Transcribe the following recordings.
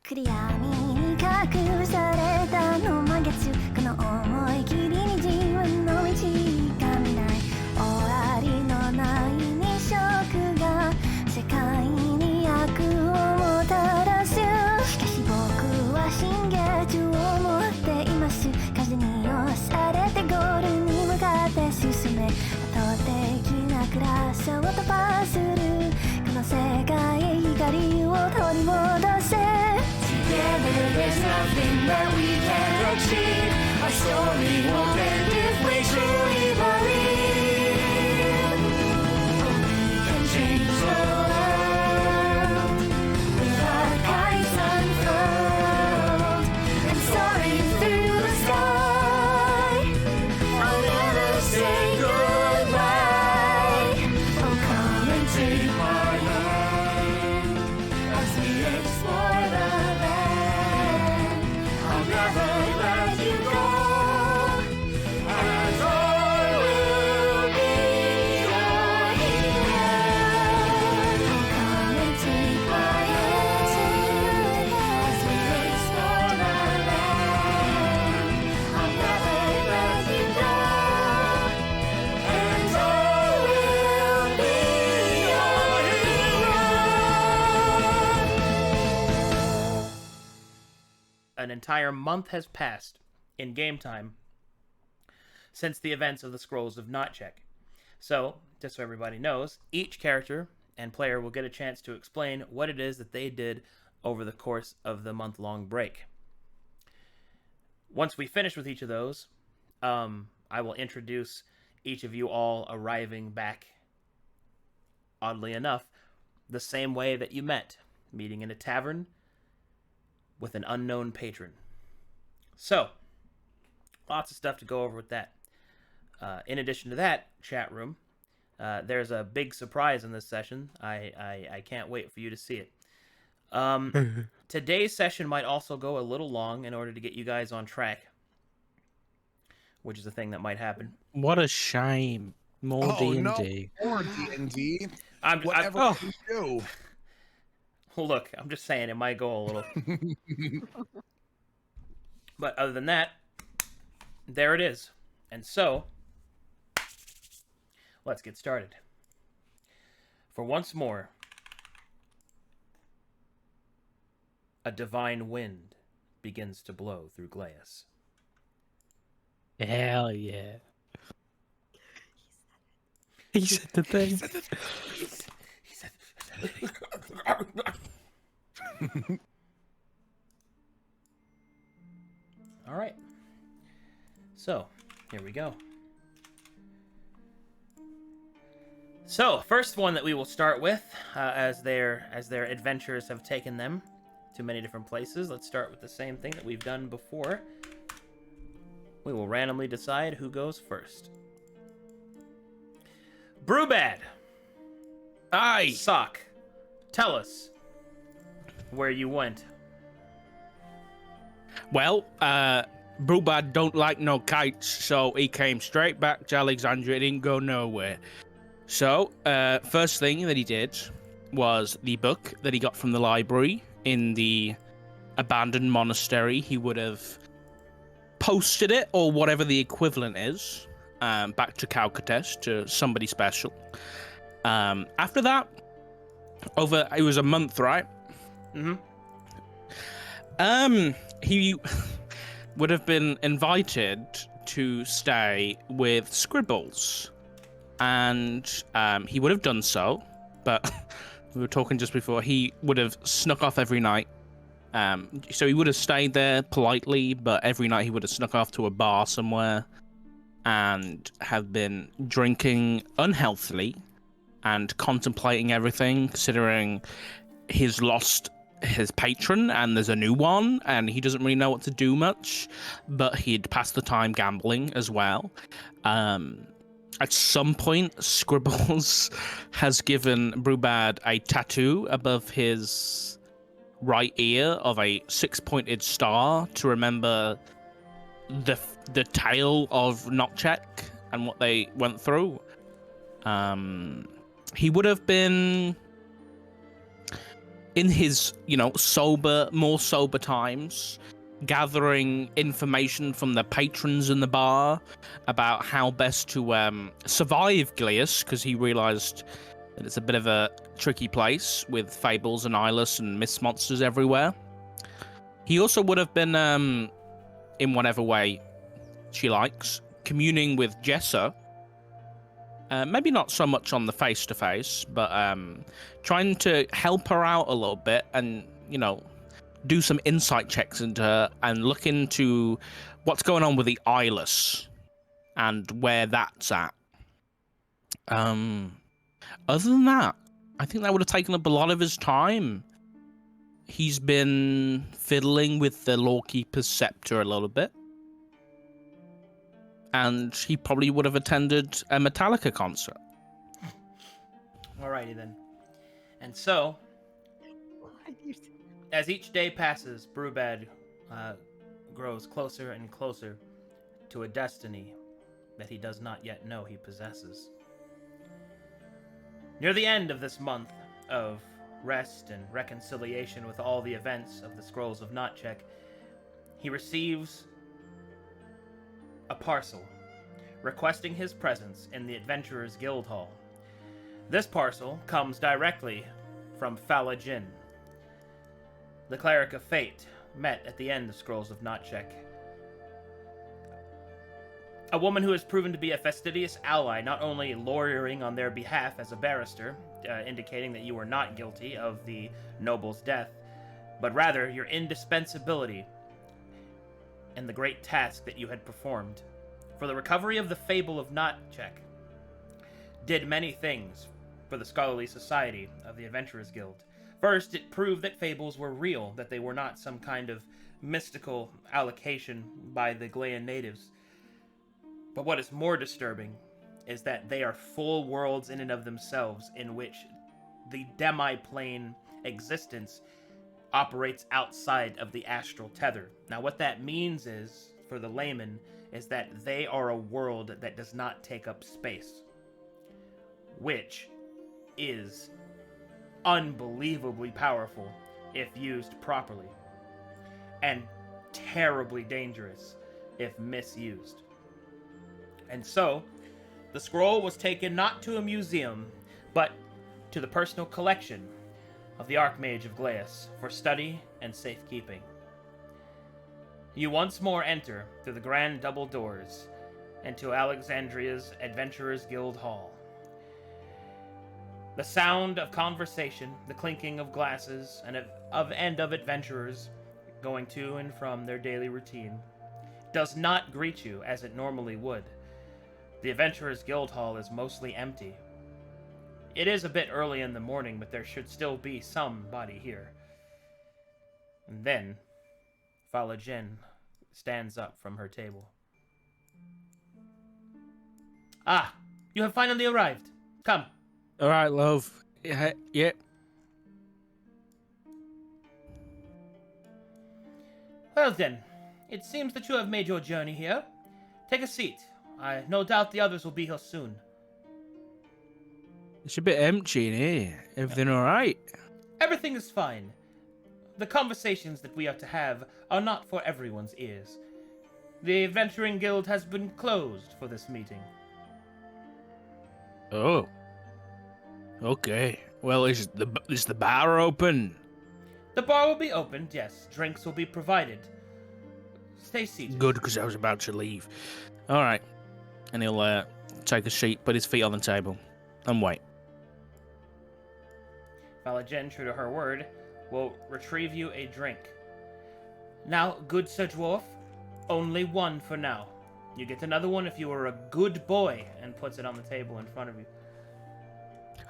暗闇に隠されたの満月この思い切りに自分の道が見ない終わりのない日食が世界に悪をもたらすしかし僕は新月を持っています風に押されてゴールに向かって進め圧倒的な暗さを突破するこの世界へ光を取り戻せTogether there's nothing that we can't achieve Our story won't end if we truly believe We can change the world With our eyes unfurled And soaring through the sky I'll never say goodbye Oh come and take my hand As we explore the never let you go And I will be your hero Come and take my hand As we explore the land I'll never let you go And I will be your hero An entire month has passed in game time since the events of the Scrolls of Notcheck. So, just so everybody knows, each character and player will get a chance to explain what it is that they did over the course of the month-long break. Once we finish with each of those, I will introduce each of you all arriving back, oddly enough, the same way that you met, meeting in a tavern with an unknown patron. So, lots of stuff to go over with that. In addition to that, chat room, there's a big surprise in this session. I can't wait for you to see it. Today's session might also go a little long in order to get you guys on track, which is a thing that might happen. What a shame. More D&D. No, more D&D. I'm you do. Look, I'm just saying it might go a little. But other than that, there it is. And so, let's get started. For once more, a divine wind begins to blow through Glies. Hell yeah. He said the thing. He said All right. So, here we go. So, first one that we will start with, as their adventures have taken them to many different places. Let's start with the same thing that we've done before. We will randomly decide who goes first. Brubad. Aye. Sock. Tell us where you went. Well, Brubad don't like no kites, so he came straight back to Alexandria. He didn't go nowhere. So, first thing that he did was the book that he got from the library in the abandoned monastery. He would have posted it, or whatever the equivalent is, back to Calcates, to somebody special. After that, it was a month, right? Mm-hmm. He would have been invited to stay with Scribbles, and he would have done so, but we were talking just before, he would have snuck off every night. So he would have stayed there politely, but every night he would have snuck off to a bar somewhere and have been drinking unhealthily and contemplating everything, considering he's lost his patron and there's a new one and he doesn't really know what to do much, but he'd pass the time gambling as well. At some point, Scribbles has given Brubad a tattoo above his right ear of a 6-pointed star to remember the tale of Notcheck and what they went through. He would have been in his, more sober times, gathering information from the patrons in the bar about how best to survive Glies, because he realized that it's a bit of a tricky place with fables and eyeless and mist monsters everywhere. He also would have been, in whatever way she likes, communing with Jessa. Maybe not so much on the face-to-face, but trying to help her out a little bit and, do some insight checks into her and look into what's going on with the eyeless and where that's at. Other than that, I think that would have taken up a lot of his time. He's been fiddling with the Lawkeeper's scepter a little bit. And he probably would have attended a Metallica concert. Alrighty then. And so, as each day passes, Brubad grows closer and closer to a destiny that he does not yet know he possesses. Near the end of this month of rest and reconciliation with all the events of the Scrolls of Notcheck, he receives a parcel requesting his presence in the Adventurers Guild Hall. This parcel comes directly from Fala Jin, the Cleric of Fate, met at the end of Scrolls of Notcheck. A woman who has proven to be a fastidious ally, not only lawyering on their behalf as a barrister, indicating that you were not guilty of the noble's death, but rather your indispensability in the great task that you had performed. For the recovery of the Fable of Notcheck, did many things for the scholarly society of the Adventurers Guild. First, it proved that fables were real, that they were not some kind of mystical allocation by the Glean natives. But what is more disturbing is that they are full worlds in and of themselves, in which the demi-plane existence operates outside of the astral tether. Now, what that means is, for the layman, is that they are a world that does not take up space, which is unbelievably powerful if used properly, and terribly dangerous if misused. And so, the scroll was taken not to a museum, but to the personal collection of the Archmage of Glies for study and safekeeping. You once more enter through the grand double doors into Alexandria's Adventurers Guild Hall. The sound of conversation, the clinking of glasses, and of adventurers going to and from their daily routine, does not greet you as it normally would. The Adventurers Guild Hall is mostly empty. It is a bit early in the morning, but there should still be somebody here. And then, Fala Jin stands up from her table. Ah, you have finally arrived. Come. All right, love. Yeah. Well then, it seems that you have made your journey here. Take a seat. I no doubt the others will be here soon. It's a bit empty in here. Everything all right? Everything is fine. The conversations that we are to have are not for everyone's ears. The Adventuring Guild has been closed for this meeting. Oh. Okay. Well, is the bar open? The bar will be opened, yes. Drinks will be provided. Stay seated. Good, because I was about to leave. All right. And he'll take a seat, put his feet on the table, and wait. Fala Jin, true to her word, will retrieve you a drink. Now, good Sir Dwarf, only one for now. You get another one if you are a good boy, and puts it on the table in front of you.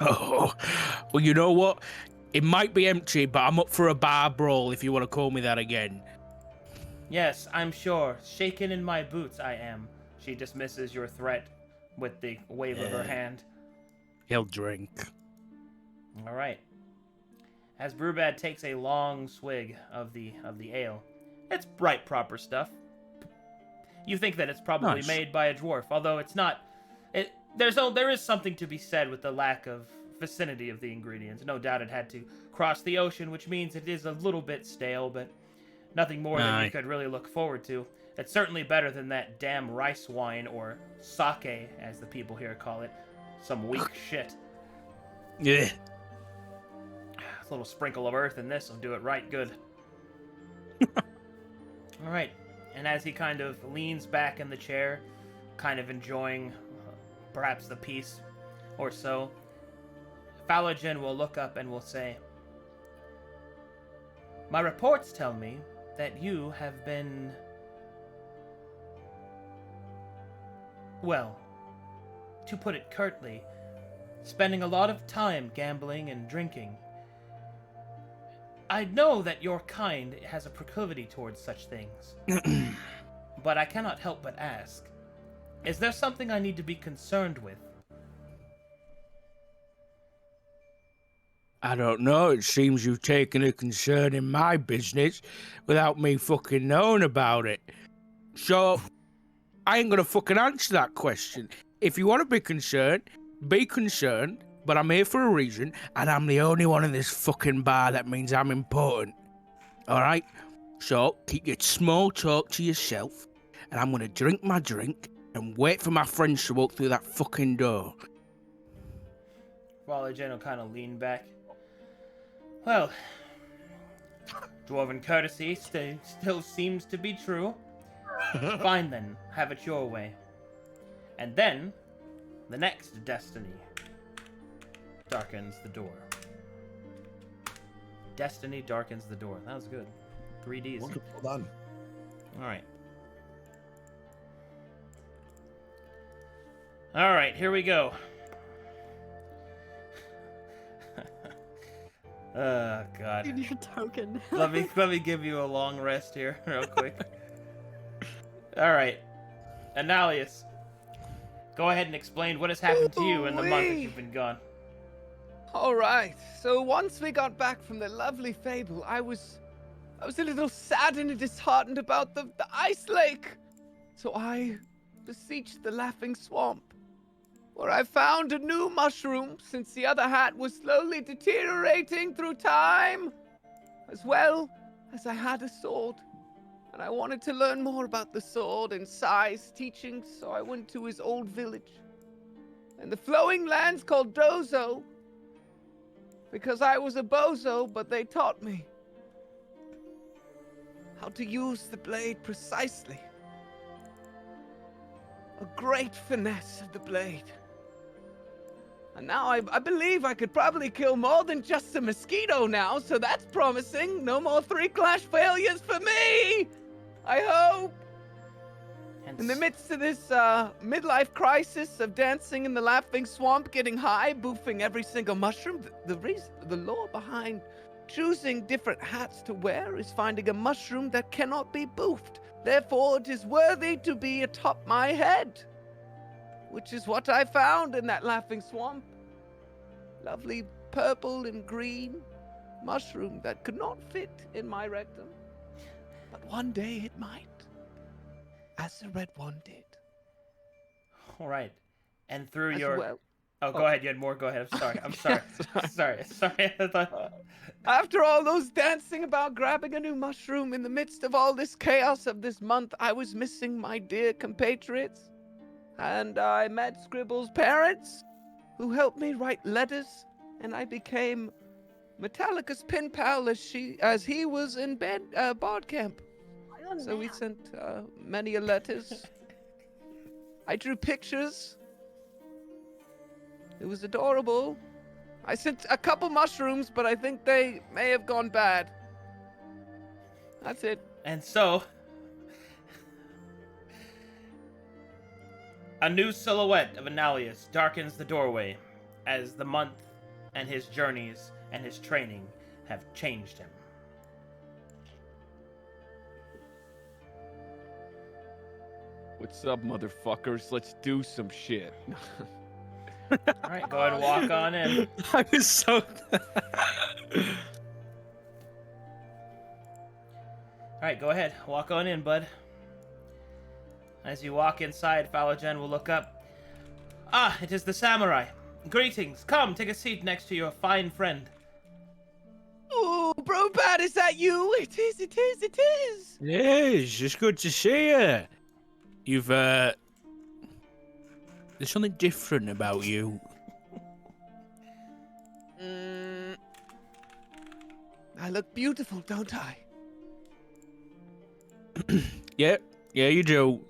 Oh, well, you know what? It might be empty, but I'm up for a bar brawl if you want to call me that again. Yes, I'm sure. Shaken in my boots I am. She dismisses your threat with the wave of her hand. He'll drink. All right. As Brubad takes a long swig of the ale, it's bright, proper stuff. You think that it's probably Nice. made by a dwarf, although it's not. There is something to be said with the lack of vicinity of the ingredients. No doubt it had to cross the ocean, which means it is a little bit stale, but nothing more than you could really look forward to. It's certainly better than that damn rice wine, or sake, as the people here call it. Some weak shit. Yeah. A little sprinkle of earth in this will do it right good. Alright, and as he kind of leans back in the chair, kind of enjoying perhaps the peace or so, Phalogen will look up and will say, "My reports tell me that you have been, well, to put it curtly, spending a lot of time gambling and drinking. I know that your kind has a proclivity towards such things, but I cannot help but ask, is there something I need to be concerned with?" I don't know. It seems you've taken a concern in my business without me fucking knowing about it. So, I ain't gonna fucking answer that question. If you want to be concerned, but I'm here for a reason, and I'm the only one in this fucking bar. That means I'm important. Alright? So, keep your small talk to yourself, and I'm gonna drink my drink and wait for my friends to walk through that fucking door. Phalogen will kind of lean back. Well, dwarven courtesy still seems to be true. Fine then, have it your way. And then, the next destiny darkens the door. Destiny darkens the door. That was good. 3Ds. Well done. Alright. Alright, here we go. Oh, God. Need your token. let me give you a long rest here, real quick. Alright. Analyst, go ahead and explain what has happened to you in the month that you've been gone. Alright, so once we got back from the lovely fable, I was a little saddened and disheartened about the ice lake. So I beseeched the laughing swamp, where I found a new mushroom, since the other hat was slowly deteriorating through time, as well as I had a sword. And I wanted to learn more about the sword and Sai's teachings, so I went to his old village. And the flowing lands called Dozo, because I was a bozo, but they taught me how to use the blade precisely. A great finesse of the blade. And now I believe I could probably kill more than just a mosquito now, so that's promising. No more 3 clash failures for me! I hope! In the midst of this midlife crisis of dancing in the laughing swamp, getting high, boofing every single mushroom, the lore behind choosing different hats to wear is finding a mushroom that cannot be boofed. Therefore, it is worthy to be atop my head. Which is what I found in that laughing swamp. Lovely purple and green mushroom that could not fit in my rectum. But one day it might. As the red one did. All right. And through As your... well. Oh, go ahead. You had more. Go ahead. I'm sorry. Sorry. I thought... After all those dancing about grabbing a new mushroom in the midst of all this chaos of this month, I was missing my dear compatriots. And I met Scribbles' parents, who helped me write letters, and I became Metallica's pen pal as he was in bard camp. So we sent many letters. I drew pictures. It was adorable. I sent a couple mushrooms, but I think they may have gone bad. That's it. And so... a new silhouette of Analyst darkens the doorway as the month and his journeys and his training have changed him. What's up, motherfuckers? Let's do some shit. Alright, go ahead and walk on in. I was so... Alright, go ahead. Walk on in, bud. As you walk inside, Phalogen will look up. Ah, it is the samurai. Greetings. Come, take a seat next to your fine friend. Oh, Brubad, is that you? It is, it is, it is. Yes, it's good to see you. You've, there's something different about you. I look beautiful, don't I? Yeah, you do.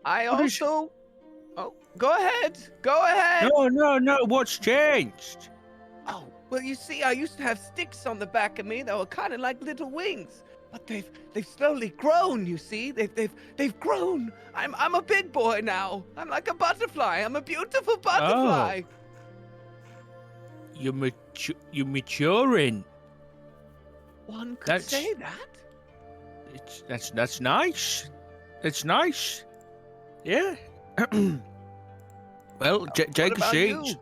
I What is- also... Oh, go ahead. Go ahead. No, what's changed? Oh, well, you see, I used to have sticks on the back of me that were kind of like little wings. But they've slowly grown, you see? They've grown. I'm a big boy now. I'm like a butterfly. I'm a beautiful butterfly. You're maturing. One could That's- say that. That's nice. It's nice. Yeah. Well, What take a about seat. you?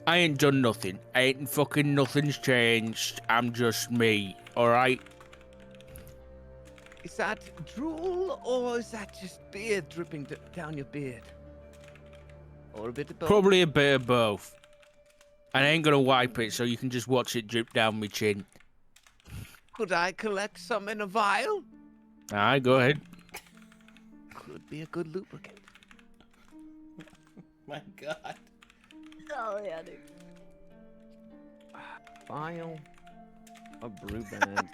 I ain't done nothing. Nothing's changed. I'm just me. All right. Is that drool or is that just beard dripping down your beard? Or a bit of both? Probably a bit of both. And I ain't gonna wipe it, so you can just watch it drip down my chin. Could I collect some in a vial? Aye, go ahead. Could be a good lubricant. My God. Oh yeah, dude. Vial of Brubad.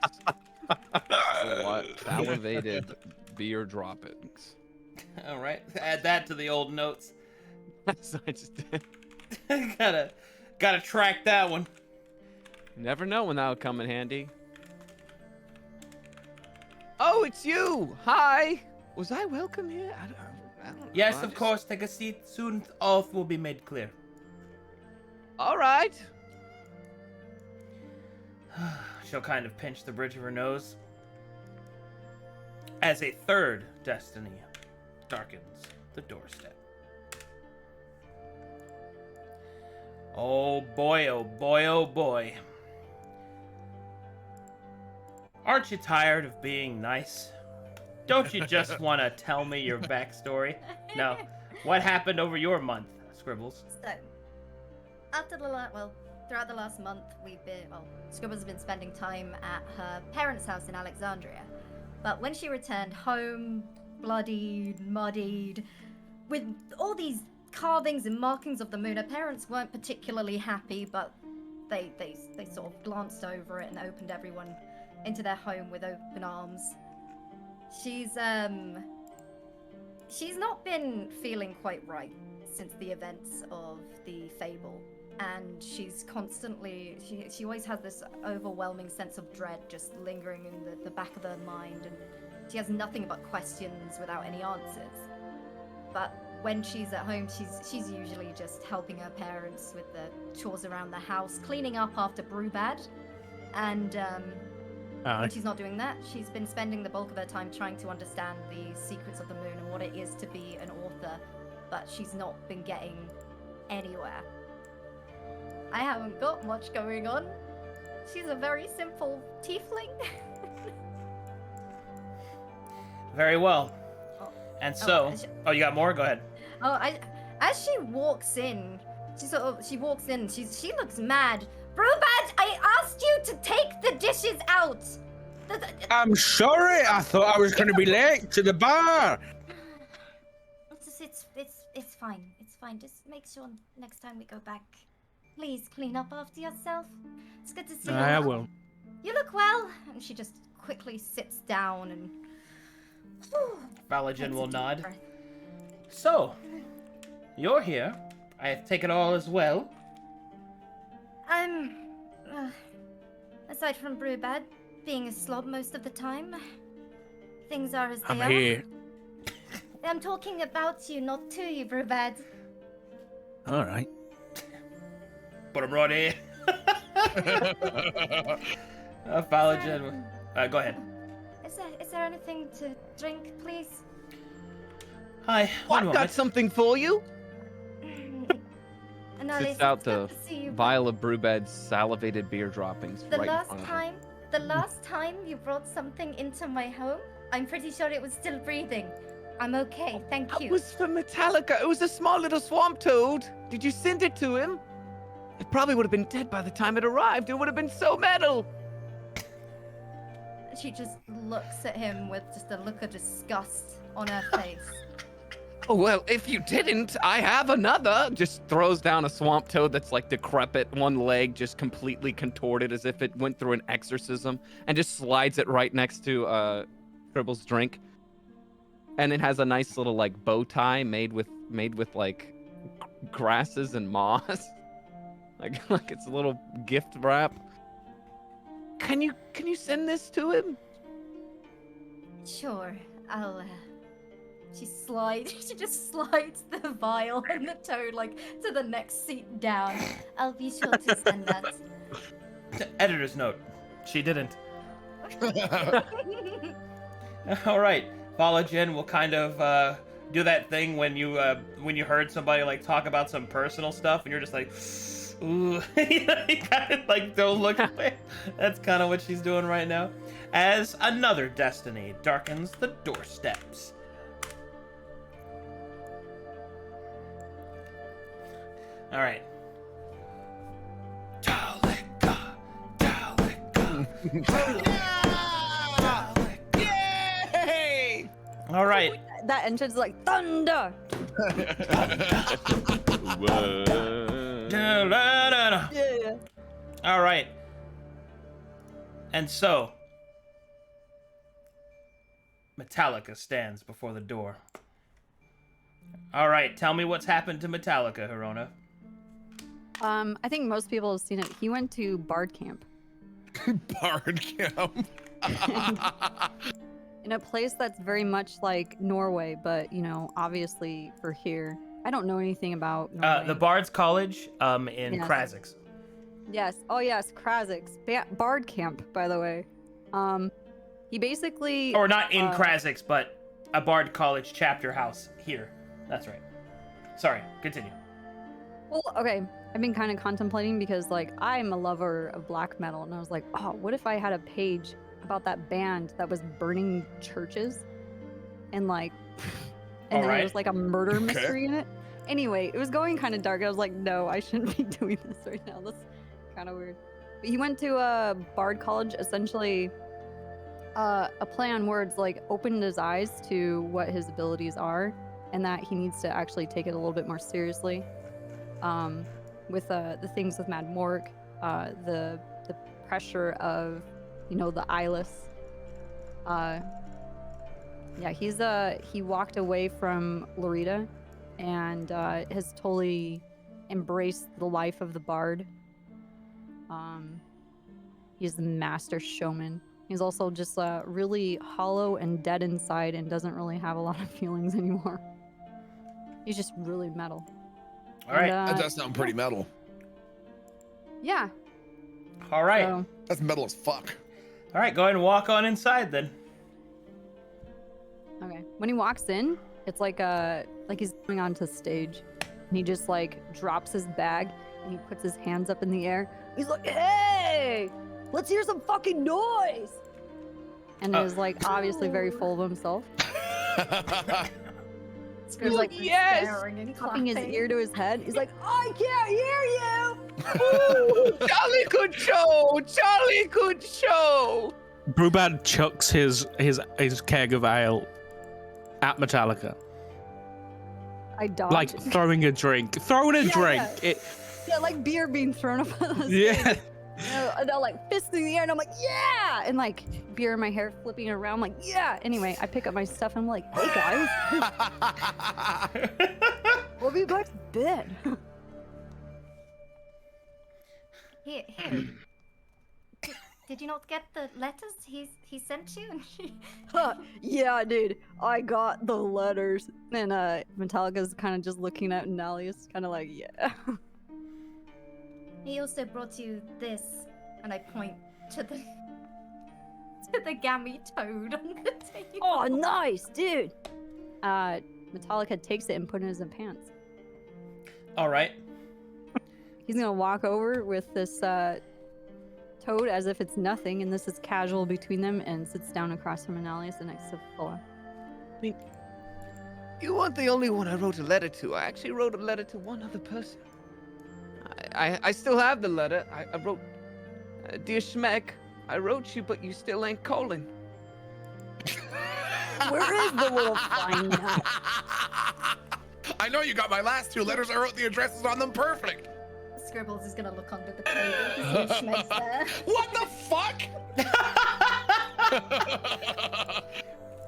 Salivated beer droppings. All right. Add that to the old notes. So I just gotta track that one. never know when that'll come in handy. Oh, it's you! Hi! Was I welcome here? I don't know. Yes, I'm of just- course. Take a seat. Soon all will be made clear. All right. She'll kind of pinch the bridge of her nose as a third destiny darkens the doorstep. Oh boy, oh boy, oh boy. Aren't you tired of being nice? Don't you just want to tell me your backstory? No. What happened over your month, Scribbles? So, after throughout the last month, Scribbles has been spending time at her parents' house in Alexandria. But when she returned home, bloodied, muddied, with all these carvings and markings of the moon, her parents weren't particularly happy, but they sort of glanced over it and opened everyone into their home with open arms. She's not been feeling quite right since the events of the fable, and she's constantly she always has this overwhelming sense of dread just lingering in the back of her mind, and she has nothing but questions without any answers. But when she's at home, she's usually just helping her parents with the chores around the house, cleaning up after Brubad, and when she's not doing that, she's been spending the bulk of her time trying to understand the secrets of the moon and what it is to be an author, but she's not been getting anywhere. I haven't got much going on. She's a very simple tiefling. Very well. Oh. And so, Oh, you got more? Go ahead. As she walks in, she looks mad. Brubad, I asked you to take the dishes out. I'm sorry. I thought I was going to be late to the bar. It's fine. It's fine. Just make sure next time we go back, please clean up after yourself. It's good to see you. I will. You look well. And she just quickly sits down and. Valajan takes a will deep nod. breath. So, you're here. I take it all as well. Aside from Brubad being a slob most of the time, things are as they I'm are. here. I'm talking about you, not to you, Brubad. All right. Put him right here. Valajan. Go ahead. Is there anything to drink, please? Hi. Oh, One I've got moment. something for you. Analyst, Sits out it's the good to see you. vial of Brubad's salivated beer droppings The right in last front of time, you brought something into my home, I'm pretty sure it was still breathing. I'm okay, thank That you. was for Metallica. It was a small little swamp toad. Did you send it to him? It probably would have been dead by the time it arrived. It would have been so metal. She just looks at him with just a look of disgust on her face. Oh, well, if you didn't, I have another. Just throws down a swamp toad that's like decrepit, one leg just completely contorted as if it went through an exorcism, and just slides it right next to Scribbles' drink. And it has a nice little like bow tie made with like grasses and moss. like it's a little gift wrap. Can you send this to him? Sure, I'll. She just slides the vial and the toad like to the next seat down. I'll be sure to send that. Editor's note: she didn't. All right, Volagin will kind of do that thing when you heard somebody like talk about some personal stuff and you're just like, ooh, you kind of like don't look away. That's kind of what she's doing right now. As another destiny darkens the doorsteps. All right. Metallica. Yay! All right. That entrance is like thunder. Yeah. All right. And so, Metallica stands before the door. All right, tell me what's happened to Metallica, Hirona. I think most people have seen it. He went to Bard Camp Bard camp. in a place that's very much like Norway, but you know, obviously for here. I don't know anything about Norway. The Bard's College in Yes. Krasix. Yes. Oh yes, Krasix. Bard Camp, by the way. He basically Or not in Krasix, but a Bard College chapter house here. That's right. Sorry, continue. Well, okay. I've been kind of contemplating because like I'm a lover of black metal and I was like, oh, what if I had a page about that band that was burning churches and like and then Alright. there was like a murder Okay. mystery in it. Anyway, it was going kind of dark. I was like, no, I shouldn't be doing this right now. That's kind of weird. But he went to a Bard College, essentially a play on words, like opened his eyes to what his abilities are and that he needs to actually take it a little bit more seriously. With the things with Mad Mork, the pressure of, you know, the eyeless. Yeah, he walked away from Lorita and has totally embraced the life of the bard. He's the master showman. He's also just really hollow and dead inside and doesn't really have a lot of feelings anymore. He's just really metal. All right. And, That does sound pretty metal. yeah. All right. So, That's metal as fuck. All right, go ahead and walk on inside then. okay. When he walks in, it's like he's going onto stage, and he just like drops his bag and he puts his hands up in the air. He's like, "Hey, let's hear some fucking noise!" And is like obviously very full of himself. Scribbles like Yes! staring and Popping his clapping. ear to his head. He's like, "I can't hear you." Ooh, Charlie could show! Charlie could show! Brubad chucks his keg of ale at Metallica, I dodge. like throwing a drink. Throwing a Yeah, drink. yeah. It, Yeah, like beer being thrown up on the yeah. and I'll like fist in the air and I'm like, yeah! And like beer in my hair flipping around, like, yeah! Anyway, I pick up my stuff and I'm like, hey guys, what have you guys been? Here. Did you not get the letters he sent you? Yeah, dude, I got the letters. And Metallica's kind of just looking at Analyst, kind of like, yeah. He also brought you this, and I point to the gammy toad on the table. Oh, nice, dude! Metallica takes it and puts it in his pants. All right. He's gonna walk over with this toad as if it's nothing, and this is casual between them, and sits down across from Analyst and next to Fulla. You weren't the only one I wrote a letter to. I actually wrote a letter to one other person. I still have the letter. I wrote, Dear Schmeg, I wrote you, but you still ain't calling. Where is the little flying nut? I know you got my last 2 letters. I wrote the addresses on them perfect. Scribbles is gonna look under the table to see if Schmeg's there. What the fuck?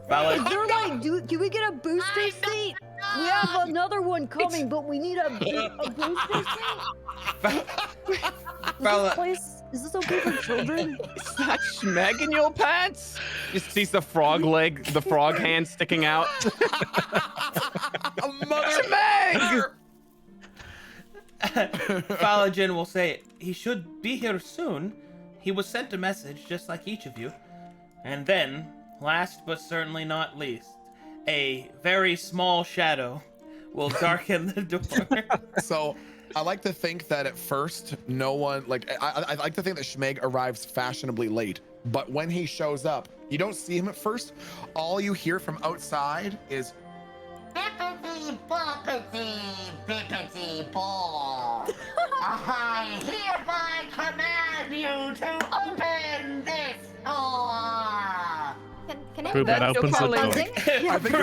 Valid. Is there like, can we get a booster seat? We have another one coming, but we need a booster seat. Is this okay for children? Is that Schmeg in your pants? Just sees the frog leg, the frog hand sticking out. Schmeg! Falagin will say, he should be here soon. He was sent a message just like each of you. And then, last but certainly not least, a very small shadow will darken the door. So I like to think that at first, no one, like, I like to think that Schmeg arrives fashionably late. But when he shows up, you don't see him at first. All you hear from outside is Bippity boppity bippity ball. I hereby command you to open this door. Can I Brubad opens the door. I think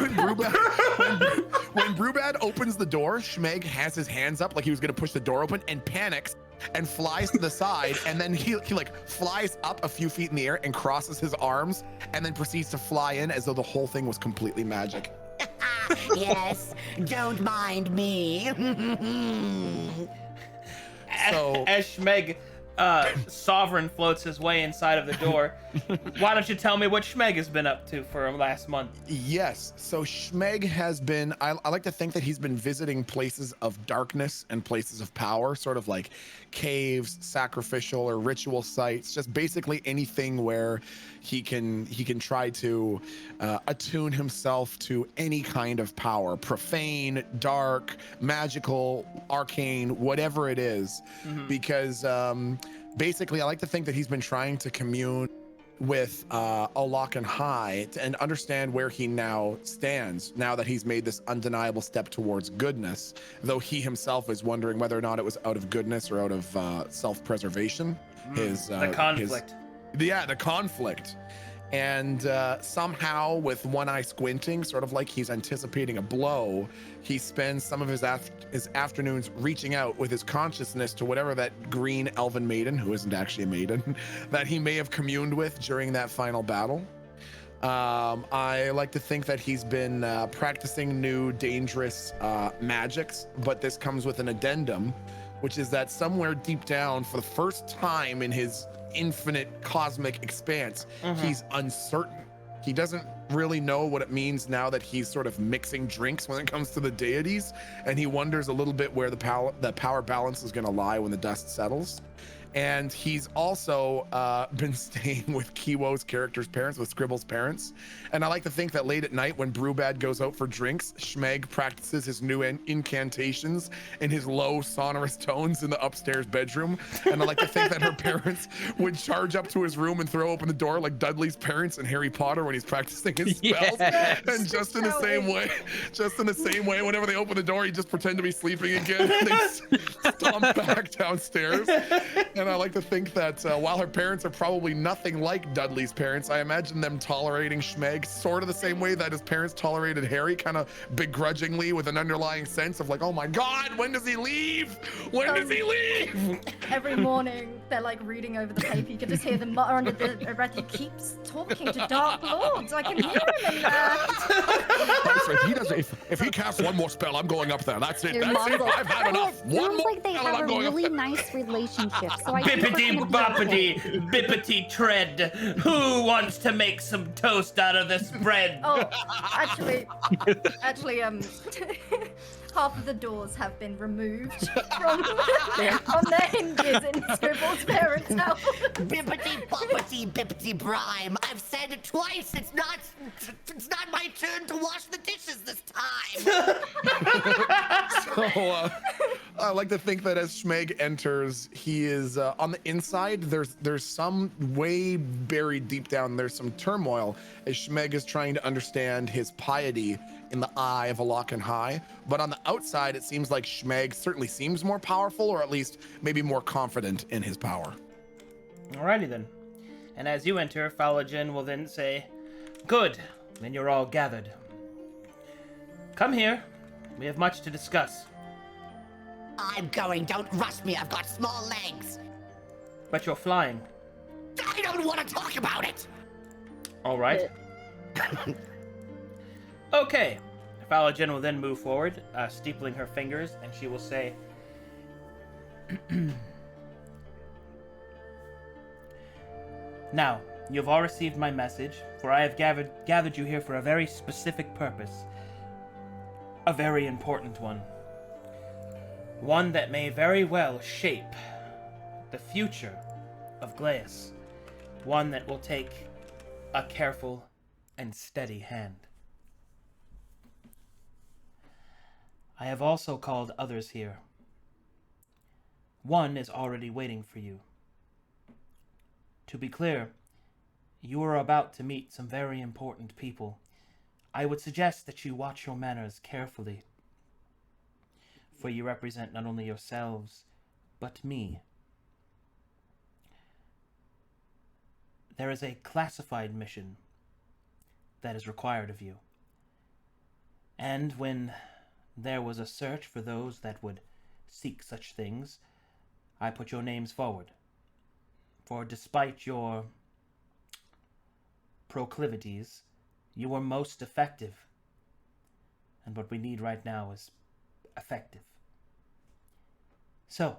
when Brubad opens the door, Schmeg has his hands up like he was gonna push the door open and panics and flies to the side, and then he like flies up a few feet in the air and crosses his arms and then proceeds to fly in as though the whole thing was completely magic. Yes, don't mind me. So As Schmeg, Sovereign floats his way inside of the door. Why don't you tell me what Schmeg has been up to for last month? yes, so Schmeg has been, I like to think that he's been visiting places of darkness and places of power, sort of like caves, sacrificial or ritual sites, just basically anything where he can try to attune himself to any kind of power, profane, dark, magical, arcane, whatever it is. Because basically I like to think that he's been trying to commune with Alakan High and understand where he now stands now that he's made this undeniable step towards goodness, though he himself is wondering whether or not it was out of goodness or out of self-preservation. The conflict. The conflict. And somehow, with one eye squinting, sort of like he's anticipating a blow, he spends some of his afternoons reaching out with his consciousness to whatever that green elven maiden, who isn't actually a maiden, that he may have communed with during that final battle. I like to think that he's been practicing new dangerous magics, but this comes with an addendum, which is that somewhere deep down, for the first time in his infinite cosmic expanse, he's uncertain. He doesn't really know what it means now that he's sort of mixing drinks when it comes to the deities, and he wonders a little bit where the power balance is going to lie when the dust settles. And he's also been staying with Kiwo's character's parents, with Scribbles' parents. And I like to think that late at night when Brubad goes out for drinks, Schmeg practices his new incantations in his low sonorous tones in the upstairs bedroom. And I like to think that her parents would charge up to his room and throw open the door like Dudley's parents in Harry Potter when he's practicing his spells. Yes. And just in the same way, whenever they open the door, he just pretend to be sleeping again. And they stomp back downstairs. And I like to think that while her parents are probably nothing like Dudley's parents, I imagine them tolerating Schmeg sort of the same way that his parents tolerated Harry, kind of begrudgingly, with an underlying sense of like, oh my God, when does he leave? When does he leave? Every morning they're like reading over the paper. You can just hear them mutter under their breath. He keeps talking to Dark Lords. I can hear him in there. If he casts one more spell, I'm going up there. That's it. Your That's mom's it. like, I've had enough. It One sounds more like they spell and have I'm a going up really there. nice relationship. So I think we're Bippity gonna be okay. boppity, bippity tread. Who wants to make some toast out of this bread? Oh, actually, half of the doors have been removed from their hinges in Scribbles' parents' house. Bippity boppity bippity brime. I've said it twice. It's not my turn to wash the dishes this time. So I like to think that as Schmeg enters, he is on the inside, there's some way buried deep down. There's some turmoil as Schmeg is trying to understand his piety in the eye of Alakan High. But on the outside, it seems like Schmeg certainly seems more powerful, or at least maybe more confident in his power. Alrighty then. And as you enter, Falajin will then say, "Good, then you're all gathered. Come here. We have much to discuss." I'm going. Don't rush me. I've got small legs. But you're flying. I don't want to talk about it. Alright. Okay. Falajin will then move forward, steepling her fingers, and she will say, "Now, you have all received my message, for I have gathered you here for a very specific purpose. A very important one. One that may very well shape the future of Glies. One that will take a careful and steady hand. I have also called others here. One is already waiting for you. To be clear, you are about to meet some very important people. I would suggest that you watch your manners carefully, for you represent not only yourselves, but me. There is a classified mission that is required of you. And when there was a search for those that would seek such things, I put your names forward. For despite your proclivities, you were most effective. And what we need right now is effective. So,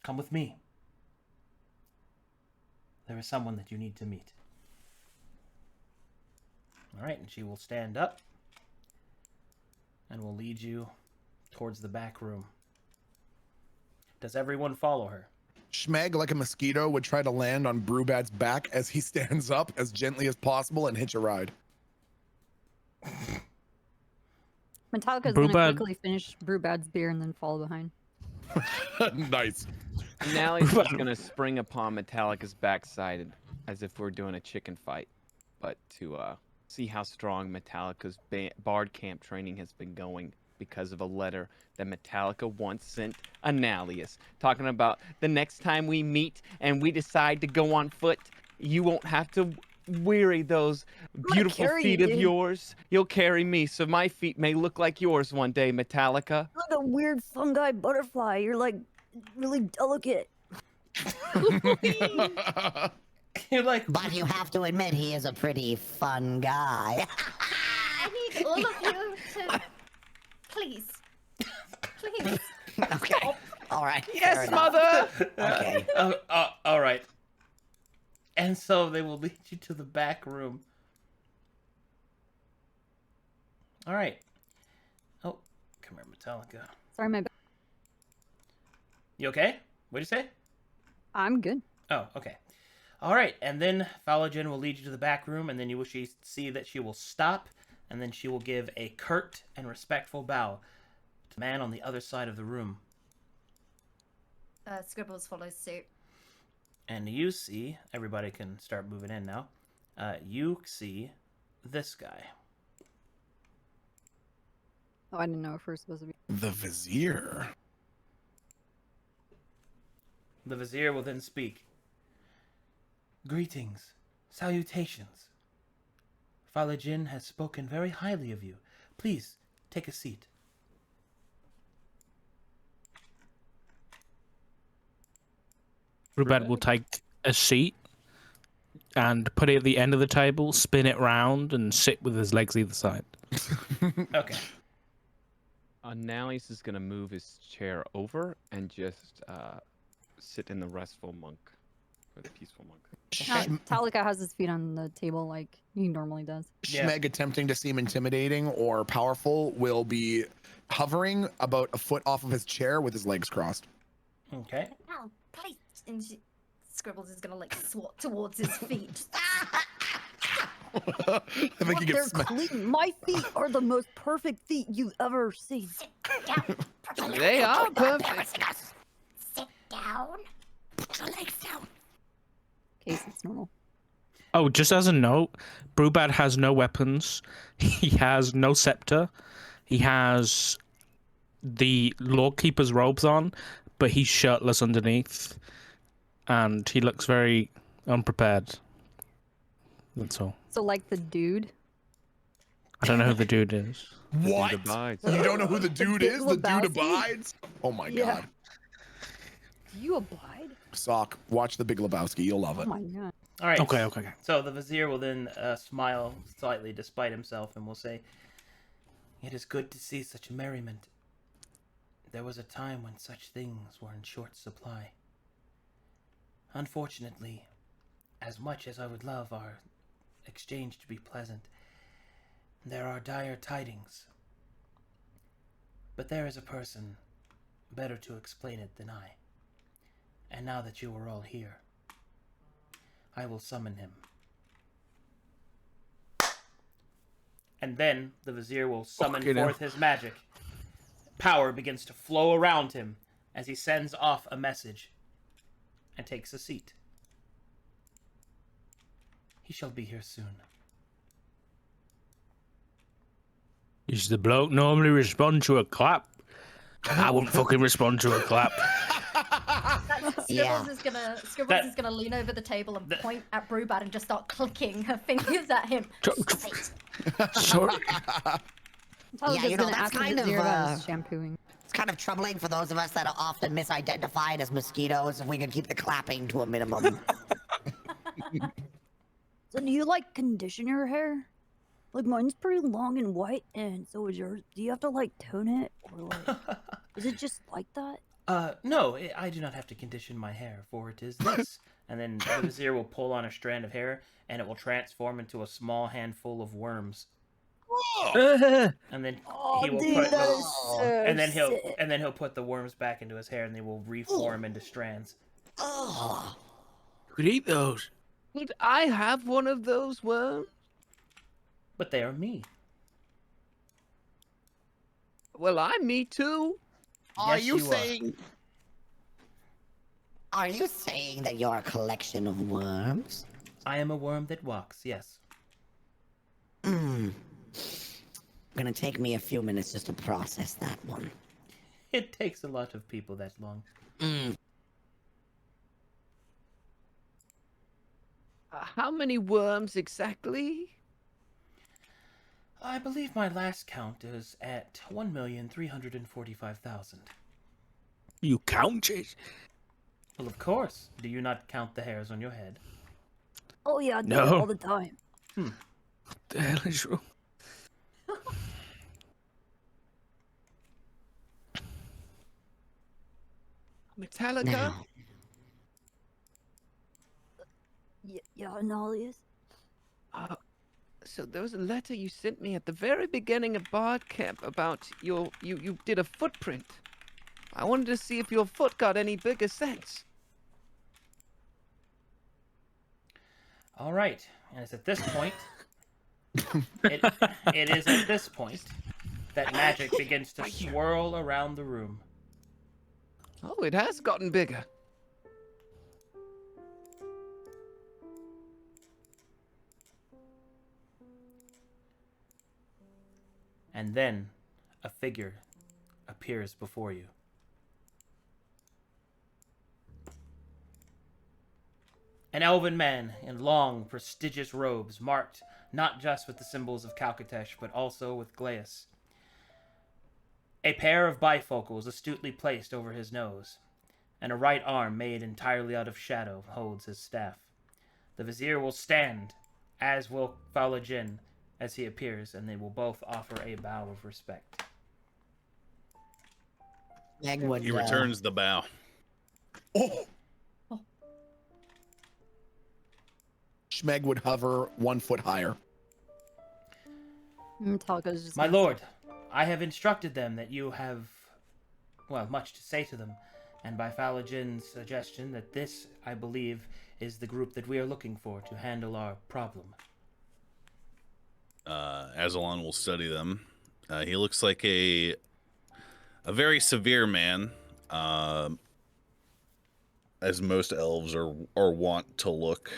come with me. There is someone that you need to meet." Alright, and she will stand up and will lead you towards the back room. Does everyone follow her? Schmeg, like a mosquito, would try to land on Brubad's back as he stands up as gently as possible and hitch a ride. Metallica's gonna Brubad- quickly finish Brubad's beer and then follow behind. Nice. Nally's just gonna spring upon Metallica's backside as if we're doing a chicken fight, but to see how strong Metallica's bard camp training has been going because of a letter that Metallica once sent Analyst, talking about the next time we meet and we decide to go on foot, you won't have to weary those beautiful carry feet you, of dude. yours. You'll carry me, so my feet may look like yours one day, Metallica. Like a weird fungi butterfly. You're like really delicate. You're like, But you have to admit he is a pretty fun guy. I need all of you to please. Okay. All right. fair Yes, enough. mother! Okay. alright. And so they will lead you to the back room. Alright. Oh, come here, Metallica. Sorry, my bad. You okay? What'd you say? I'm good. Oh, okay. Alright, and then Falajin will lead you to the back room, and then you will see that she will stop, and then she will give a curt and respectful bow to the man on the other side of the room. Scribbles follows suit. And you see, everybody can start moving in now. You see this guy. Oh, I didn't know if we were supposed to be. The vizier. The vizier will then speak. "Greetings, salutations. Falajin has spoken very highly of you. Please, take a seat." Brubad will take a seat and put it at the end of the table, spin it round, and sit with his legs either side. Okay. Analyst is gonna move his chair over and just sit in the restful monk, or the peaceful monk. Metallica has his feet on the table like he normally does. Yeah. Schmeg, attempting to seem intimidating or powerful, will be hovering about a foot off of his chair with his legs crossed. Okay. Oh, please. And Scribbles is gonna like swat towards his feet. I think you They're get clean. My feet are the most perfect feet you've ever seen. Sit down. They are perfect. Sit down. Put your legs down. Case it's normal. Oh, just as a note, Brubad has no weapons. He has no scepter. He has the Lord Keeper's robes on, but he's shirtless underneath. And he looks very unprepared. That's all. So like the dude. I don't know who the dude is. What? Dude abides. You don't know who the dude is? The dude Lebowski? abides? Oh my Yeah. god. Do you abide? Sock, watch The Big Lebowski. You'll love Oh it. my god. All right. Okay. So the vizier will then smile slightly despite himself and will say, "It is good to see such merriment. There was a time when such things were in short supply. Unfortunately, as much as I would love our exchange to be pleasant, there are dire tidings. But there is a person better to explain it than I. And now that you are all here, I will summon him." And then the vizier will summon Okay, now. forth his magic. Power begins to flow around him as he sends off a message and takes a seat. He shall be here soon. Does the bloke normally respond to a clap? I wouldn't fucking respond to a clap. Scribbles Yeah. is gonna lean over the table and point at Brubad and just start clicking her fingers at him. Sorry. I was Yeah, just you know, gonna that's ask the kind of, vizier about his shampooing. It's kind of troubling for those of us that are often misidentified as mosquitoes if we could keep the clapping to a minimum. So do you like condition your hair? Like mine's pretty long and white, and so is yours. Do you have to like tone it, or like, is it just like that? No, I do not have to condition my hair, for it is this. And then the vizier will pull on a strand of hair, and it will transform into a small handful of worms. And then he will put those, and then he'll put the worms back into his hair, and they will reform into strands. Oh, Could eat those. Could I have one of those worms? But they are me. Well, I'm me too. are Yes, you you are. saying? Are you saying that you're a collection of worms? I am a worm that walks, yes. Gonna take me a few minutes just to process that one. It takes a lot of people that long. How many worms exactly? I believe my last count is at 1,345,000. You count it? Well, of course. Do you not count the hairs on your head? Oh yeah, I do it No. all the time. What the hell is wrong? Metallica? Now, Yeah, Analyst. So there was a letter you sent me at the very beginning of Bard Camp about you did a footprint. I wanted to see if your foot got any bigger since. All right. And it's at this point... it is at this point that magic begins to swirl around the room. Oh, it has gotten bigger. And then a figure appears before you. An elven man in long, prestigious robes, marked not just with the symbols of Calcatesh, but also with Glies. A pair of bifocals astutely placed over his nose, and a right arm made entirely out of shadow holds his staff. The vizier will stand, as will Falajin, as he appears, and they will both offer a bow of respect. Meg would, He returns the bow. Oh. Schmeg would hover 1 foot higher. Metallica's just My gonna- lord, I have instructed them that you have, well, much to say to them, and by Falajin's suggestion that this, I believe, is the group that we are looking for to handle our problem. Azalon will study them. He looks like a very severe man. as most elves are wont to look.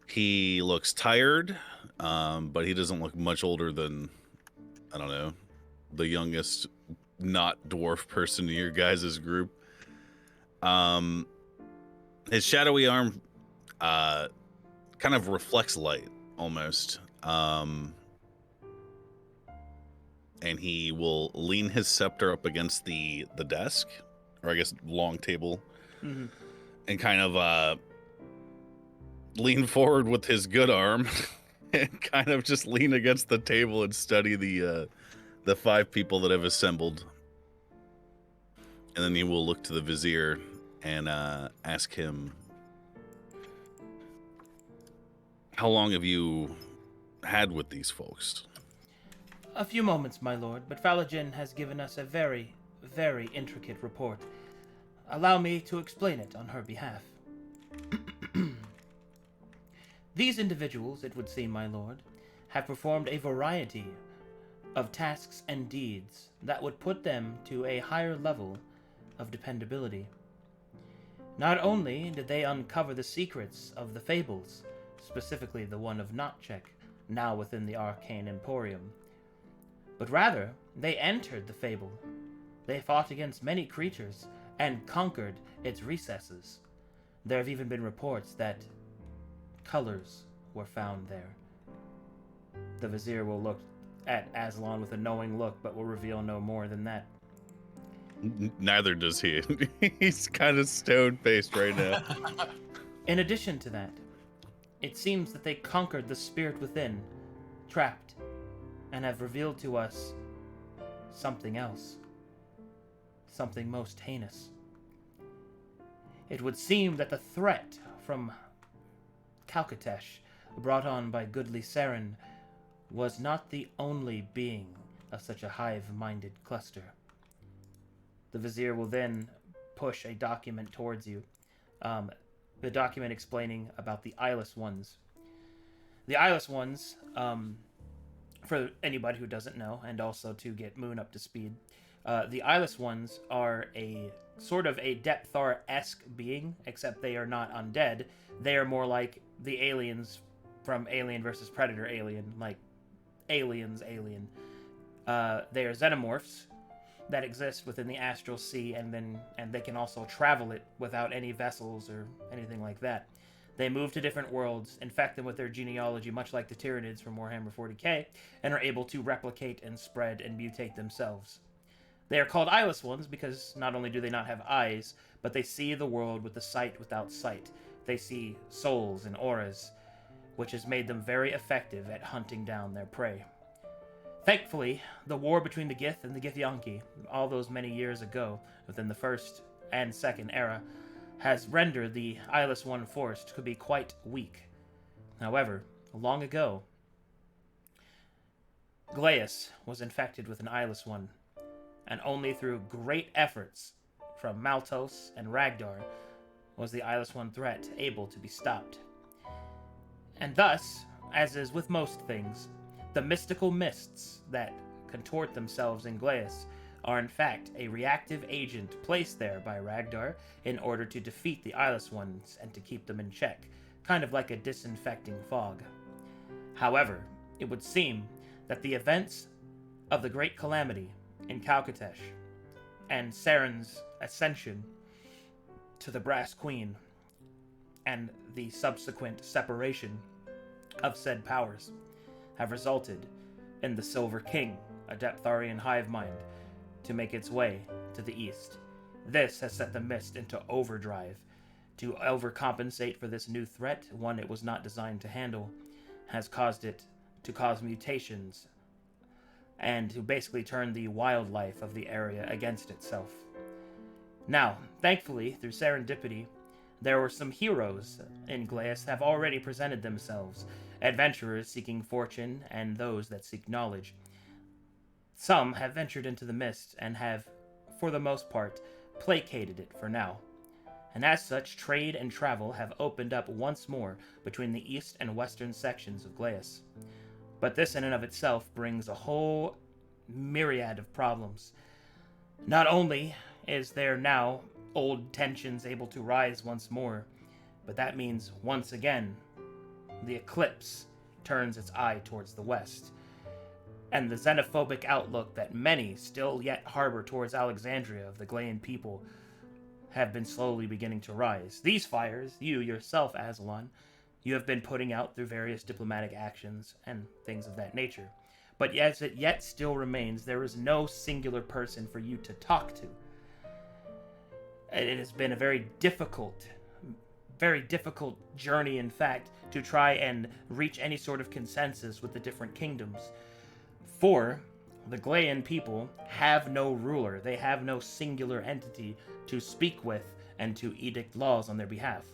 He looks tired, but he doesn't look much older than, I don't know, the youngest not dwarf person in your guys' group. His shadowy arm kind of reflects light almost. And he will lean his scepter up against the desk, or I guess long table, and kind of lean forward with his good arm and kind of just lean against the table and study the 5 people that have assembled. And then he will look to the vizier and ask him, how long have you had with these folks? A few moments, my lord, but Falajin has given us a very, very intricate report. Allow me to explain it on her behalf. These individuals, it would seem, my lord, have performed a variety of tasks and deeds that would put them to a higher level of dependability. Not only did they uncover the secrets of the fables, specifically the one of Notchek, now within the Arcane Emporium, but rather they entered the fable. They fought against many creatures and conquered its recesses. There have even been reports that colors were found there. The vizier will look at Azalon with a knowing look, but will reveal no more than that. Neither does he. He's kind of stone-faced right now. In addition to that, it seems that they conquered the spirit within, trapped, and have revealed to us something else. Something most heinous. It would seem that the threat from Calcatesh, brought on by goodly Saren, was not the only being of such a hive-minded cluster. The vizier will then push a document towards you. The document explaining about the eyeless ones. The eyeless ones, for anybody who doesn't know, and also to get Moon up to speed, the eyeless ones are a sort of a Depthar-esque being, except they are not undead. They are more like the aliens from Alien vs. Predator Alien, like Aliens Alien. They are xenomorphs that exist within the astral sea, and they can also travel it without any vessels or anything like that. They move to different worlds, infect them with their genealogy, much like the Tyranids from Warhammer 40k, and are able to replicate and spread and mutate themselves. They are called eyeless ones because not only do they not have eyes, but they see the world with the sight without sight. They see souls and auras, which has made them very effective at hunting down their prey. Thankfully, the war between the Gith and the Githyanki, all those many years ago, within the First and Second Era, has rendered the eyeless one force to be quite weak. However, long ago, Glies was infected with an eyeless one, and only through great efforts from Maltos and Ragdar was the eyeless one threat able to be stopped. And thus, as is with most things, the mystical mists that contort themselves in Glies are in fact a reactive agent placed there by Ragdar in order to defeat the eyeless ones and to keep them in check, kind of like a disinfecting fog. However, it would seem that the events of the Great Calamity in Calcatesh and Saren's ascension to the Brass Queen and the subsequent separation of said powers have resulted in the Silver King, a Deptharian hive mind, to make its way to the east. This has set the Mist into overdrive. To overcompensate for this new threat, one it was not designed to handle, has caused it to cause mutations and to basically turn the wildlife of the area against itself. Now, thankfully, through serendipity, there were some heroes in Glies have already presented themselves, adventurers seeking fortune and those that seek knowledge. Some have ventured into the mist and have, for the most part, placated it for now. And as such, trade and travel have opened up once more between the east and western sections of Glies. But this in and of itself brings a whole myriad of problems. Not only is there now old tensions able to rise once more. But that means, once again, the Eclipse turns its eye towards the west. And the xenophobic outlook that many still yet harbor towards Alexandria of the Glaean people have been slowly beginning to rise. These fires, you yourself, Azalon, you have been putting out through various diplomatic actions and things of that nature. But as it yet still remains, there is no singular person for you to talk to. It has been a very difficult journey, in fact, to try and reach any sort of consensus with the different kingdoms. For the Glaean people have no ruler. They have no singular entity to speak with and to edict laws on their behalf.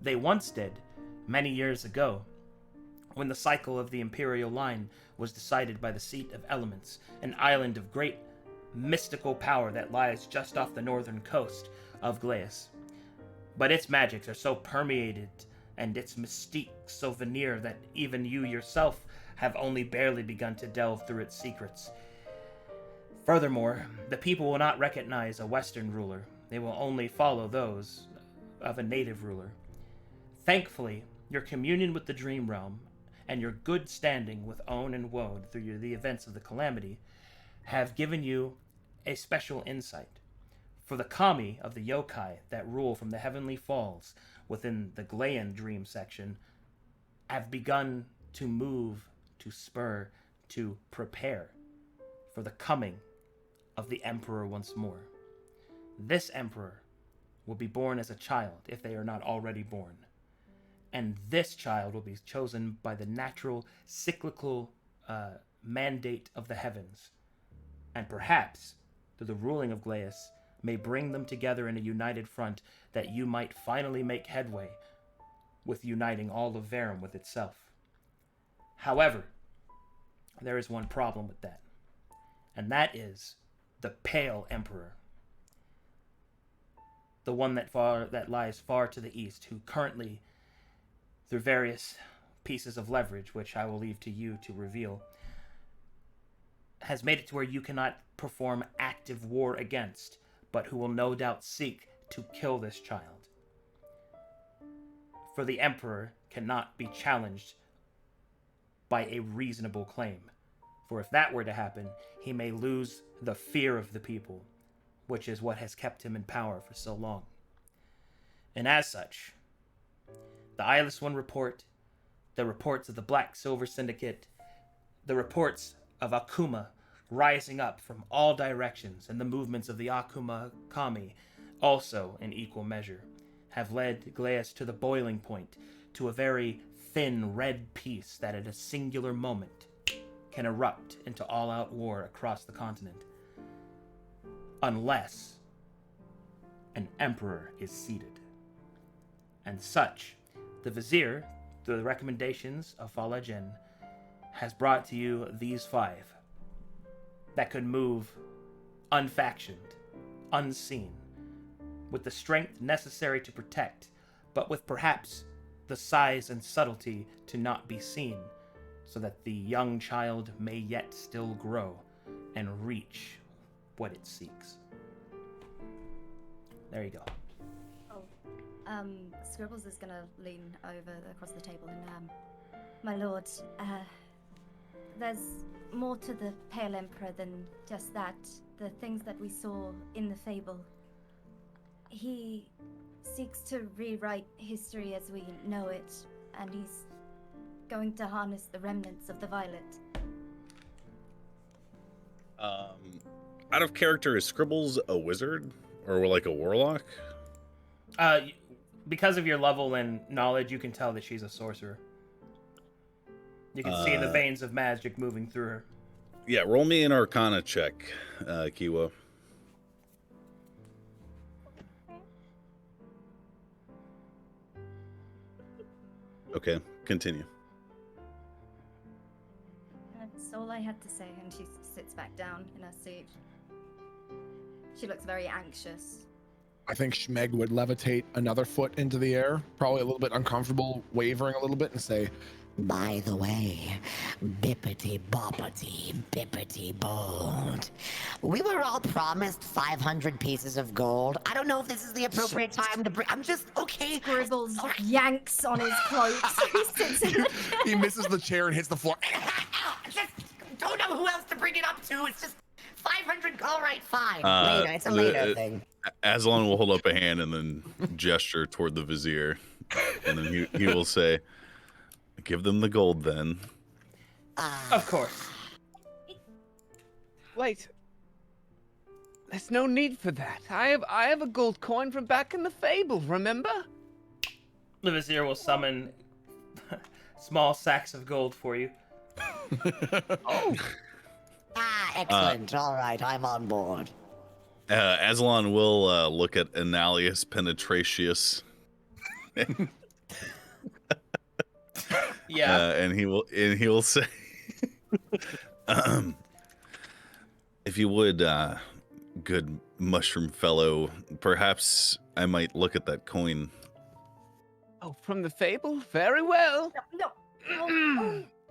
They once did, many years ago, when the cycle of the imperial line was decided by the Seat of Elements, an island of great mystical power that lies just off the northern coast of Glies. But its magics are so permeated and its mystique so veneer that even you yourself have only barely begun to delve through its secrets. Furthermore, the people will not recognize a Western ruler. They will only follow those of a native ruler. Thankfully, your communion with the Dream Realm and your good standing with Own and Woad through the events of the Calamity have given you a special insight. For the kami of the yokai that rule from the Heavenly Falls within the Glaean Dream section have begun to move, to spur, to prepare for the coming of the Emperor once more. This Emperor will be born as a child, if they are not already born. And this child will be chosen by the natural, cyclical mandate of the heavens. And perhaps, through the ruling of Glies, may bring them together in a united front that you might finally make headway with uniting all of Verum with itself. However, there is one problem with that, and that is the Pale Emperor, the one that lies far to the east, who currently, through various pieces of leverage, which I will leave to you to reveal, has made it to where you cannot perform active war against, but who will no doubt seek to kill this child. For the Emperor cannot be challenged by a reasonable claim. For if that were to happen, he may lose the fear of the people, which is what has kept him in power for so long. And as such, the Eyeless One report, the reports of the Black Silver Syndicate, the reports of Akuma rising up from all directions, and the movements of the Akuma Kami, also in equal measure, have led Glies to the boiling point, to a very thin red piece that at a singular moment can erupt into all-out war across the continent. Unless an emperor is seated. And such, the vizier, through the recommendations of Falajin, has brought to you these 5 that could move unfactioned, unseen, with the strength necessary to protect, but with perhaps the size and subtlety to not be seen, so that the young child may yet still grow and reach what it seeks. There you go. Scribbles is gonna lean over across the table and, my lord, there's more to the Pale Emperor than just that. The things that we saw in the fable. He seeks to rewrite history as we know it, and he's going to harness the remnants of the Violet. Out of character, is Scribbles a wizard or like a warlock? Because of your level and knowledge, you can tell that she's a sorcerer. You can see the veins of magic moving through her. Yeah, roll me an Arcana check, Kiwa. Okay, continue. That's all I had to say, and she sits back down in her seat. She looks very anxious. I think Schmeg would levitate another foot into the air, probably a little bit uncomfortable, wavering a little bit, and say, By the way, bippity boppity bippity bold. We were all promised 500 pieces of gold. I don't know if this is the appropriate time to bring. I'm just okay. Scribbles yanks on his cloak. So he sits in the He misses the chair and hits the floor. Just don't know who else to bring it up to. It's just 500. All right, fine. Uh, Later. It's a later thing. Azalon will hold up a hand and then gesture toward the vizier, and then he will say, "Give them the gold, then." Of course. Wait. There's no need for that. I have a gold coin from back in the fable, remember? The vizier will summon small sacks of gold for you. Oh. Excellent. All right, I'm on board. Azalon will look at Analyst Penetratius. Yeah. And he will say, if you would, good mushroom fellow, perhaps I might look at that coin. Oh, from the fable? Very well. No.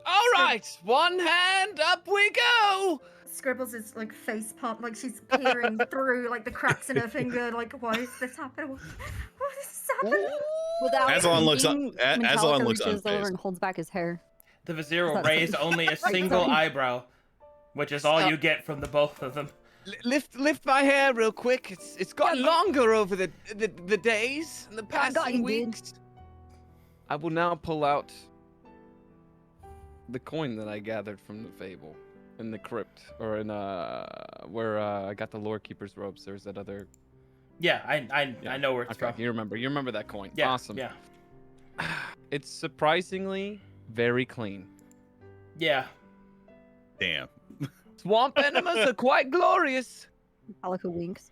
All right, one hand, up we go. Scribbles is like face palm, like she's peering through like the cracks in her finger. Like, why is this happening? What is happening? Without Azalon looks up. thinking, Azalon Metallica looks reaches over unfazed. and holds back his hair. The vizier will That's- raise only a single eyebrow, which is all you get from the both of them. Lift my hair real quick. It's gotten longer over the days and the past got you, dude. weeks. I will now pull out the coin that I gathered from the fable in the crypt, or in where I got the lore keeper's robes. There's that other. Yeah, I know where it's Okay, from. you remember that coin. Yeah, Awesome. Yeah, It's surprisingly very clean. yeah. Damn. Swamp enemas are quite glorious. Metallica winks.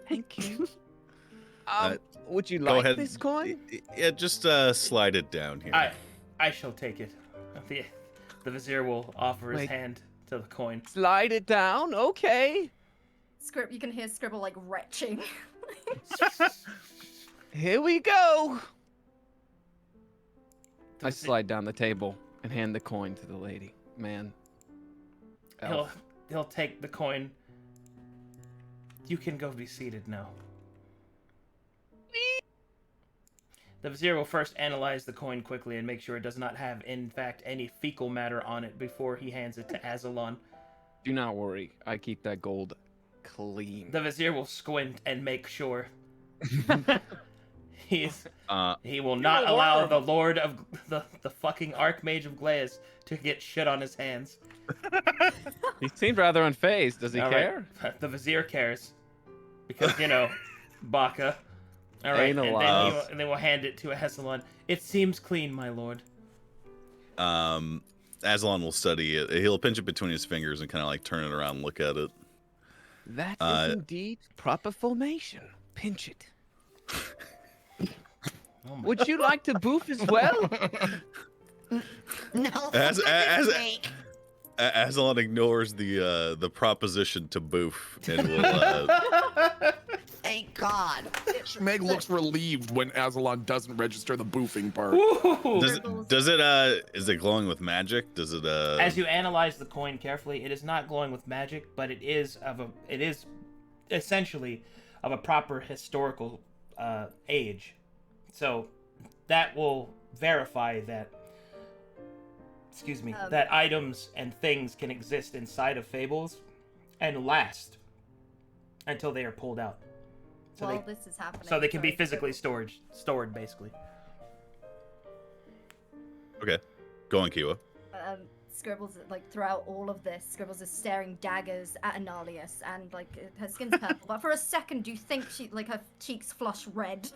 Thank you. Uh, Would you Go like ahead. this coin? Yeah, just slide it down here. I shall take it. The vizier will offer his Wait. hand to the coin. Slide it down. Okay. You can hear Scribble like retching. Here we go. I slide down the table and hand the coin to the lady. Man. Elf. He'll take the coin. You can go be seated now. The vizier will first analyze the coin quickly and make sure it does not have, in fact, any fecal matter on it before he hands it to Azalon. Do not worry. I keep that gold clean. The vizier will squint and make sure. He will not allow the Lord of the fucking Archmage of Glies to get shit on his hands. He seemed rather unfazed. Does he All care? right. The vizier cares. Because, Baka. All right, Analyze. and then we'll hand it to Azalon. It seems clean, my lord. Azalon will study it. He'll pinch it between his fingers and kind of like turn it around and look at it. That is indeed proper formation. Pinch it. Oh my Would you like to boof as well? No, for As- goodness as- sake. Azalon ignores the proposition to boof and will. Thank God. Schmeg looks relieved when Azalon doesn't register the boofing part. Woo! Is it glowing with magic? Does it As you analyze the coin carefully, it is not glowing with magic, but it is essentially of a proper historical age. So that will verify that that items and things can exist inside of fables and last until they are pulled out. So This is happening. so they can be sorry, physically Scribble. stored basically. Okay, go on, Kiwa. Scribbles, like throughout all of this, Scribbles is staring daggers at Analyst, and like her skin's purple. But for a second, do you think her cheeks flush red?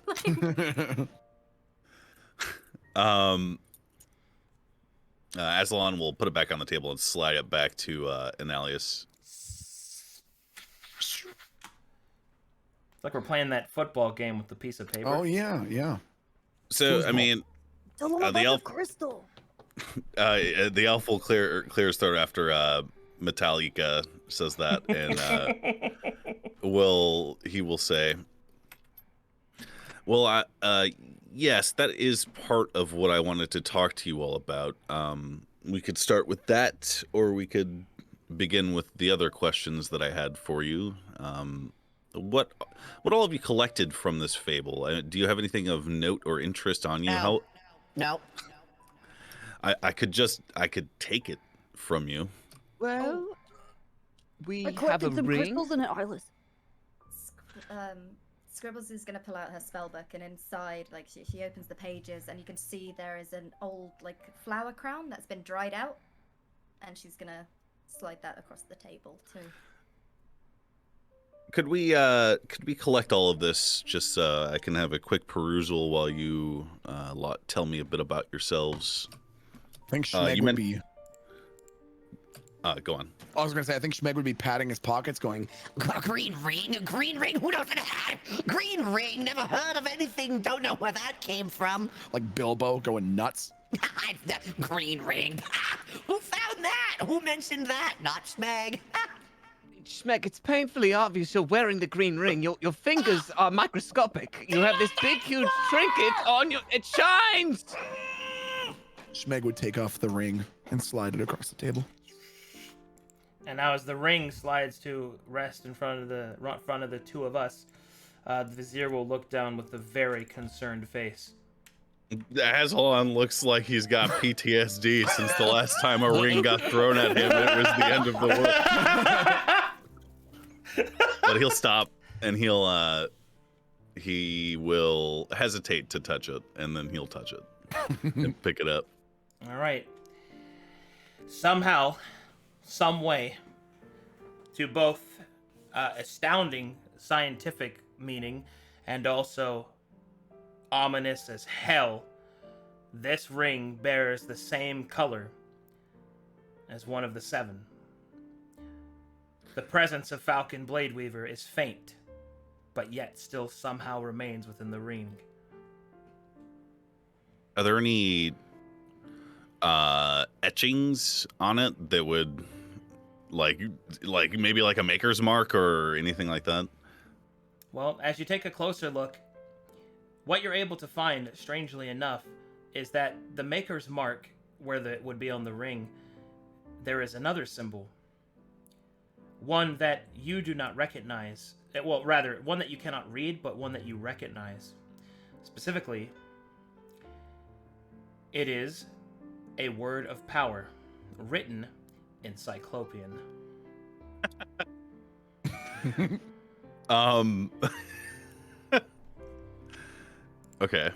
Azalon will put it back on the table and slide it back to Analyst. It's like we're playing that football game with the piece of paper. Oh yeah, yeah. So I mean, Tell them the about elf- the crystal. the elf will clear his throat after Metallica says that, and he will say, "Well, yes, that is part of what I wanted to talk to you all about. We could start with that, or we could begin with the other questions that I had for you. What all have you collected from this fable? Do you have anything of note or interest on you? No. No. I could take it from you. Well, we I have a collected some ring. crystals in an eyeless. Scribbles is gonna pull out her spellbook, and inside, like, she opens the pages, and you can see there is an old, like, flower crown that's been dried out, and she's gonna slide that across the table too. Could we collect all of this just so I can have a quick perusal while you tell me a bit about yourselves? I think Schmeg would be. Go on. I was gonna say, I think Schmeg would be patting his pockets, going, Green ring? Green ring? Who knows what that? Green ring? Never heard of anything. Don't know where that came from. like Bilbo going nuts. Green ring. Who found that? Who mentioned that? Not Schmeg. Schmeg, it's painfully obvious you're wearing the green ring. Your fingers are microscopic. You have this big, huge trinket on you. It shines! Schmeg would take off the ring and slide it across the table. And now, as the ring slides to rest in front of the two of us, the vizier will look down with a very concerned face. Azalon looks like he's got PTSD since the last time a ring got thrown at him. It was the end of the world. But he'll stop and he will hesitate to touch it, and then he'll touch it and pick it up. All right. Somehow, some way, to both astounding scientific meaning and also ominous as hell, this ring bears the same color as one of the seven. The presence of Falcon Bladeweaver is faint, but yet still somehow remains within the ring. Are there any etchings on it that would like maybe like a maker's mark or anything like that? Well, as you take a closer look, what you're able to find, strangely enough, is that the maker's mark, where it would be on the ring, there is another symbol. One that you do not recognize. Well, rather, one that you cannot read, but one that you recognize. Specifically, it is a word of power, written in Cyclopean. Okay.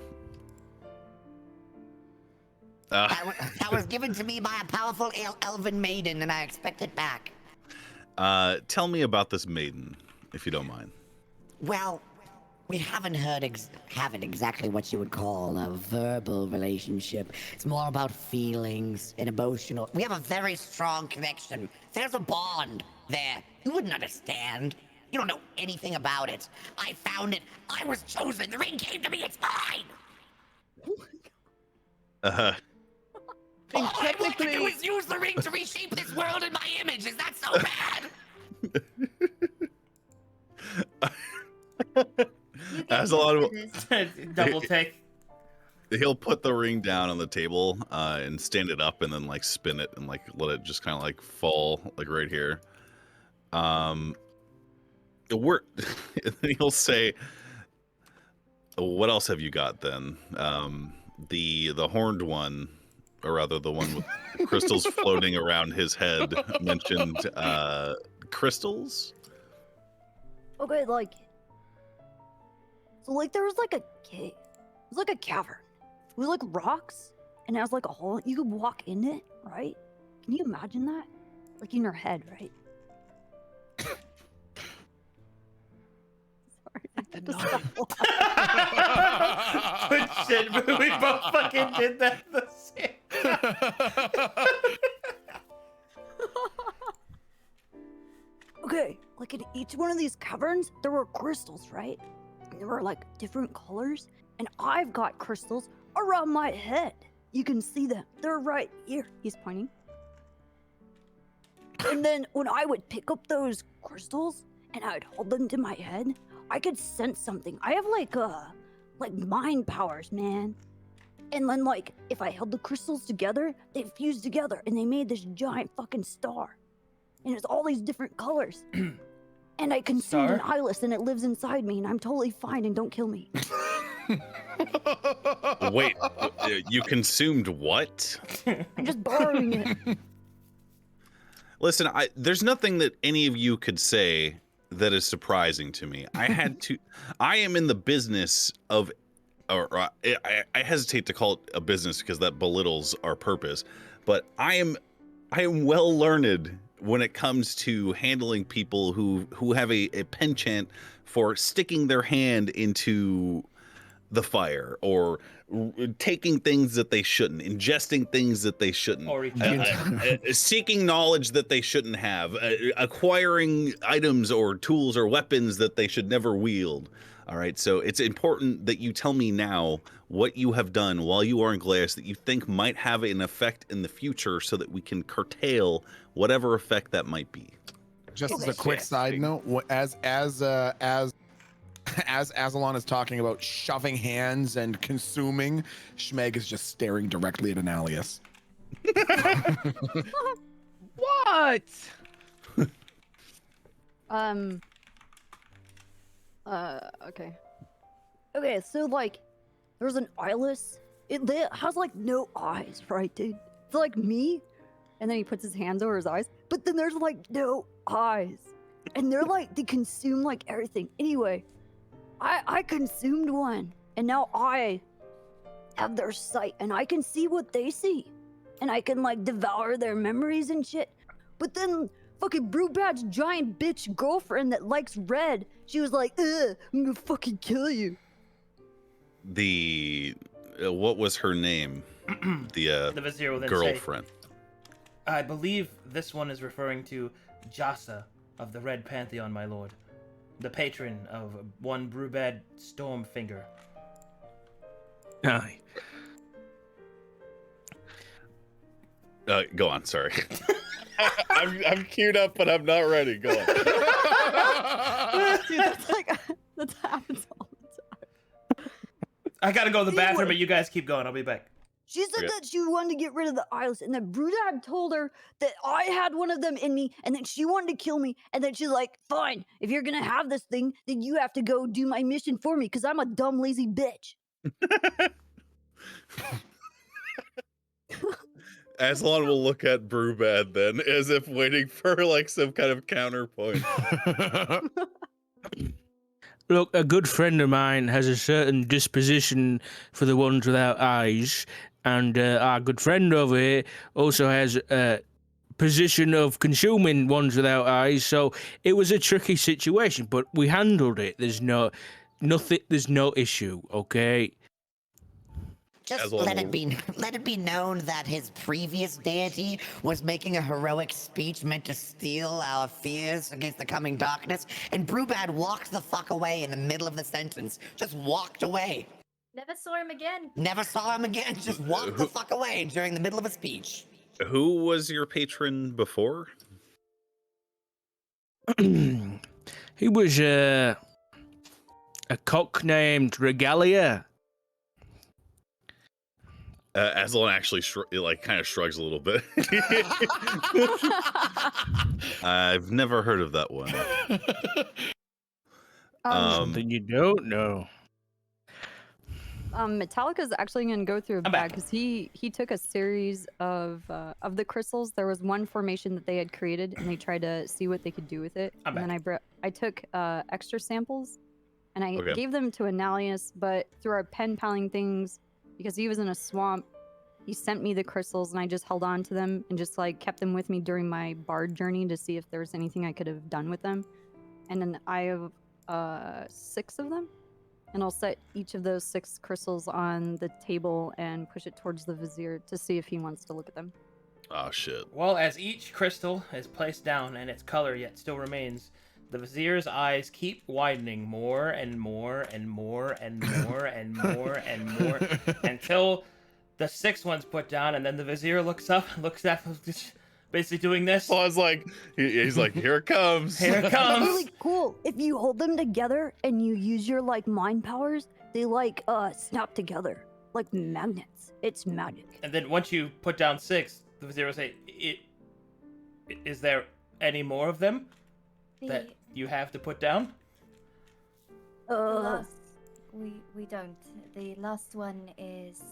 That was given to me by a powerful elven maiden, and I expect it back. Tell me about this maiden, if you don't mind. Well, we haven't exactly what you would call a verbal relationship. It's more about feelings and emotional. We have a very strong connection. There's a bond there. You wouldn't understand. You don't know anything about it. I found it. I was chosen. The ring came to me. It's mine. And All I want to technically, do is use the ring to reshape this world in my image. Is that so bad? Azalon Double take. He'll put the ring down on the table and stand it up and then like spin it and like let it just kind of like fall like right here. He'll say, "What else have you got then?" The horned one, or rather the one with crystals floating around his head, mentioned crystals. Okay, like, so like there was like a cave. It was like a cavern. It was like rocks, and it has like a hole. You could walk in it, right? Can you imagine that? Like in your head, right? Sorry, I had to stop laughing. Good shit, but we both fucking did that the same. Okay, like in each one of these caverns, there were crystals, right? And there were like different colors, and I've got crystals around my head. You can see them. They're right here. He's pointing. And then when I would pick up those crystals and I'd hold them to my head, I could sense something. I have like like mind powers, man. And then like if I held the crystals together, they fused together and they made this giant fucking star. And it's all these different colors. And I consumed an eyeless and it lives inside me and I'm totally fine and don't kill me. Wait, you consumed what? I'm just borrowing it. Listen, there's nothing that any of you could say that is surprising to me. I am in the business of, I hesitate to call it a business because that belittles our purpose, but I am well learned when it comes to handling people who have a penchant for sticking their hand into the fire or taking things that they shouldn't, ingesting things that they shouldn't, or seeking knowledge that they shouldn't have, acquiring items or tools or weapons that they should never wield. All right, so it's important that you tell me now what you have done while you are in Glies that you think might have an effect in the future so that we can curtail whatever effect that might be. Just as a quick side note, as Azalon is talking about shoving hands and consuming, Schmeg is just staring directly at Analyst. What? Okay. Okay, so like, there's an eyeless. It has like no eyes, right, dude? It's like me, and then he puts his hands over his eyes, but then there's like no eyes. And they're like, they consume like everything. Anyway, I consumed one, and now I have their sight, and I can see what they see. And I can like devour their memories and shit. But then fucking Brubad's giant bitch girlfriend that likes red, she was like, I'm gonna fucking kill you. What was her name? The vizier will then girlfriend. Say, I believe this one is referring to Jasa of the Red Pantheon, my lord. The patron of one Brubad Stormfinger. Aye. Go on, sorry. I'm queued up, but I'm not ready. Go on. Dude, that happens all the time. I gotta go to the bathroom, but you guys keep going. I'll be back. She said that she wanted to get rid of the eyeless, and then Brubad told her that I had one of them in me, and that she wanted to kill me, and then she's like, fine, if you're gonna have this thing, then you have to go do my mission for me, because I'm a dumb, lazy bitch. Azalon will look at Brubad then, as if waiting for like some kind of counterpoint. Look, a good friend of mine has a certain disposition for the ones without eyes, and our good friend over here also has a position of consuming ones without eyes, so it was a tricky situation, but we handled it. There's no issue, okay? Just let it be known that his previous deity was making a heroic speech meant to steal our fears against the coming darkness, and Brubad walked the fuck away in the middle of the sentence. Just walked away. Never saw him again. Never saw him again. Just walked the fuck away during the middle of a speech. Who was your patron before? He was a cock named Regalia. Azalon actually kind of shrugs a little bit. I've never heard of that one. Something you don't know. Metallica's actually going to go through a bag because he took a series of the crystals. There was one formation that they had created, and they tried to see what they could do with it. Then I took extra samples, and I gave them to Analyst, but through our pen paling things, because he was in a swamp, he sent me the crystals, and I just held on to them and just like kept them with me during my bard journey to see if there was anything I could have done with them. And then I have 6 of them. And I'll set each of those 6 crystals on the table and push it towards the vizier to see if he wants to look at them. Oh, shit. Well, as each crystal is placed down and its color yet still remains, the vizier's eyes keep widening more and more and more and more and more and more until the 6th one's put down, and then the vizier looks up and looks at basically doing this. So I was like, he's like, here it comes. Here it comes. It's really cool. If you hold them together and you use your like mind powers, They snap together like magnets. It's magic. And then once you put down 6, the vizier will say, "Is there any more of them that you have to put down?" The last, we don't. The last one is,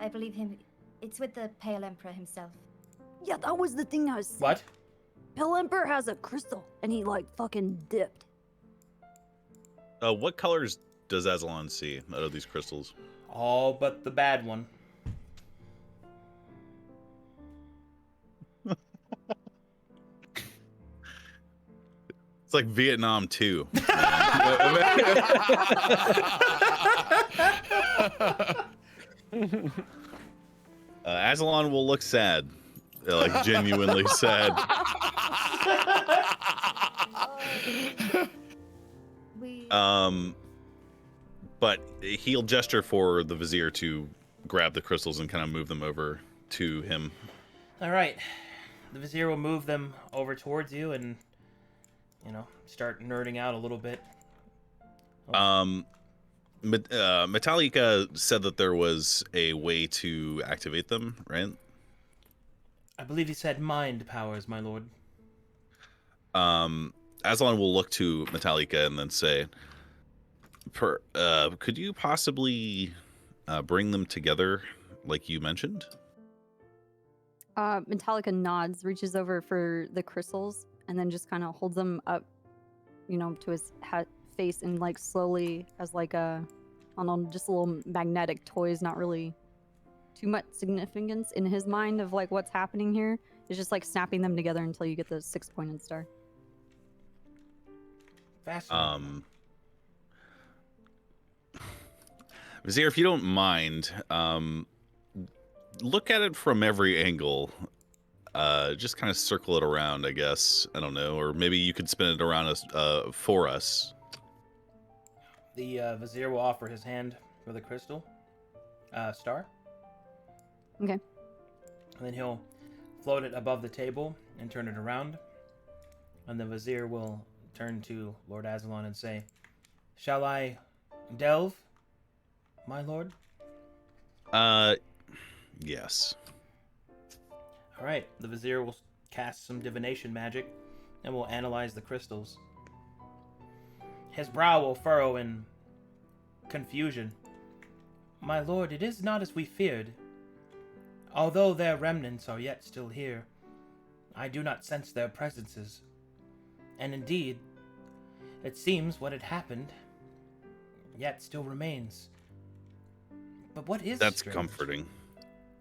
I believe it's with the Pale Emperor himself. Yeah, that was the thing I was saying. What? Pale Emperor has a crystal, and he fucking dipped. What colors does Azalon see out of these crystals? All but the bad one. It's like Vietnam 2. Azalon will look sad. Like genuinely sad. But he'll gesture for the vizier to grab the crystals and kind of move them over to him. All right. The vizier will move them over towards you and, start nerding out a little bit. Metallica said that there was a way to activate them, right? I believe he said mind powers, my lord. Azalon will look to Metallica and then say, could you possibly bring them together like you mentioned? Metallica nods, reaches over for the crystals, and then just kind of holds them up, to his face, and slowly, as just a little magnetic toys, not really too much significance in his mind of what's happening here. It's just snapping them together until you get the 6-pointed star. Fascinating. Vizier, if you don't mind, look at it from every angle. Just kind of circle it around, I guess. I don't know, or maybe you could spin it around us for us. The vizier will offer his hand for the crystal star. Okay. And then he'll float it above the table and turn it around. And the vizier will turn to Lord Azalon and say, "Shall I delve, my lord?" Yes. All right. The vizier will cast some divination magic and will analyze the crystals. His brow will furrow in confusion. "My lord, it is not as we feared. Although their remnants are yet still here, I do not sense their presences. And indeed, it seems what had happened yet still remains. But what is That's strange, comforting.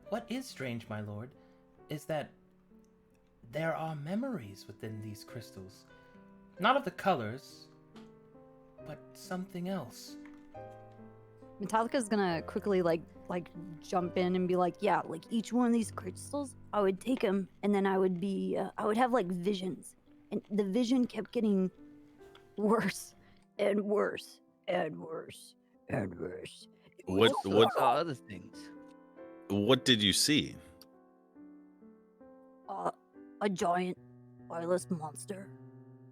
What is strange, my lord, is that there are memories within these crystals. Not of the colors, but something else." Metallica's gonna quickly jump in and be yeah, each one of these crystals, I would take them, and then I would have visions, and the vision kept getting worse and worse and worse and worse. What other things? What did you see? A giant eyeless monster.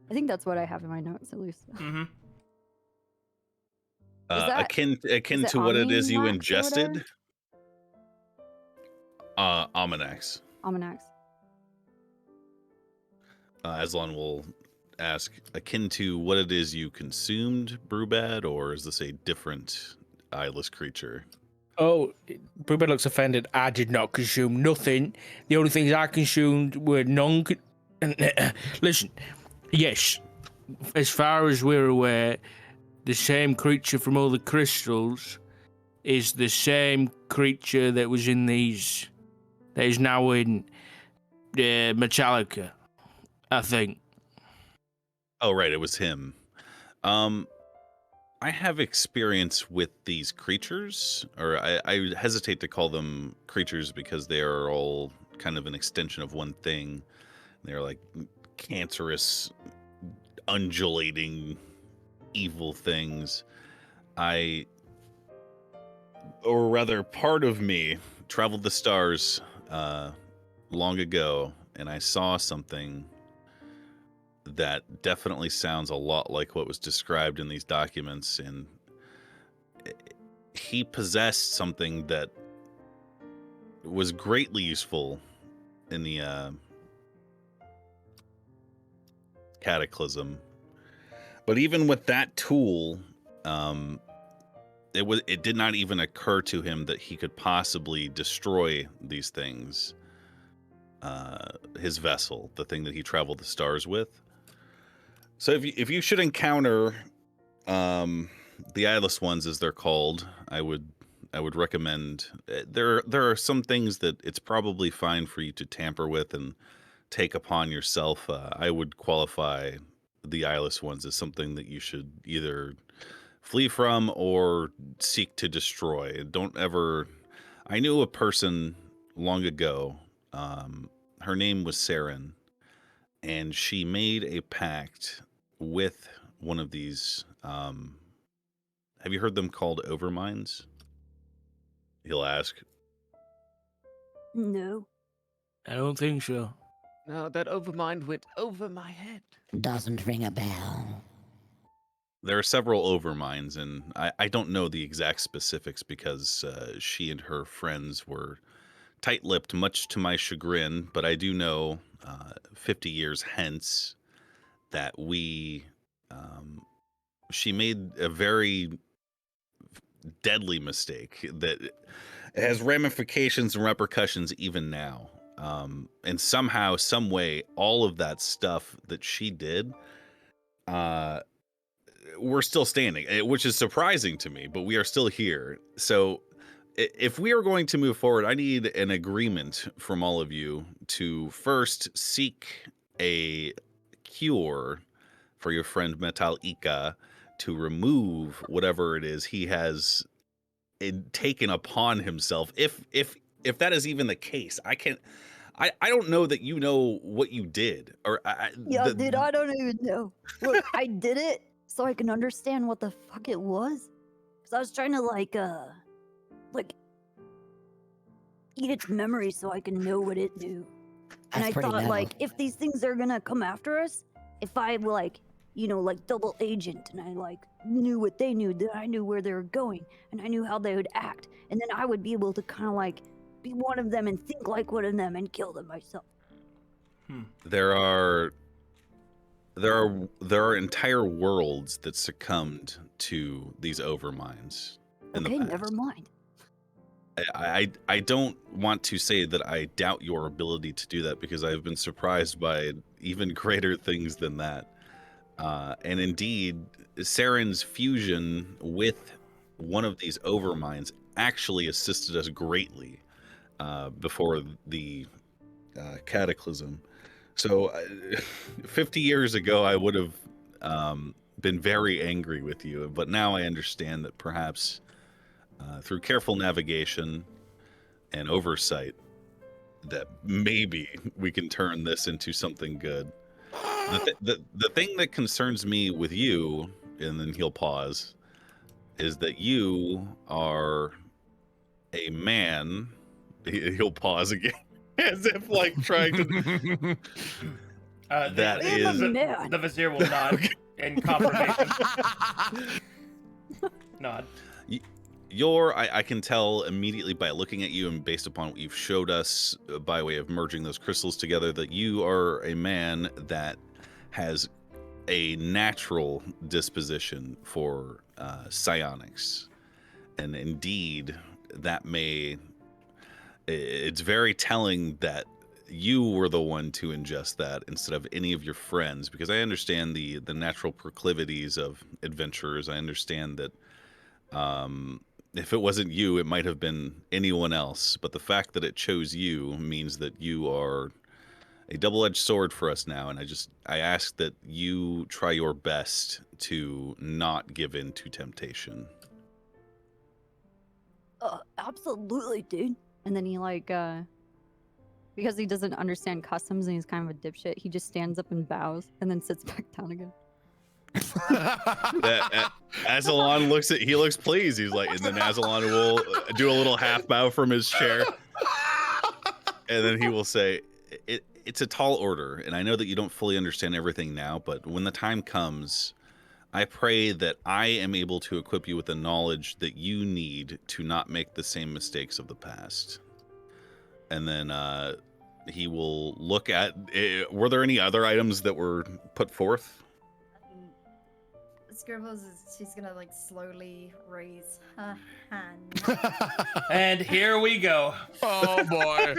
I think that's what I have in my notes, at least. Mm-hmm. Akin to what it is you ingested? Almanacs. Almanacs. Azalon will ask, akin to what it is you consumed, Brubad, or is this a different eyeless creature? Oh, Brubad looks offended. I did not consume nothing. The only things I consumed were Listen, yes, as far as we're aware, the same creature from all the crystals is the same creature that was in these, that is now in Metallica, I think. Oh, right, it was him. I have experience with these creatures, or I hesitate to call them creatures because they are all kind of an extension of one thing. They're like cancerous, undulating, evil things. Or rather, part of me traveled the stars long ago, and I saw something that definitely sounds a lot like what was described in these documents, and he possessed something that was greatly useful in the Cataclysm. But even with that tool, it did not even occur to him that he could possibly destroy these things. His vessel, the thing that he traveled the stars with. So if you should encounter the eyeless ones, as they're called, I would recommend. There are some things that it's probably fine for you to tamper with and take upon yourself. I would qualify the eyeless ones as something that you should either flee from or seek to destroy. Don't ever. I knew a person long ago. Her name was Saren, and she made a pact with one of these. Have you heard them called overminds? He'll ask. No. I don't think so. No, that overmind went over my head. Doesn't ring a bell. There are several overminds, and I don't know the exact specifics because she and her friends were tight-lipped, much to my chagrin. But I do know 50 years hence that she made a very deadly mistake that has ramifications and repercussions even now. And somehow, some way, all of that stuff that she did, we're still standing, which is surprising to me, but we are still here. So if we are going to move forward, I need an agreement from all of you to first seek a cure for your friend Metallica to remove whatever it is he has taken upon himself. If that is even the case, I don't know that you know what you did, or Dude, I don't even know. Look, I did it so I can understand what the fuck it was. Cause I was trying to like eat its memory so I can know what it knew. And That's I pretty thought metal. like if these things are gonna come after us, if I like double agent and I like knew what they knew, then I knew where they were going and I knew how they would act, and then I would be able to kind of like be one of them and think like one of them and kill them myself. There are entire worlds that succumbed to these overminds in the Okay, past. never mind. I don't want to say that I doubt your ability to do that, because I've been surprised by even greater things than that. And indeed, Saren's fusion with one of these overminds actually assisted us greatly before the cataclysm. So 50 years ago, I would have been very angry with you, but now I understand that perhaps through careful navigation and oversight, that maybe we can turn this into something good. The thing that concerns me with you, and then he'll pause, is that you are a man. He'll pause again, as if like trying to. That is the vizier will nod in confirmation. Nod. I can tell immediately by looking at you and based upon what you've showed us by way of merging those crystals together, that you are a man that has a natural disposition for psionics. And indeed, it's very telling that you were the one to ingest that instead of any of your friends, because I understand the natural proclivities of adventurers. I understand that if it wasn't you, it might have been anyone else. But the fact that it chose you means that you are a double-edged sword for us now. And I ask that you try your best to not give in to temptation. Absolutely, dude. And then he like because he doesn't understand customs and he's kind of a dipshit, he just stands up and bows and then sits back down again. Azalon looks pleased. He's like, and then Azalon will do a little half bow from his chair, and then he will say, it's a tall order, and I know that you don't fully understand everything now, but when the time comes, I pray that I am able to equip you with the knowledge that you need to not make the same mistakes of the past. And then he will look at... were there any other items that were put forth? Scribbles she's gonna like slowly raise her hand. And here we go. Oh boy.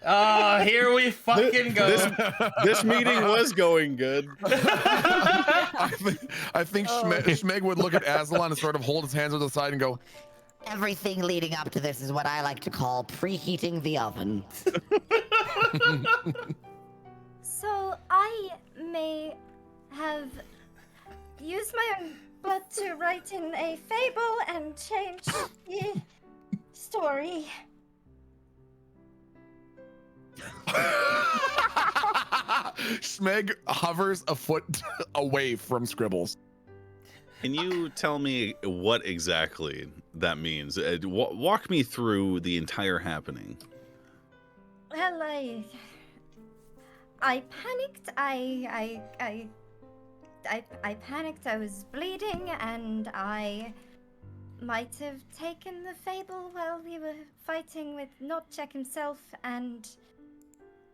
Oh, here we fucking go. This meeting was going good. I think Schmeg would look at Azalon and sort of hold his hands to the side and go, Everything leading up to this is what I like to call preheating the oven. So I may have used my own blood to write in a fable and change the story. Schmeg hovers a foot away from Scribbles. Can you tell me what exactly that means? Walk me through the entire happening. Well, I panicked. I panicked. I was bleeding, and I might have taken the fable while we were fighting with Notcheck himself, and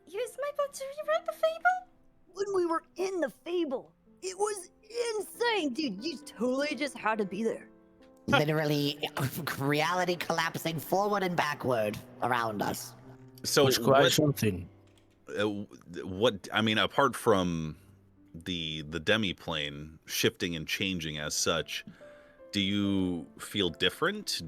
used my blood to rewrite the fable. When we were in the fable, it was insane, dude. You totally just had to be there. Literally, reality collapsing forward and backward around us. So It's quite something. what I mean, apart from the demi-plane shifting and changing as such, do you feel different?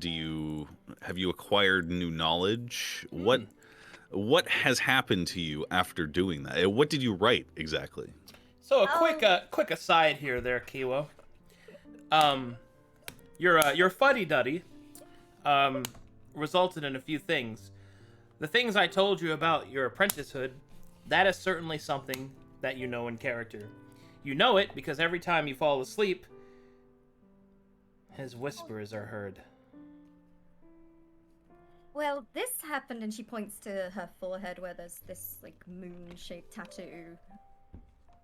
Have you acquired new knowledge? What has happened to you after doing that? What did you write exactly? So a quick aside here, there, Kiwo. Your fuddy-duddy resulted in a few things. The things I told you about your apprenticehood, that is certainly something that you know in character. You know it because every time you fall asleep, his whispers are heard. Well, this happened, and she points to her forehead where there's this like moon-shaped tattoo.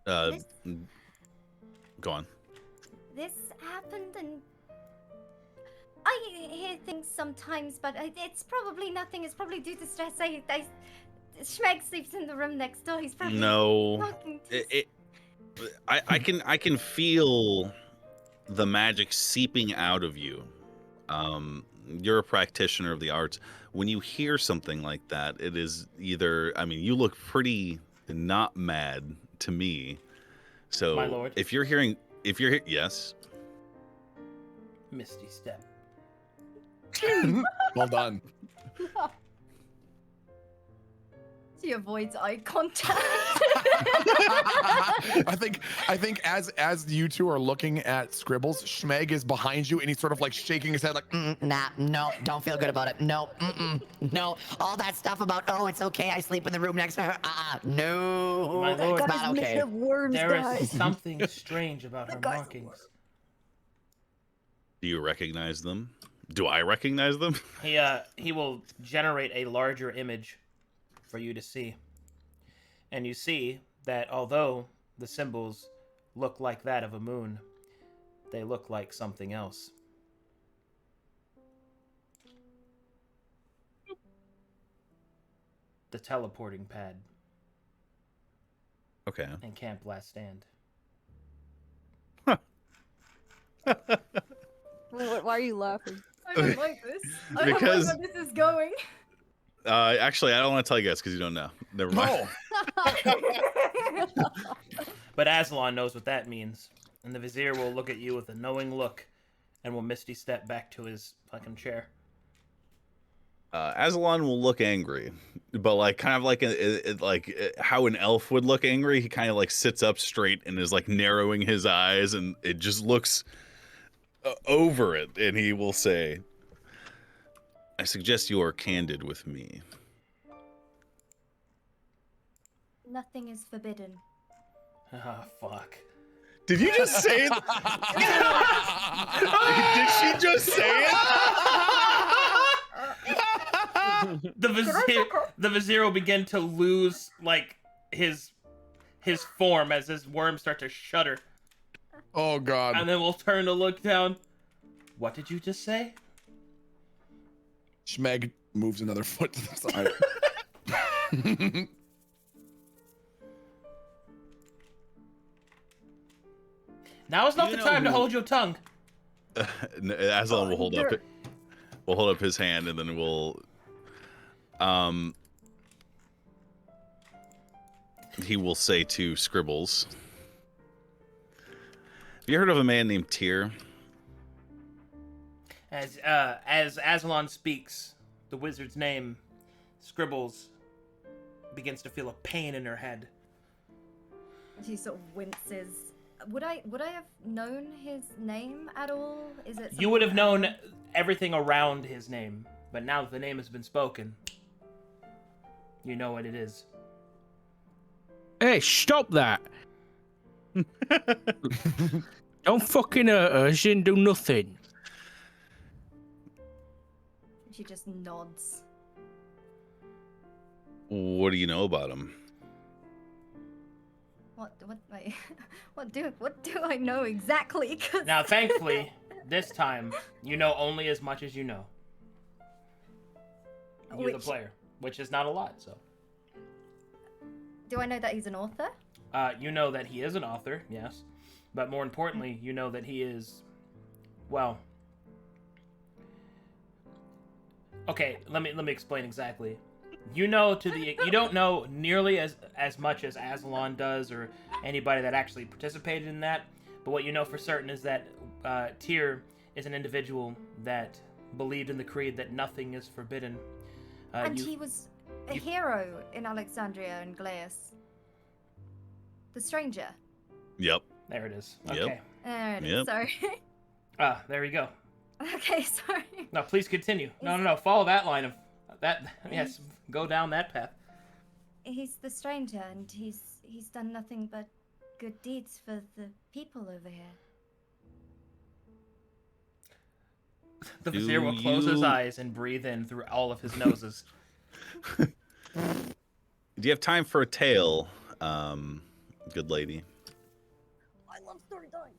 Go on. This happened, and I hear things sometimes, but it's probably nothing. It's probably due to stress. Schmeg sleeps in the room next door. He's probably talking to I can feel the magic seeping out of you. You're a practitioner of the arts. When you hear something like that, it is either, I mean, you look pretty not mad to me. So My lord. if you're yes. Misty step. Well done. She avoids eye contact. I think as you two are looking at Scribbles, Schmeg is behind you and he's sort of like shaking his head like, Nah, no, don't feel good about it. No, no. All that stuff about, oh, it's okay, I sleep in the room next to her. No, My lord. it's That not is made okay. of worms, There guys. is something strange about her guy's a markings. Do you recognize them? Do I recognize them? He will generate a larger image for you to see. And you see that although the symbols look like that of a moon, they look like something else. The teleporting pad Okay. and Camp Last Stand. Why are you laughing? I don't like this. I Because- don't like where this is going. Actually, I don't want to tell you guys because you don't know. Never mind. no. But Azalon knows what that means. And the vizier will look at you with a knowing look and will misty step back to his fucking chair. Azalon will look angry, but like kind of like how an elf would look angry. He kind of like sits up straight and is like narrowing his eyes, and it just looks over it. And he will say, "I suggest you are candid with me." Nothing is forbidden. Ah, fuck. Did you just say it? Did she just say it? The vizier will begin to lose like his form as his worms start to shudder. Oh God. And then we'll turn to look down. What did you just say? Schmeg moves another foot to the side. Now is not You the know time to who- hold your tongue. Azalon will hold up. We'll hold up his hand, and then we'll. He will say to Scribbles, "Have you heard of a man named Tyr?" As Azalon speaks the wizard's name, Scribbles begins to feel a pain in her head. She sort of winces. Would I have known his name at all? Is it? You would have something known everything around his name, but now that the name has been spoken, you know what it is. Hey, stop that! Don't fucking hurt her. She didn't do nothing. She just nods. What do you know about him? Wait, what do I know exactly? 'Cause Now, thankfully, this time, you know only as much as you know. You're the Which- player, which is not a lot, so. do I know that he's an author? You know that he is an author, yes. But more importantly, you know that he is, well... Okay, let me explain exactly. You know you don't know nearly as much as Azalon does or anybody that actually participated in that, but what you know for certain is that Tyr is an individual that believed in the creed that nothing is forbidden. And he was a hero in Alexandria and Glies. The stranger. Yep. There it is. Yep. Okay. There it is, Yep. sorry. There we go. Okay, sorry. No, please continue. No. Follow that line of that. Yes, go down that path. He's the stranger, and he's done nothing but good deeds for the people over here. The Do vizier will close his you- eyes and breathe in through all of his noses. Do you have time for a tale, good lady? I love story time.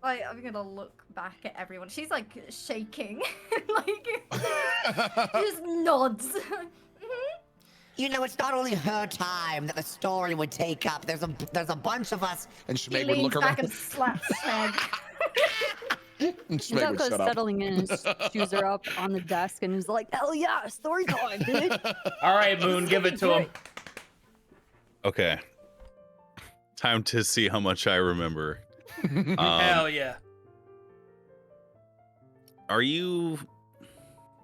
I'm gonna look back at everyone. She's like shaking, like just nods. You know, it's not only her time that the story would take up. There's a bunch of us. And He Schmeg would leans look back around. and slaps Schmeg. And Schmeg would Zelko's shut up. settling in and shoes are up on the desk and is like, hell yeah, story time, dude. All right, Moon, give it to him. Okay. Time to see how much I remember. Hell yeah. Are you...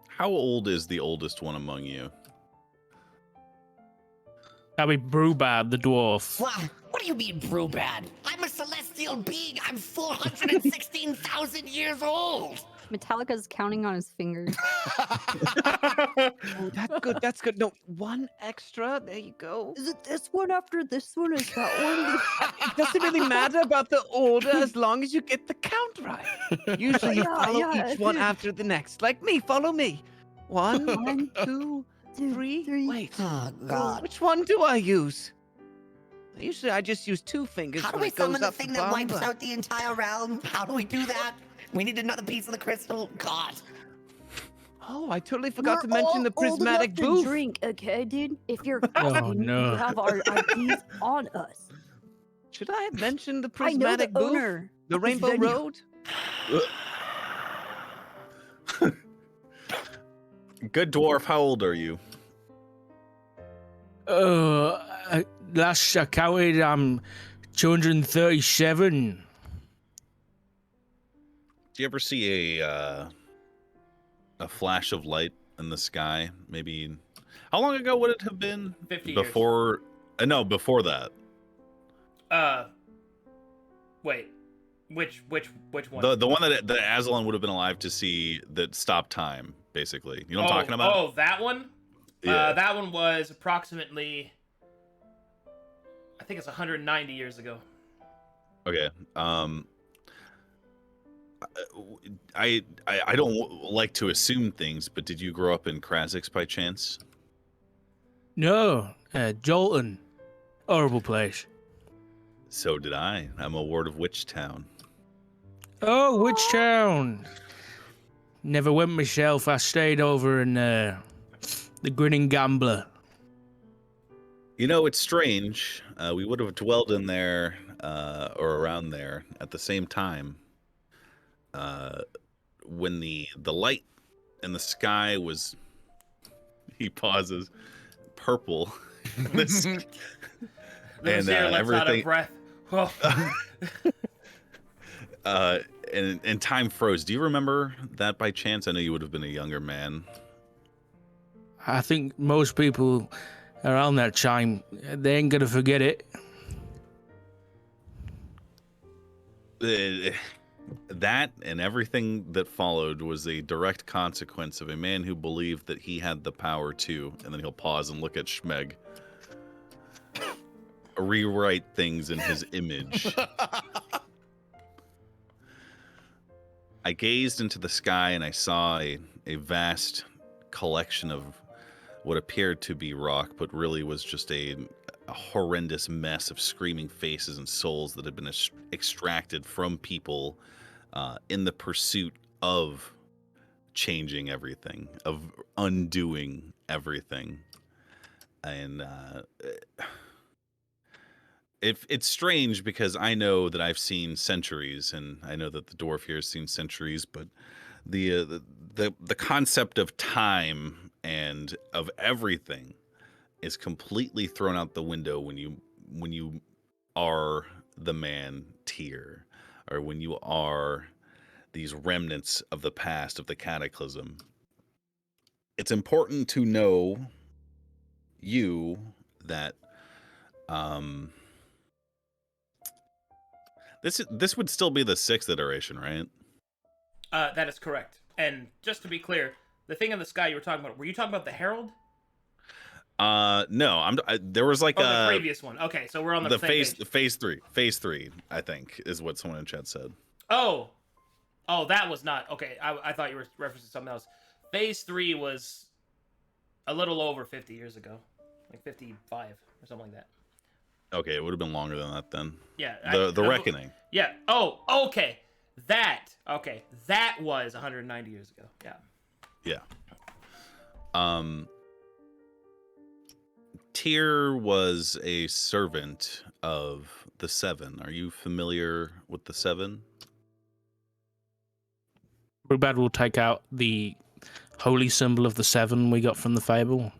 How old is the oldest one among you? That'd be Brubad, the dwarf. What do you mean, Brubad? I'm a celestial being. I'm 416,000 years old. Metallica's counting on his fingers. Oh, that's good. That's good. No, one extra. There you go. Is it this one after this one? Is that one? It doesn't really matter about the order as long as you get the count right. Usually you Yeah, follow yeah, each one dude. after the next. Like me, follow me. One, One, two, two, three. three. Wait, Oh, God. which one do I use? Usually I just use two fingers How do when we it goes summon the up the thing that bottom, wipes but- out the entire realm? How do we do that? We need another piece of the crystal. God. Oh, I totally forgot We're to mention all the old enough prismatic to booth. drink, okay, dude? If you're Oh, asking, no. we have our IDs on us. Should I have mentioned the I know the prismatic booth? owner. The of this Rainbow venue. Road? Good dwarf, how old are you? Last I counted, I'm 237. Do you ever see a flash of light in the sky? Maybe... How long ago would it have been? 50 years. Before... no, before that. Wait. Which one? The one that Azalon would have been alive to see that stopped time, basically. You know what I'm talking about? Oh, that one? Yeah. That one was approximately, I think it's 190 years ago. Okay. I don't like to assume things, but did you grow up in Krasix by chance? No, Jolton. Horrible place. So did I. I'm a ward of Witchtown. Oh, which town? Never went myself. I stayed over in the Grinning Gambler. You know, it's strange. We would have dwelled in there or around there at the same time when the light in the sky was. He pauses. Purple. This, The vizier lets out a breath. And time froze. Do you remember that by chance? I know you would have been a younger man. I think most people around that time, they ain't gonna forget it. That and everything that followed was a direct consequence of a man who believed that he had the power to, and then he'll pause and look at Schmeg. Rewrite things in his image. I gazed into the sky and I saw a vast collection of what appeared to be rock, but really was just a horrendous mess of screaming faces and souls that had been extracted from people in the pursuit of changing everything, of undoing everything. And it's strange because I know that I've seen centuries, and I know that the dwarf here has seen centuries, but the concept of time and of everything is completely thrown out the window when you are the man tier, or when you are these remnants of the past, of the cataclysm. It's important to know that this would still be the 6th iteration, right? That is correct. And just to be clear, the thing in the sky you were talking about, were you talking about the Herald? No, there was like the previous one. Okay, so we're on the same page. phase 3. Phase 3, I think, is what someone in chat said. Oh, that was not okay. I thought you were referencing something else. Phase 3 was a little over 50 years ago, like 55 or something like that. Okay, it would have been longer than that then. Yeah, the Reckoning. Yeah. Oh, okay. That was 190 years ago. Yeah. Yeah. Tyr was a servant of the Seven. Are you familiar with the Seven? Brubad will take out the holy symbol of the Seven we got from the fable.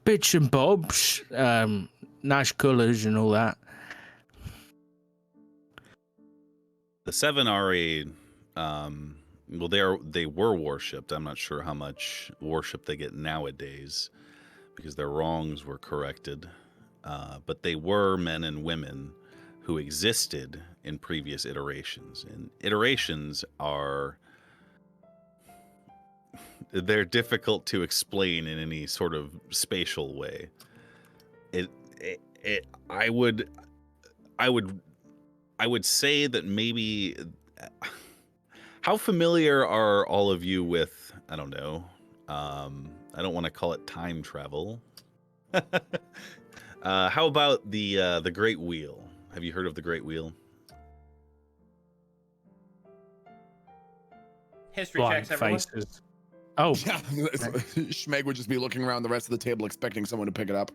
Bits and bobs, nice colours and all that. The Seven are they were worshipped. I'm not sure how much worship they get nowadays, because their wrongs were corrected. But they were men and women who existed in previous iterations. And iterations they're difficult to explain in any sort of spatial way. I would say that maybe. How familiar are all of you with? I don't know. I don't want to call it time travel. How about the Great Wheel? Have you heard of the Great Wheel? History checks, everyone. Faces. Oh, Yeah, Schmeg would just be looking around the rest of the table expecting someone to pick it up.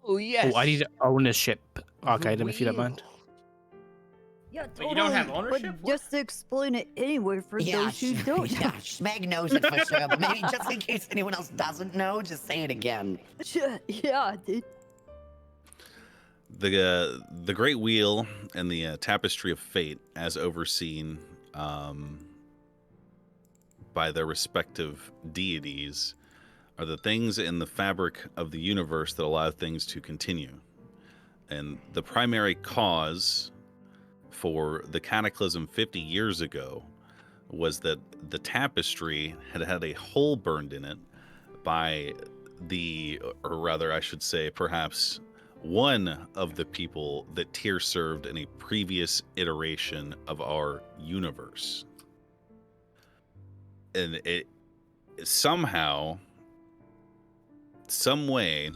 Oh yes. Oh, I need ownership, Arcadum, if you don't mind. Yeah, But you don't have ownership? But just to explain it anyway for those who don't. Yeah, Schmeg knows it for sure, but maybe just in case anyone else doesn't know, just say it again. Yeah, dude. The Great Wheel and the Tapestry of Fate, as overseen by their respective deities, are the things in the fabric of the universe that allow things to continue. And the primary cause for the cataclysm 50 years ago was that the tapestry had a hole burned in it by or rather I should say perhaps one of the people that Tyr served in a previous iteration of our universe. And it somehow, some way,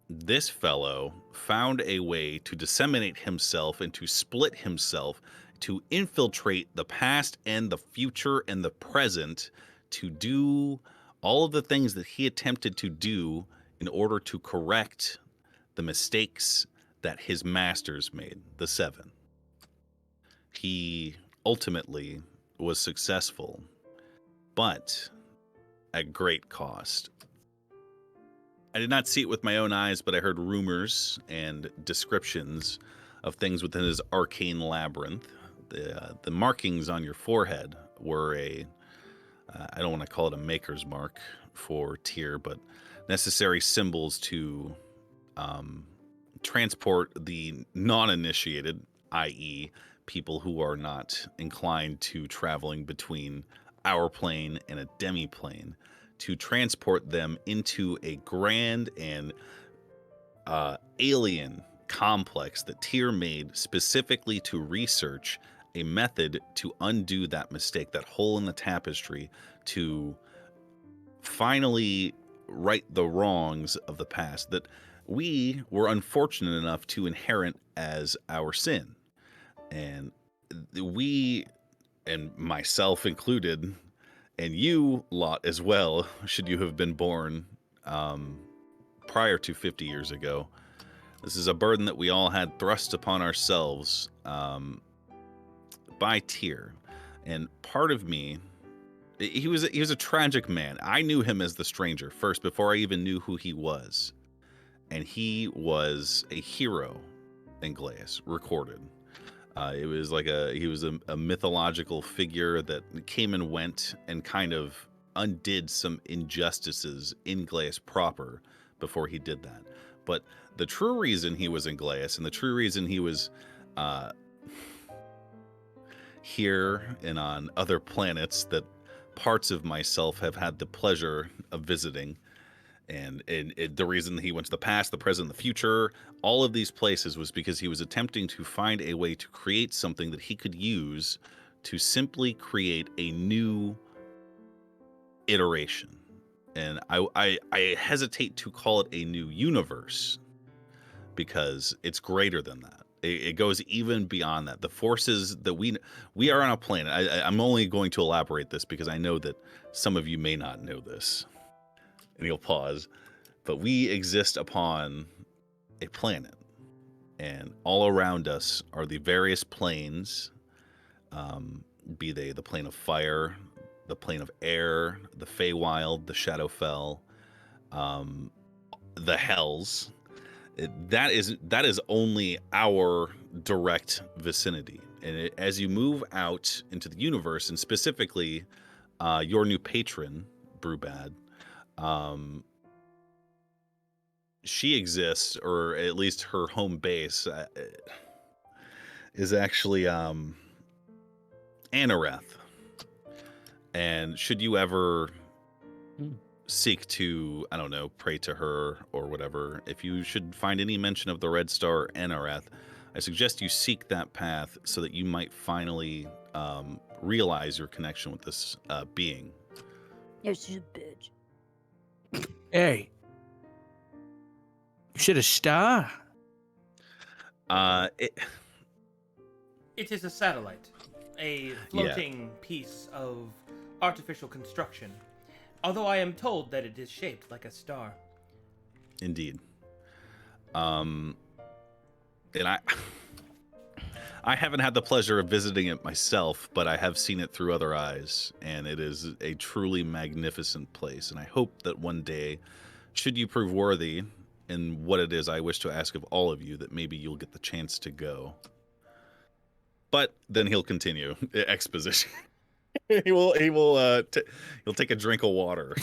this fellow found a way to disseminate himself and to split himself, to infiltrate the past and the future and the present, to do all of the things that he attempted to do in order to correct the mistakes that his masters made, the Seven. He ultimately was successful, but at great cost. I did not see it with my own eyes, but I heard rumors and descriptions of things within his arcane labyrinth. The markings on your forehead were I don't want to call it a maker's mark for Tyr, but necessary symbols to transport the non-initiated, i.e. people who are not inclined to traveling between our plane and a demi-plane, to transport them into a grand and alien complex that Tyr made specifically to research a method to undo that mistake, that hole in the tapestry, to finally right the wrongs of the past that we were unfortunate enough to inherit as our sin. And we, and myself included, and you lot as well, should you have been born prior to 50 years ago, this is a burden that we all had thrust upon ourselves by Tyr. And part of me, he was a tragic man. I knew him as the stranger first before I even knew who he was. And he was a hero in Glies, recorded. It was like he was a mythological figure that came and went and kind of undid some injustices in Glies proper before he did that. But the true reason he was in Glies, and the true reason he was here and on other planets that parts of myself have had the pleasure of visiting, and the reason he went to the past, the present, the future, all of these places, was because he was attempting to find a way to create something that he could use to simply create a new iteration. And I hesitate to call it a new universe because it's greater than that. It goes even beyond that. The forces that we are on a planet. I'm only going to elaborate this because I know that some of you may not know this. And you'll pause. But we exist upon a planet. And all around us are the various planes, be they the plane of fire, the plane of air, the Feywild, the Shadowfell, the Hells. That is only our direct vicinity. And as you move out into the universe, and specifically your new patron, Brubad, she exists, or at least her home base is actually Anareth. And should you ever seek to, I don't know, pray to her or whatever, if you should find any mention of the Red Star Anareth, I suggest you seek that path so that you might finally realize your connection with this being. Yeah, she's a bitch. Hey. You should have star. It is a satellite, a floating piece of artificial construction, although I am told that it is shaped like a star. Indeed. And I haven't had the pleasure of visiting it myself, but I have seen it through other eyes, and it is a truly magnificent place. And I hope that one day, should you prove worthy in what it is I wish to ask of all of you, that maybe you'll get the chance to go. But then he'll continue exposition. He'll take a drink of water.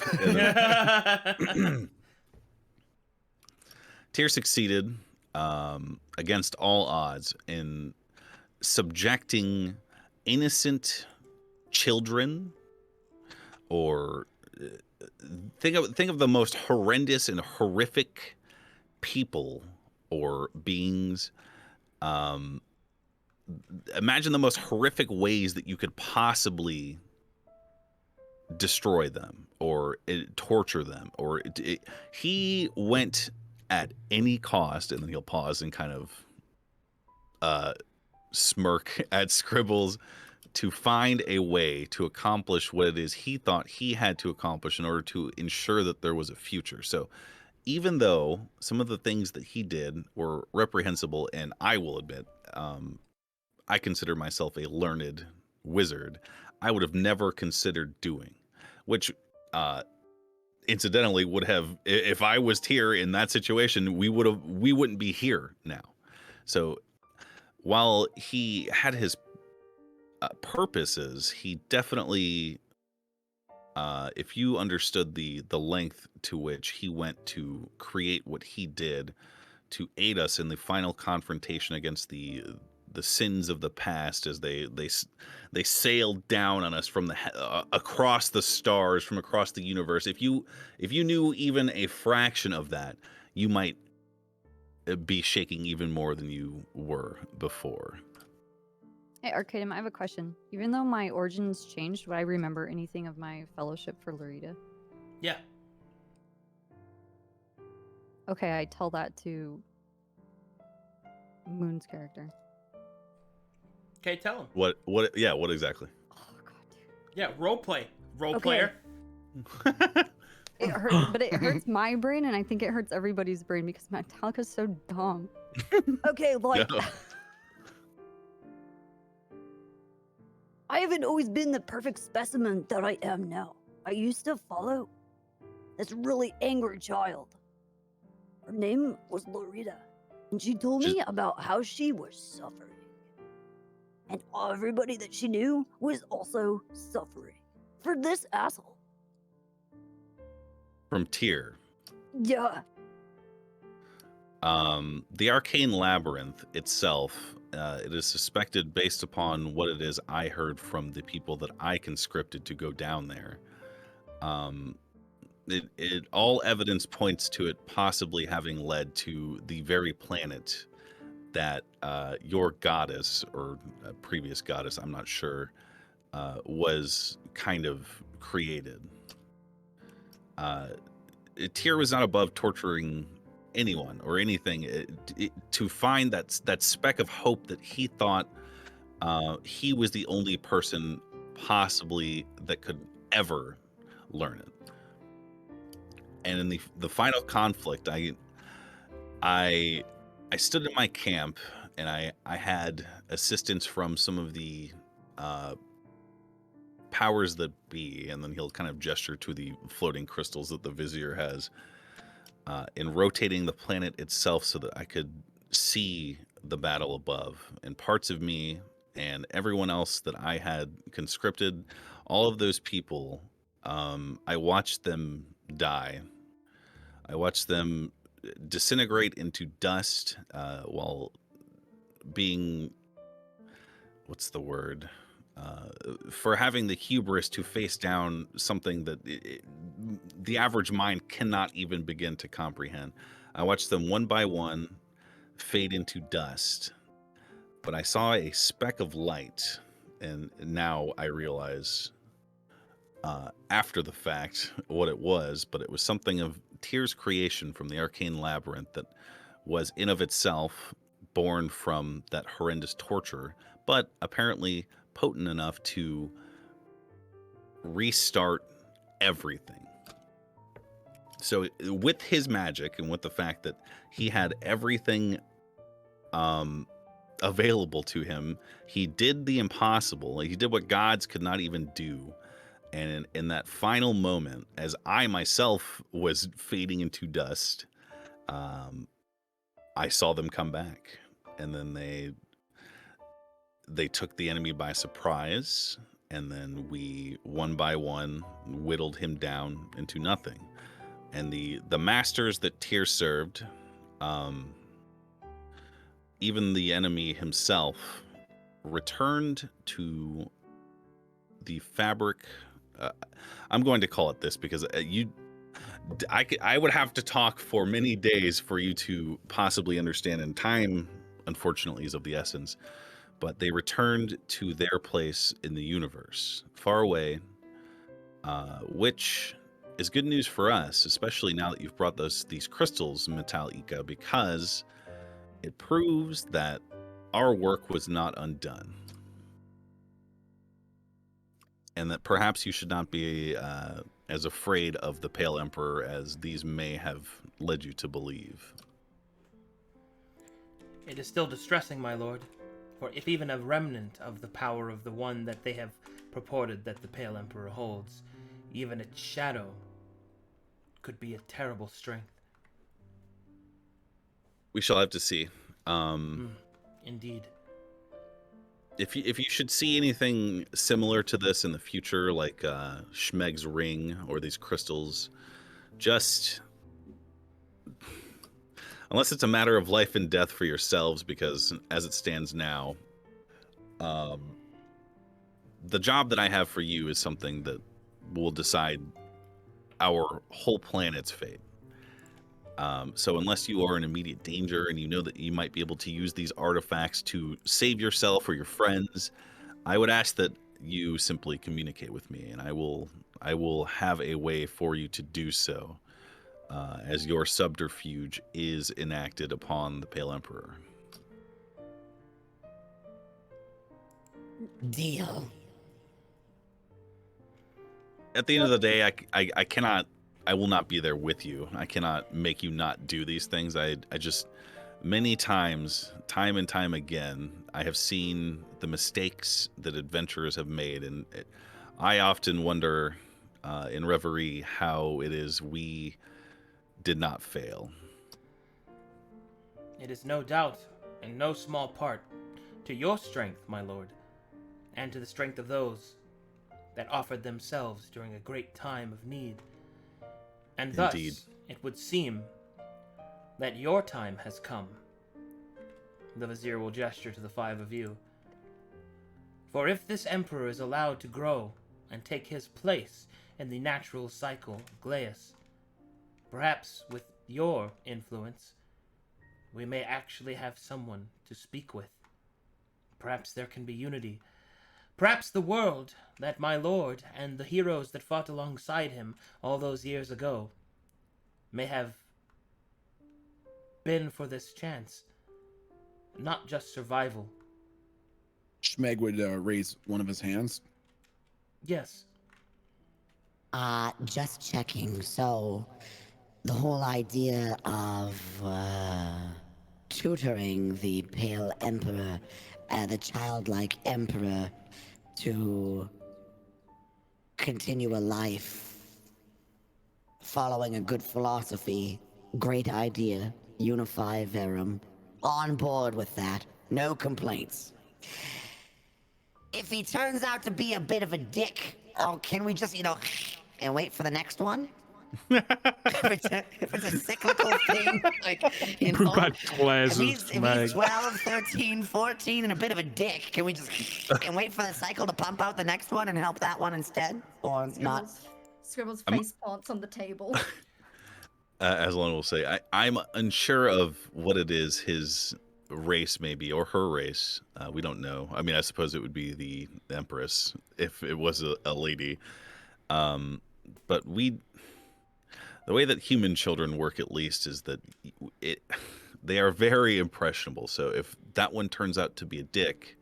Tyr succeeded against all odds in subjecting innocent children, or think of the most horrendous and horrific people or beings. Imagine the most horrific ways that you could possibly destroy them or torture them. Or he went at any cost, and then he'll pause and kind of smirk at Scribbles, to find a way to accomplish what it is he thought he had to accomplish in order to ensure that there was a future. So even though some of the things that he did were reprehensible, and I will admit, I consider myself a learned wizard, I would have never considered doing, which incidentally would have, if I was here in that situation, we wouldn't be here now. So while he had his purposes, he definitely, if you understood the length to which he went to create what he did to aid us in the final confrontation against the sins of the past, as they sailed down on us from the across the stars, from across the universe. If you knew even a fraction of that, you might be shaking even more than you were before. Hey, Arcadum, I have a question. Even though my origins changed, would I remember anything of my fellowship for Lorita? Yeah. Okay, I tell that to Moon's character. Okay, tell him. What yeah, what exactly? Oh, God, dude. Yeah, roleplay. Role Okay. player. It hurts, but it hurts my brain, and I think it hurts everybody's brain because Metallica's so dumb. Okay, like... Yeah. I haven't always been the perfect specimen that I am now. I used to follow this really angry child. Her name was Lorita, and she told me about how she was suffering. And everybody that she knew was also suffering for this asshole. From Tyr. Yeah. The arcane labyrinth itself, it is suspected, based upon what it is I heard from the people that I conscripted to go down there. It all evidence points to it possibly having led to the very planet that your goddess, or a previous goddess, I'm not sure, was kind of created. Tyr was not above torturing anyone or anything to find that speck of hope that he thought he was the only person possibly that could ever learn it. And in the final conflict, I stood in my camp, and I had assistance from some of the powers that be, and then he'll kind of gesture to the floating crystals that the vizier has, in rotating the planet itself so that I could see the battle above. And parts of me and everyone else that I had conscripted, all of those people, I watched them die. I watched them disintegrate into dust while being, what's the word? For having the hubris to face down something that the average mind cannot even begin to comprehend. I watched them one by one fade into dust, but I saw a speck of light, and now I realize after the fact what it was, but it was something of Tyr's creation from the arcane labyrinth that was in of itself born from that horrendous torture, but apparently potent enough to restart everything. So with his magic and with the fact that he had everything available to him, he did the impossible. He did what gods could not even do. And in that final moment, as I myself was fading into dust, I saw them come back, and then they took the enemy by surprise, and then we, one by one, whittled him down into nothing. And the masters that Tyr served, even the enemy himself, returned to the fabric. I'm going to call it this because I would have to talk for many days for you to possibly understand, and time, unfortunately, is of the essence. But they returned to their place in the universe, far away, which is good news for us, especially now that you've brought these crystals, Metallica, because it proves that our work was not undone. And that perhaps you should not be as afraid of the Pale Emperor as these may have led you to believe. It is still distressing, my lord, for if even a remnant of the power of the one that they have purported that the Pale Emperor holds, even its shadow, could be a terrible strength. We shall have to see. Indeed. If you should see anything similar to this in the future, like Schmeg's ring or these crystals, just unless it's a matter of life and death for yourselves, because as it stands now, the job that I have for you is something that will decide our whole planet's fate. So unless you are in immediate danger and you know that you might be able to use these artifacts to save yourself or your friends, I would ask that you simply communicate with me, and I will have a way for you to do so, as your subterfuge is enacted upon the Pale Emperor. Deal. At the end of the day, I cannot. I will not be there with you. I cannot make you not do these things. I just, many times, time and time again, I have seen the mistakes that adventurers have made, and I often wonder in reverie how it is we did not fail. It is no doubt, in no small part, to your strength, my lord, and to the strength of those that offered themselves during a great time of need. And thus, Indeed. it would seem that your time has come. The vizier will gesture to the five of you. For if this emperor is allowed to grow and take his place in the natural cycle of Glies, perhaps with your influence, we may actually have someone to speak with. Perhaps there can be unity. Perhaps the world that my lord and the heroes that fought alongside him all those years ago may have been for this chance. Not just survival. Schmeg would raise one of his hands. Yes. Just checking. So, the whole idea of tutoring the Pale Emperor, the childlike Emperor, to continue a life following a good philosophy, great idea, unify verum, on board with that, no complaints. If he turns out to be a bit of a dick, can we just, and wait for the next one? if it's a cyclical thing, Brubad glares if he's 12, 13, 14, and a bit of a dick, can we just and wait for the cycle to pump out the next one and help that one instead? Or not? Scribbles face plants on the table. Azalon will say, I'm unsure of what it is his race may be, or her race. We don't know. I mean, I suppose it would be the Empress if it was a lady. But the way that human children work, at least, is that they are very impressionable. So if that one turns out to be a dick,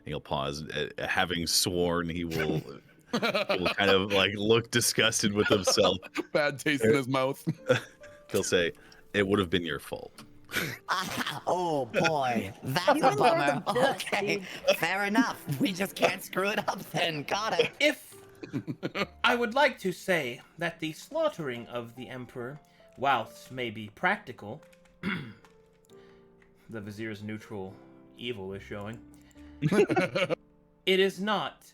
he'll pause. Having sworn, he will kind of like look disgusted with himself. Bad taste in his mouth. He'll say, "It would have been your fault." Oh boy, that's a bummer. Okay, fair enough. We just can't screw it up then. Got it. If I would like to say that the slaughtering of the Emperor, whilst may be practical, the vizier's neutral evil is showing, it is not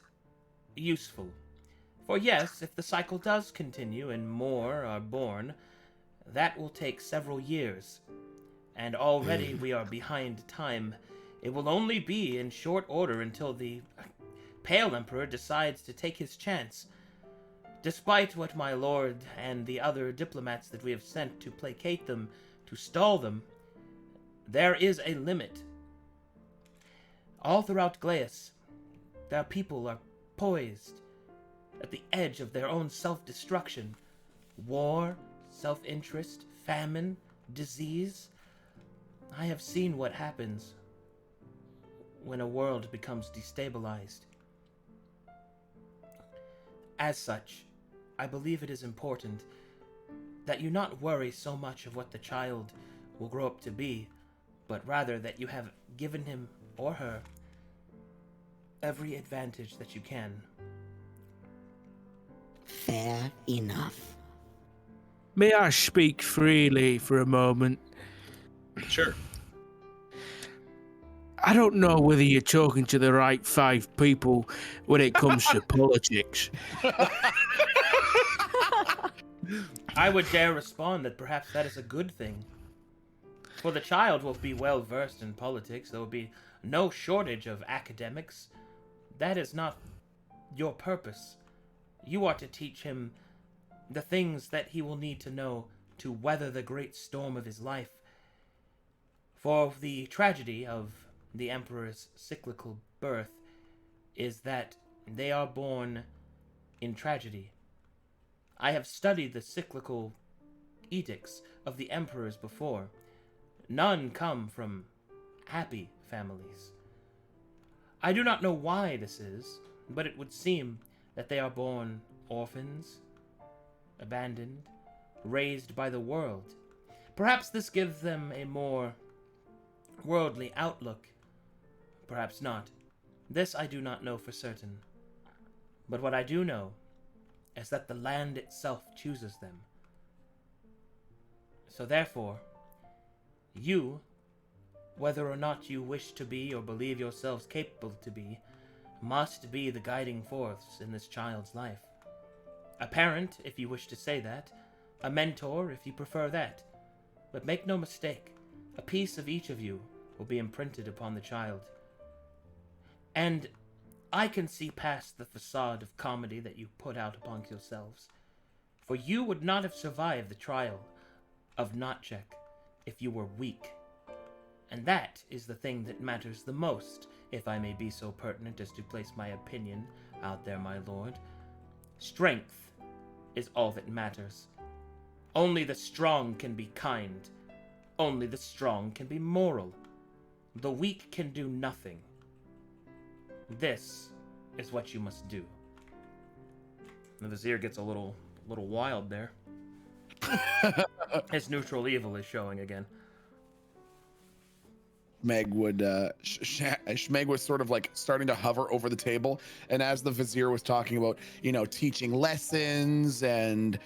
useful. For yes, if the cycle does continue and more are born, that will take several years. And already we are behind time. It will only be in short order until the Pale Emperor decides to take his chance. Despite what my lord and the other diplomats that we have sent to placate them, to stall them, there is a limit. All throughout Glies, their people are poised at the edge of their own self-destruction, war, self-interest, famine, disease. I have seen what happens when a world becomes destabilized. As such, I believe it is important that you not worry so much of what the child will grow up to be, but rather that you have given him or her every advantage that you can. Fair enough. May I speak freely for a moment? Sure. I don't know whether you're talking to the right 5 people when it comes to politics. I would dare respond that perhaps that is a good thing. For the child will be well versed in politics. There will be no shortage of academics. That is not your purpose. You are to teach him the things that he will need to know to weather the great storm of his life. For the tragedy of the Emperor's cyclical birth is that they are born in tragedy. I have studied the cyclical edicts of the emperors before. None come from happy families. I do not know why this is, but it would seem that they are born orphans, abandoned, raised by the world. Perhaps this gives them a more worldly outlook. Perhaps not. This I do not know for certain. But what I do know is that the land itself chooses them. So therefore, you, whether or not you wish to be or believe yourselves capable to be, must be the guiding force in this child's life. A parent, if you wish to say that. A mentor, if you prefer that. But make no mistake, a piece of each of you will be imprinted upon the child. And I can see past the facade of comedy that you put out upon yourselves. For you would not have survived the trial of Notcheck if you were weak. And that is the thing that matters the most, if I may be so pertinent as to place my opinion out there, my lord. Strength is all that matters. Only the strong can be kind. Only the strong can be moral. The weak can do nothing. This is what you must do. The vizier gets a little wild there. His neutral evil is showing again. Schmeg would Schmeg was sort of like starting to hover over the table, and as the vizier was talking about, you know, teaching lessons and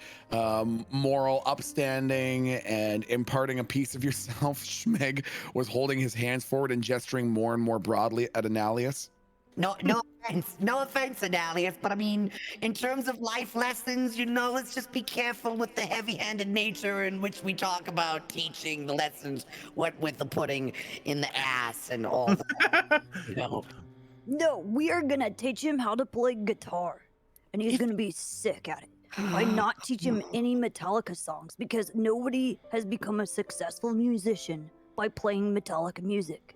moral upstanding and imparting a piece of yourself, Schmeg was holding his hands forward and gesturing more and more broadly at Analyst. No offense, Analyst, but I mean, in terms of life lessons, you know, let's just be careful with the heavy-handed nature in which we talk about teaching the lessons, what with the putting in the ass and all that, you know. No, we are gonna teach him how to play guitar, and he's gonna be sick at it. Why not teach him any Metallica songs? Because nobody has become a successful musician by playing Metallica music,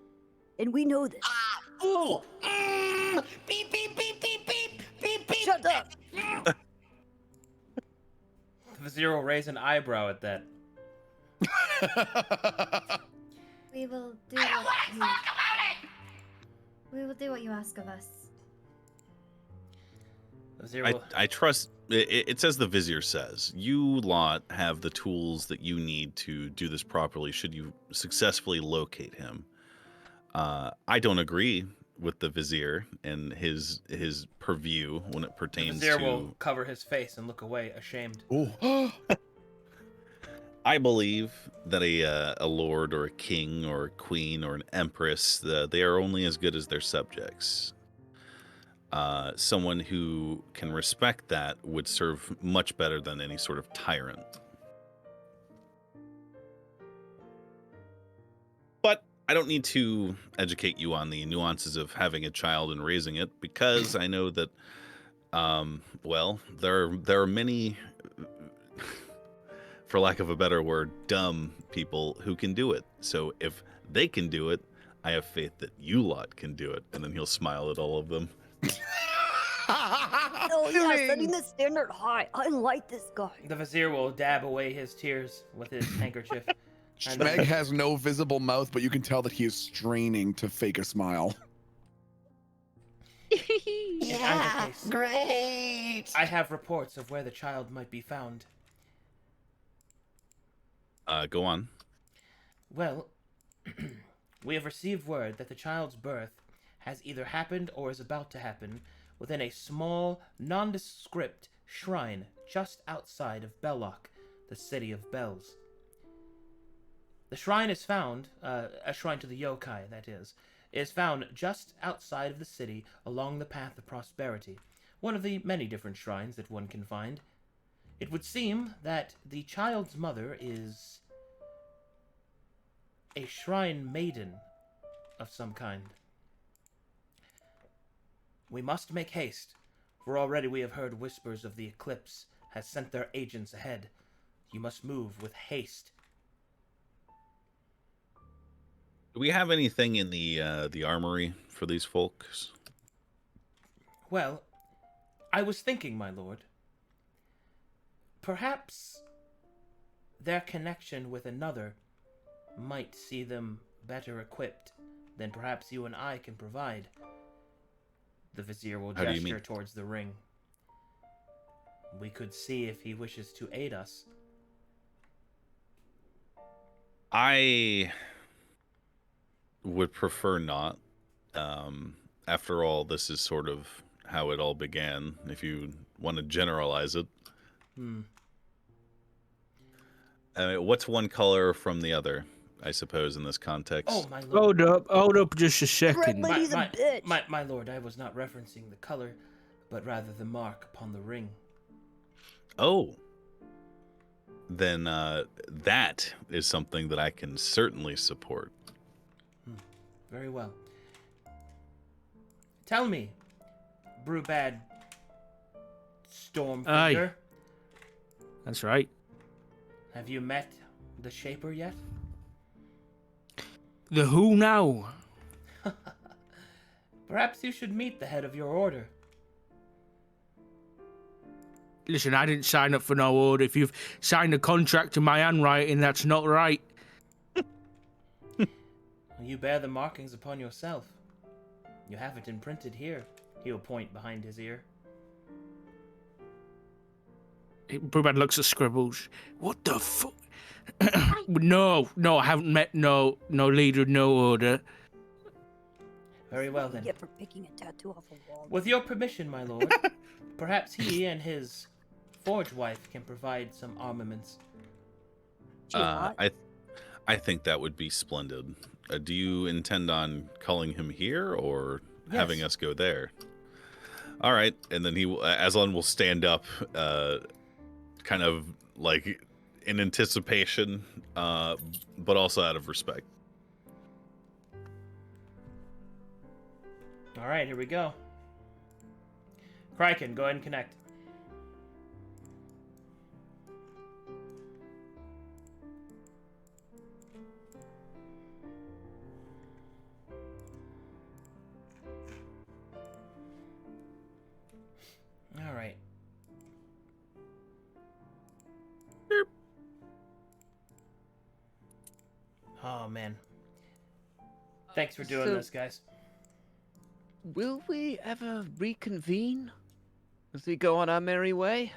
and we know this. Ooh, beep, beep, beep, beep, beep, beep, beep. Shut up! The vizier will raise an eyebrow at that. We will do We will do what you ask of us. The vizier will... I trust. It says the vizier says you lot have the tools that you need to do this properly. Should you successfully locate him? I don't agree with the vizier and his purview when it pertains the vizier to. will cover his face and look away, ashamed. Ooh. I believe that a lord or a king or a queen or an empress, they are only as good as their subjects. Someone who can respect that would serve much better than any sort of tyrant. But I don't need to educate you on the nuances of having a child and raising it, because I know that, well, there are many, for lack of a better word, dumb people who can do it. So if they can do it, I have faith that you lot can do it. And then he'll smile at all of them. Oh yeah, setting the standard high. I like this guy. The vizier will dab away his tears with his handkerchief. And Schmeg has no visible mouth, but you can tell that he is straining to fake a smile. in either Yeah, case, great. I have reports of where the child might be found. Go on. Well, we have received word that the child's birth has either happened or is about to happen within a small, nondescript shrine just outside of Belloc, the city of bells. The shrine is found, a shrine to the yokai, that is found just outside of the city along the path of prosperity, one of the many different shrines that one can find. It would seem that the child's mother is a shrine maiden of some kind. We must make haste, for already we have heard whispers of the Eclipse has sent their agents ahead. You must move with haste. Do we have anything in the armory for these folks? Well, I was thinking, my lord, perhaps their connection with another might see them better equipped than perhaps you and I can provide. The vizier will How do you gesture mean? towards the ring. We could see if he wishes to aid us. I would prefer not. After all, this is sort of how it all began, if you want to generalize it. What's one color from the other, I suppose, in this context? Oh, my lord. Hold up just a Red second. lady's a bitch. My lord, I was not referencing the color, but rather the mark upon the ring. Oh. Then that is something that I can certainly support. Very well. Tell me, Brubad Stormfinger, That's right. have you met the Shaper yet? The who now? Perhaps you should meet the head of your order. Listen, I didn't sign up for no order. If you've signed a contract in my handwriting, that's not right. You bear the markings upon yourself. You have it imprinted here. He'll point behind his ear. Brubad looks at Scribbles. What the fuck? No, I haven't met no leader of no order. Very well then. Get for picking a tattoo off a wall. With your permission, my lord, perhaps he and his forge wife can provide some armaments. I think that would be splendid. Do you intend on calling him here or having us go there? All right, and then Azalon will stand up, kind of like in anticipation, but also out of respect. All right, here we go. Kraken, go ahead and connect. All right. Oh man. Thanks for doing this, guys. Will we ever reconvene as we go on our merry way?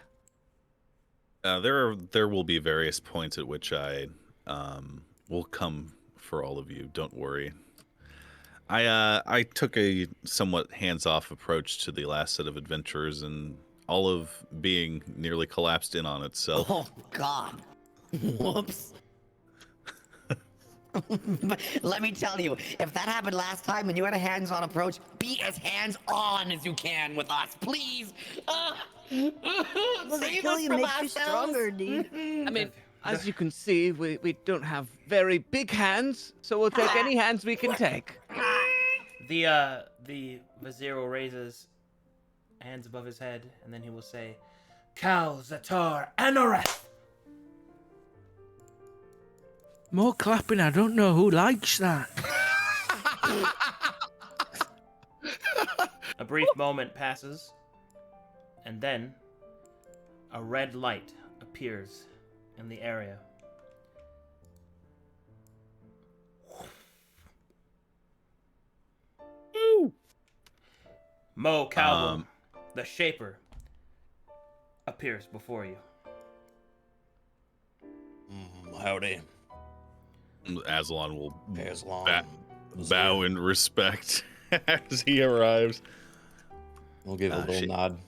There will be various points at which I will come for all of you. Don't worry. I took a somewhat hands-off approach to the last set of adventures, and all of being nearly collapsed in on itself. Oh, God. Whoops. But let me tell you, if that happened last time and you had a hands-on approach, be as hands-on as you can with us, please. Doesn't Save kill us you, from makes you ourselves. stronger, dude. I mean, as you can see, we don't have very big hands, so we'll take any hands we can take. The vizier will raise his hands above his head, and then he will say, Kal Zatar Anoreth! More clapping, I don't know who likes that. A brief moment passes, And then a red light appears in the area. Mo Calvo, the Shaper, appears before you. Howdy. Azalon will Azalon. bow in respect as he arrives. We'll give a little nod.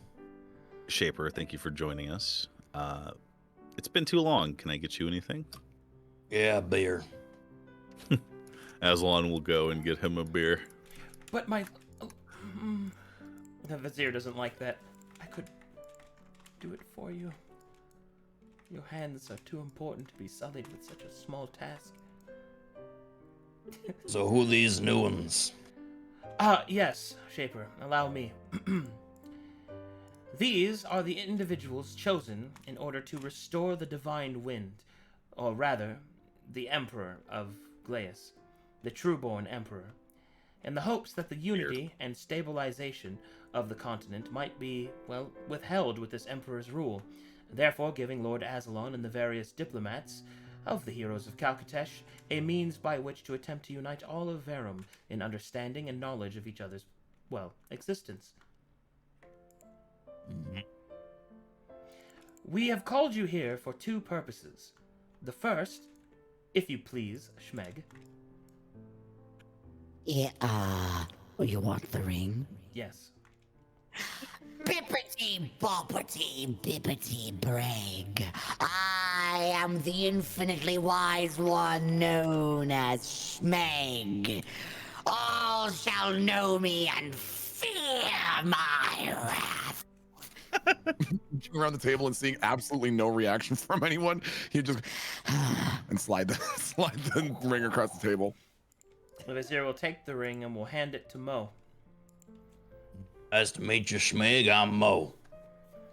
Shaper, thank you for joining us. It's been too long. Can I get you anything? Yeah, beer. Azalon will go and get him a beer. But my... The vizier doesn't like that. I could do it for you. Your hands are too important to be sullied with such a small task. So who are these new ones? Yes, Shaper, allow me. These are the individuals chosen in order to restore the divine wind, or rather, the Emperor of Glies, the trueborn Emperor, in the hopes that the unity and stabilization of the continent might be, well, withheld with this Emperor's rule, therefore giving Lord Azalon and the various diplomats of the heroes of Calcatesh a means by which to attempt to unite all of Verum in understanding and knowledge of each other's, well, existence. We have called you here for two purposes. The first, if you please, Schmeg. Yeah, you want the ring? Yes. Bippity boppity bippity brag. I am the infinitely wise one known as Schmeg. All shall know me and fear my wrath. Around the table and seeing absolutely no reaction from anyone, you just and slide the ring across the table. The vizier will take the ring and will hand it to Mo. Nice to meet you, Schmeg. I'm Mo.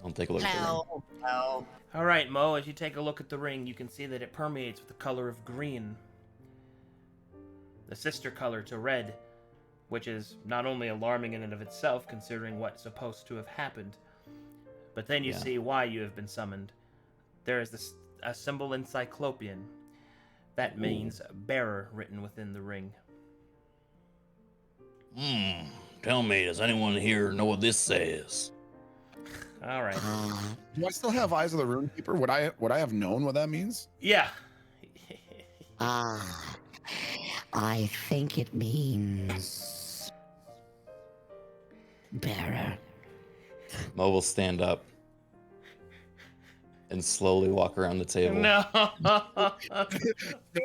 I'll take a look at the ring. No. All right, Mo, as you take a look at the ring, you can see that it permeates with the color of green, the sister color to red, which is not only alarming in and of itself, considering what's supposed to have happened, but then you see why you have been summoned. There is a symbol in Cyclopean. That means bearer written within the ring. Tell me, does anyone here know what this says? All right. Do I still have Eyes of the Runekeeper? Would I have known what that means? Yeah. I think it means bearer. Mo will stand up and slowly walk around the table. No.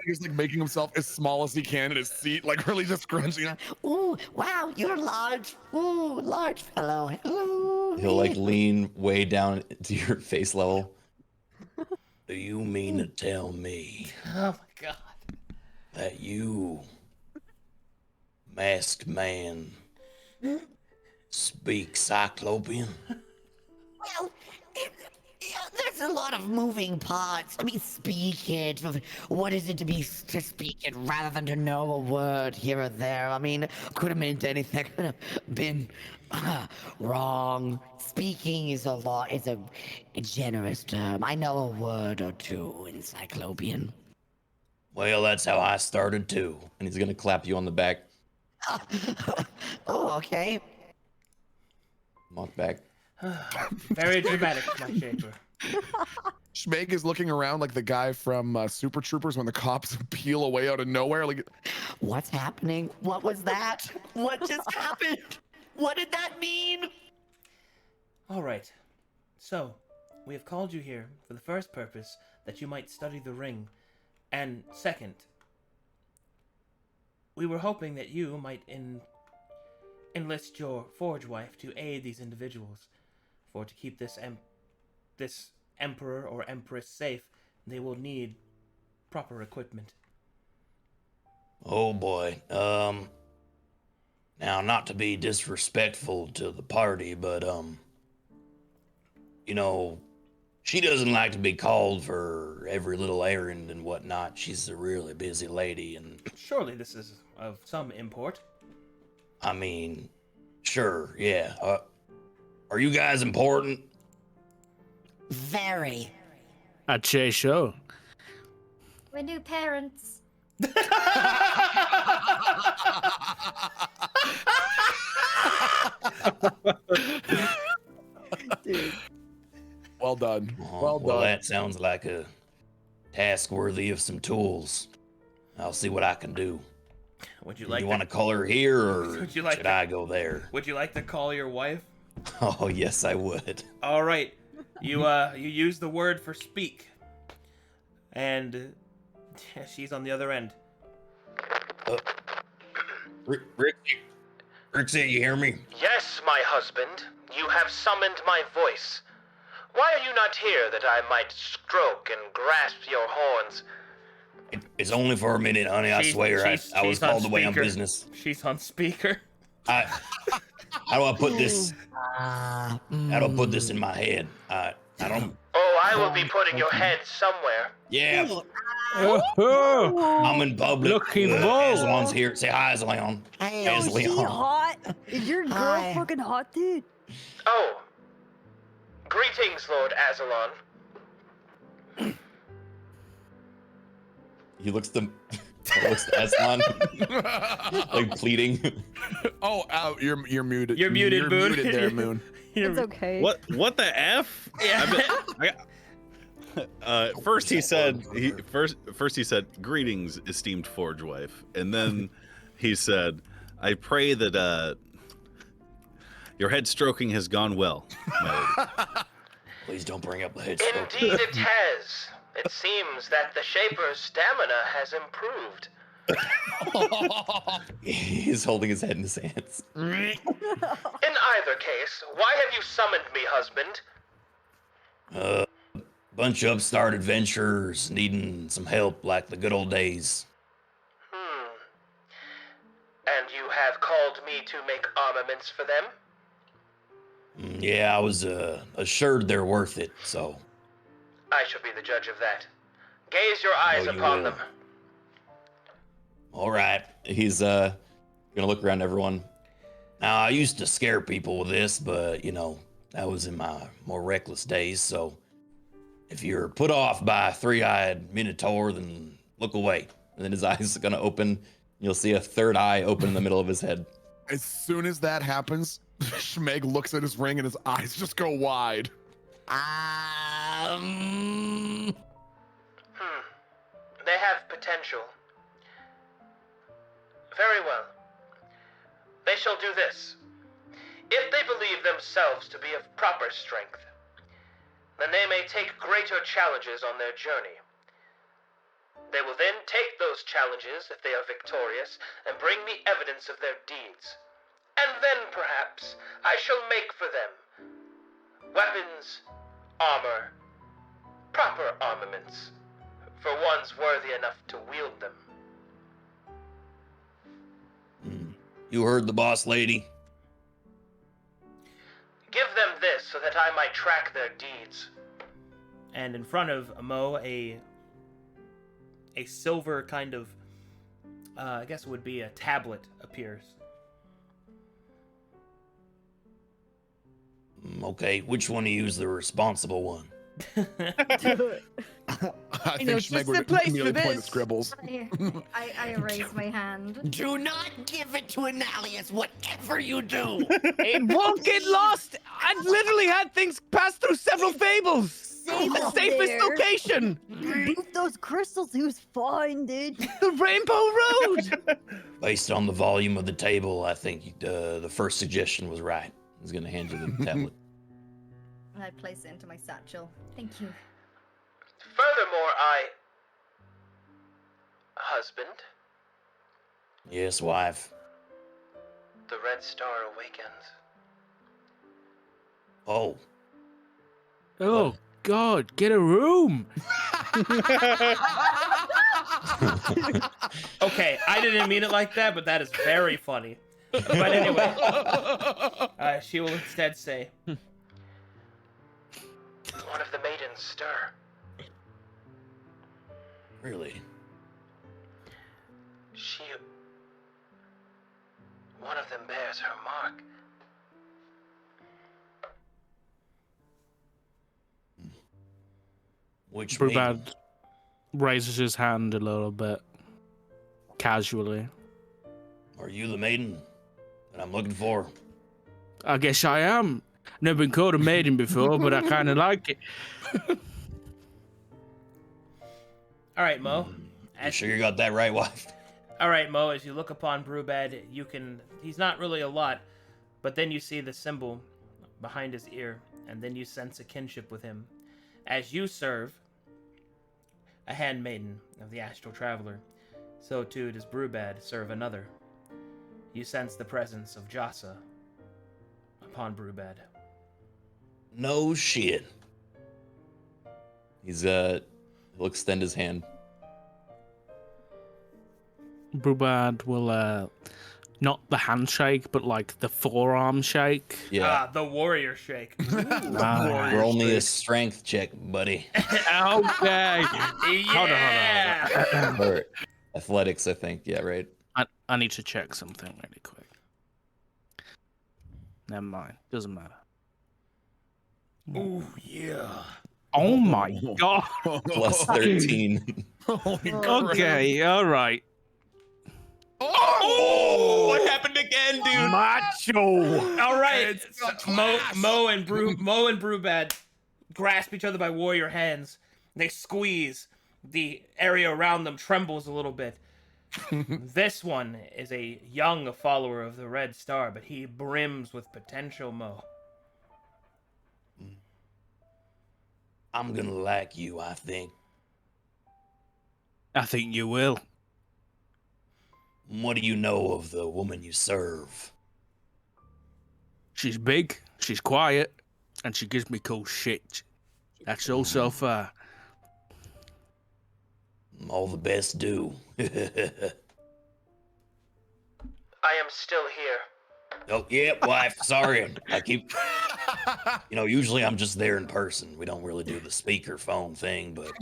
He's like making himself as small as he can in his seat, like really just scrunching. Ooh, wow, you're large. Ooh, large fellow. Hello. He'll like lean way down to your face level. Do you mean to tell me Oh my god. that you, masked man, speak Cyclopean? Well, there's a lot of moving parts. I mean, speak it. What is it to speak it rather than to know a word here or there? I mean, could have meant anything. Could have been wrong. Speaking is a generous term. I know a word or two in Cyclopean. Well, that's how I started too. And he's gonna clap you on the back. Oh, okay. Walk back. Very dramatic, my Shaper. Schmeg is looking around like the guy from Super Troopers when the cops peel away out of nowhere. Like, what's happening? What was that? What just happened? What did that mean? All right. So, we have called you here for the first purpose, that you might study the ring. And second, we were hoping that you might enlist your forge wife to aid these individuals. For to keep this emperor or empress safe, they will need proper equipment. Oh boy. Now, not to be disrespectful to the party, but you know, she doesn't like to be called for every little errand and whatnot. She's a really busy lady, and Surely this is of some import. I mean, sure, yeah. Are you guys important? Very. I'd say so. We're new parents. Dude. Well done. Oh, Well well, done. that sounds like a task worthy of some tools. I'll see what I can do. Would you Do like you to, want to call her here, or Would you like should to- I go there? Would you like to call your wife? Oh, yes, I would. All right. You use the word for speak. And she's on the other end. Rixie, you hear me? Yes, my husband. You have summoned my voice. Why are you not here that I might stroke and grasp your horns? It's only for a minute, honey. I swear. I was called away on business. She's on speaker. How do I put this? How do I put this in my head? I don't. Oh, I will be putting your head somewhere. Yeah. Oh, I'm in public. Looking bold. Azalon's here. Say hi, Azalon. Hey, Yo, is she Azalon. hot? Is your girl Hi. fucking hot, dude? Oh. Greetings, Lord Azalon. He looks to Azalon, like pleading. Oh, you're muted. You're muted, Moon. Muted there, Moon. It's okay. What the f? First he said first he said greetings, esteemed forge wife, and then he said, I pray that your head stroking has gone well, my lady. Please don't bring up the head stroke. Indeed it has. It seems that the Shaper's stamina has improved. He's holding his head in his hands. In either case, why have you summoned me, husband? Bunch of upstart adventurers needing some help like the good old days. And you have called me to make armaments for them? Yeah, I was assured they're worth it, so. I shall be the judge of that. Gaze your eyes Oh, you upon will. them. All right. He's gonna look around everyone. Now, I used to scare people with this, but, you know, that was in my more reckless days, so if you're put off by a three-eyed minotaur, then look away. And then his eyes are gonna open. You'll see a third eye open in the middle of his head. As soon as that happens, Schmeg looks at his ring and his eyes just go wide. They have potential. Very well. They shall do this. If they believe themselves to be of proper strength, then they may take greater challenges on their journey. They will then take those challenges, if they are victorious, and bring me evidence of their deeds. And then, perhaps, I shall make for them weapons, armor, proper armaments, for ones worthy enough to wield them. You heard the boss lady? Give them this so that I might track their deeds. And in front of Mo, a silver kind of, I guess it would be a tablet appears. Okay, which one of you is the responsible one? I think know, just Schmeg the would place immediately for point at this. Scribbles. I raise my hand. Do not give it to Analyst, whatever you do. It won't get lost. I've literally had things pass through several fables. Same The out safest there. location. Boot those crystals. He was fine, dude. The Rainbow Road. Based on the volume of the table, I think the first suggestion was right. He's gonna hand you the tablet. I place it into my satchel. Thank you. Furthermore, husband, Yes, wife. the Red Star awakens. Oh, Oh, God, get a room. Okay, I didn't mean it like that, but that is very funny. But anyway, she will instead say, one of the maidens stir. really? One of them bears her mark. Which maiden? Brubad raises his hand a little bit, casually. Are you the maiden that I'm looking for? I guess I am. Never been called a maiden before, but I kind of like it. All right, Mo. You sure you got that right, wife? All right, Mo. As you look upon Brubad, you can. He's not really a lot, but then you see the symbol behind his ear, and then you sense a kinship with him. As you serve a handmaiden of the Astral Traveler, so too does Brubad serve another. You sense the presence of Jasa upon Brubad. No shit. He'll extend his hand. Brubad will, not the handshake, but like the forearm shake. Yeah. The warrior shake. We're only a strength check, buddy. Okay. Yeah. Hold on. Or athletics, I think. Yeah, right. I need to check something really quick. Never mind. Doesn't matter. Oh yeah. Oh my god. Plus 13. Okay, all right. Oh! What happened again, dude? Macho. All right. Mo and Brubad grasp each other by warrior hands. They squeeze. The area around them trembles a little bit. This one is a young follower of the Red Star, but he brims with potential, Mo. I'm gonna like you, I think. I think you will. What do you know of the woman you serve? She's big, she's quiet, and she gives me cool shit. That's all so far. All the best do. I am still here. Oh, yeah, wife. Sorry. I keep. Usually I'm just there in person. We don't really do the speaker phone thing, but.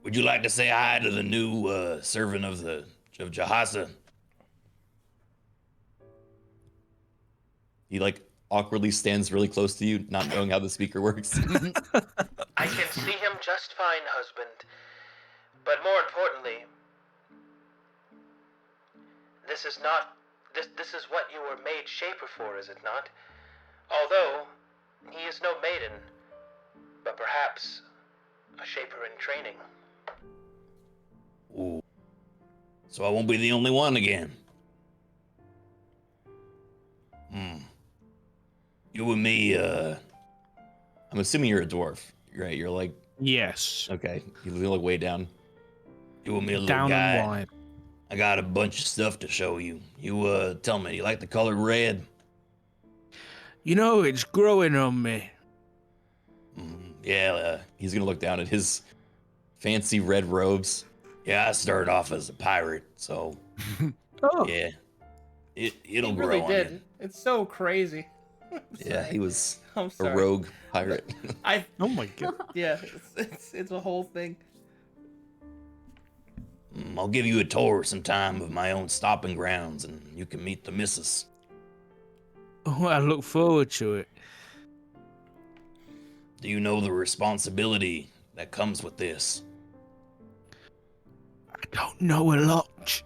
Would you like to say hi to the new servant of Jahasa? He awkwardly stands really close to you, not knowing how the speaker works. I can see him just fine, husband. But more importantly, this is what you were made Shaper for, is it not? Although, he is no maiden, but perhaps a Shaper in training. Ooh. So I won't be the only one again. You and me, I'm assuming you're a dwarf, right? You're like... Yes. Okay, you look way down. You and me, a little Down guy. and wide. I got a bunch of stuff to show you. You, tell me, you like the color red? It's growing on me. Yeah, he's gonna look down at his fancy red robes. Yeah, I started off as a pirate, so... Oh. Yeah. It'll He grow really on did. you. It's so crazy. Yeah, he was I'm a sorry. rogue pirate. Oh my god. Yeah, it's a whole thing. I'll give you a tour sometime of my own stomping grounds, and you can meet the missus. Oh, I look forward to it. Do you know the responsibility that comes with this? I don't know a lot.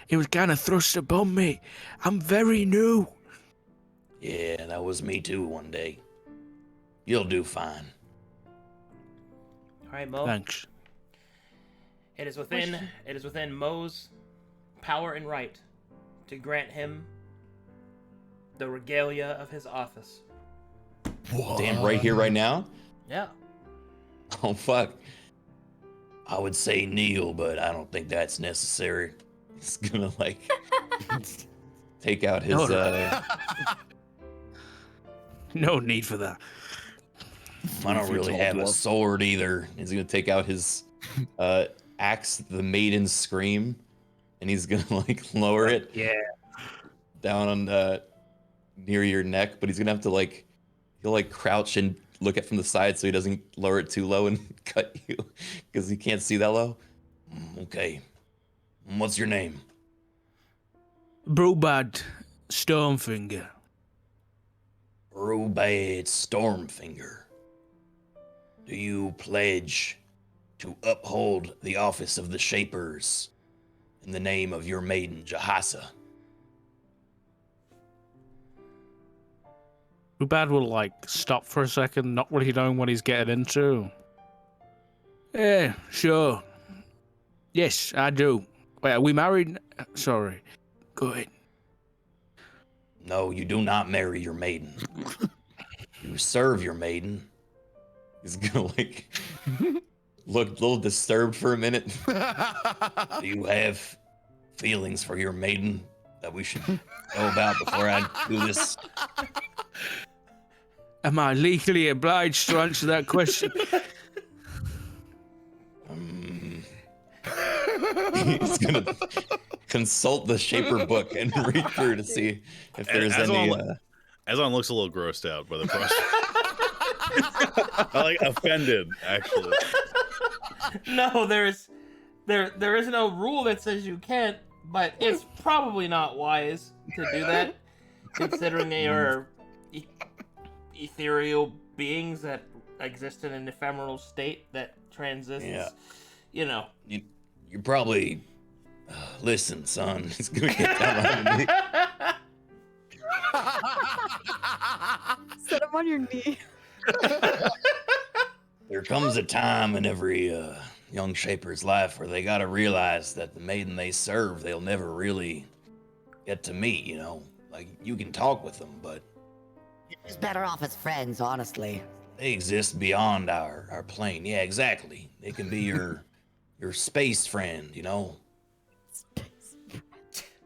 It was kind of thrust upon me. I'm very new. Yeah, that was me too one day. You'll do fine. All right, Mo. Thanks. It is within Mo's power and right to grant him the regalia of his office. What? Damn, right here, right now? Yeah. Oh, fuck. I would say kneel, but I don't think that's necessary. He's gonna, take out his, No need for that. I don't really have a sword either. He's gonna take out his, axe, the Maiden's Scream, and he's gonna, lower it. Yeah. Down on, near your neck, but he's gonna have to, he'll, crouch and look at from the side so he doesn't lower it too low and cut you, because he can't see that low. Okay. What's your name? Brubad Stonefinger. Brubad Stormfinger, do you pledge to uphold the office of the Shapers in the name of your maiden Jahasa? Brubad will like stop for a second, not really knowing what he's getting into. Yeah, sure. Yes, I do. Wait, are we married? Sorry. Go ahead. No, you do not marry your maiden. You serve your maiden. He's gonna like look a little disturbed for a minute. Do you have feelings for your maiden that we should know about before I do this? Am I legally obliged to answer that question? He's gonna consult the Shaper book and read through to see if there's any. Azalon looks a little grossed out by the process. Like offended, actually. No, there is no rule that says you can't, but it's probably not wise to do that, considering they are ethereal beings that exist in an ephemeral state that transits. Yeah. You know. You're probably. Listen, son. He's gonna get down on me. Sit him on your knee. There comes a time in every young Shaper's life where they gotta realize that the maiden they serve, they'll never really get to meet, you know? Like, you can talk with them, but He's better off as friends, honestly. they exist beyond our plane. Yeah, exactly. They can be your space friend, you know?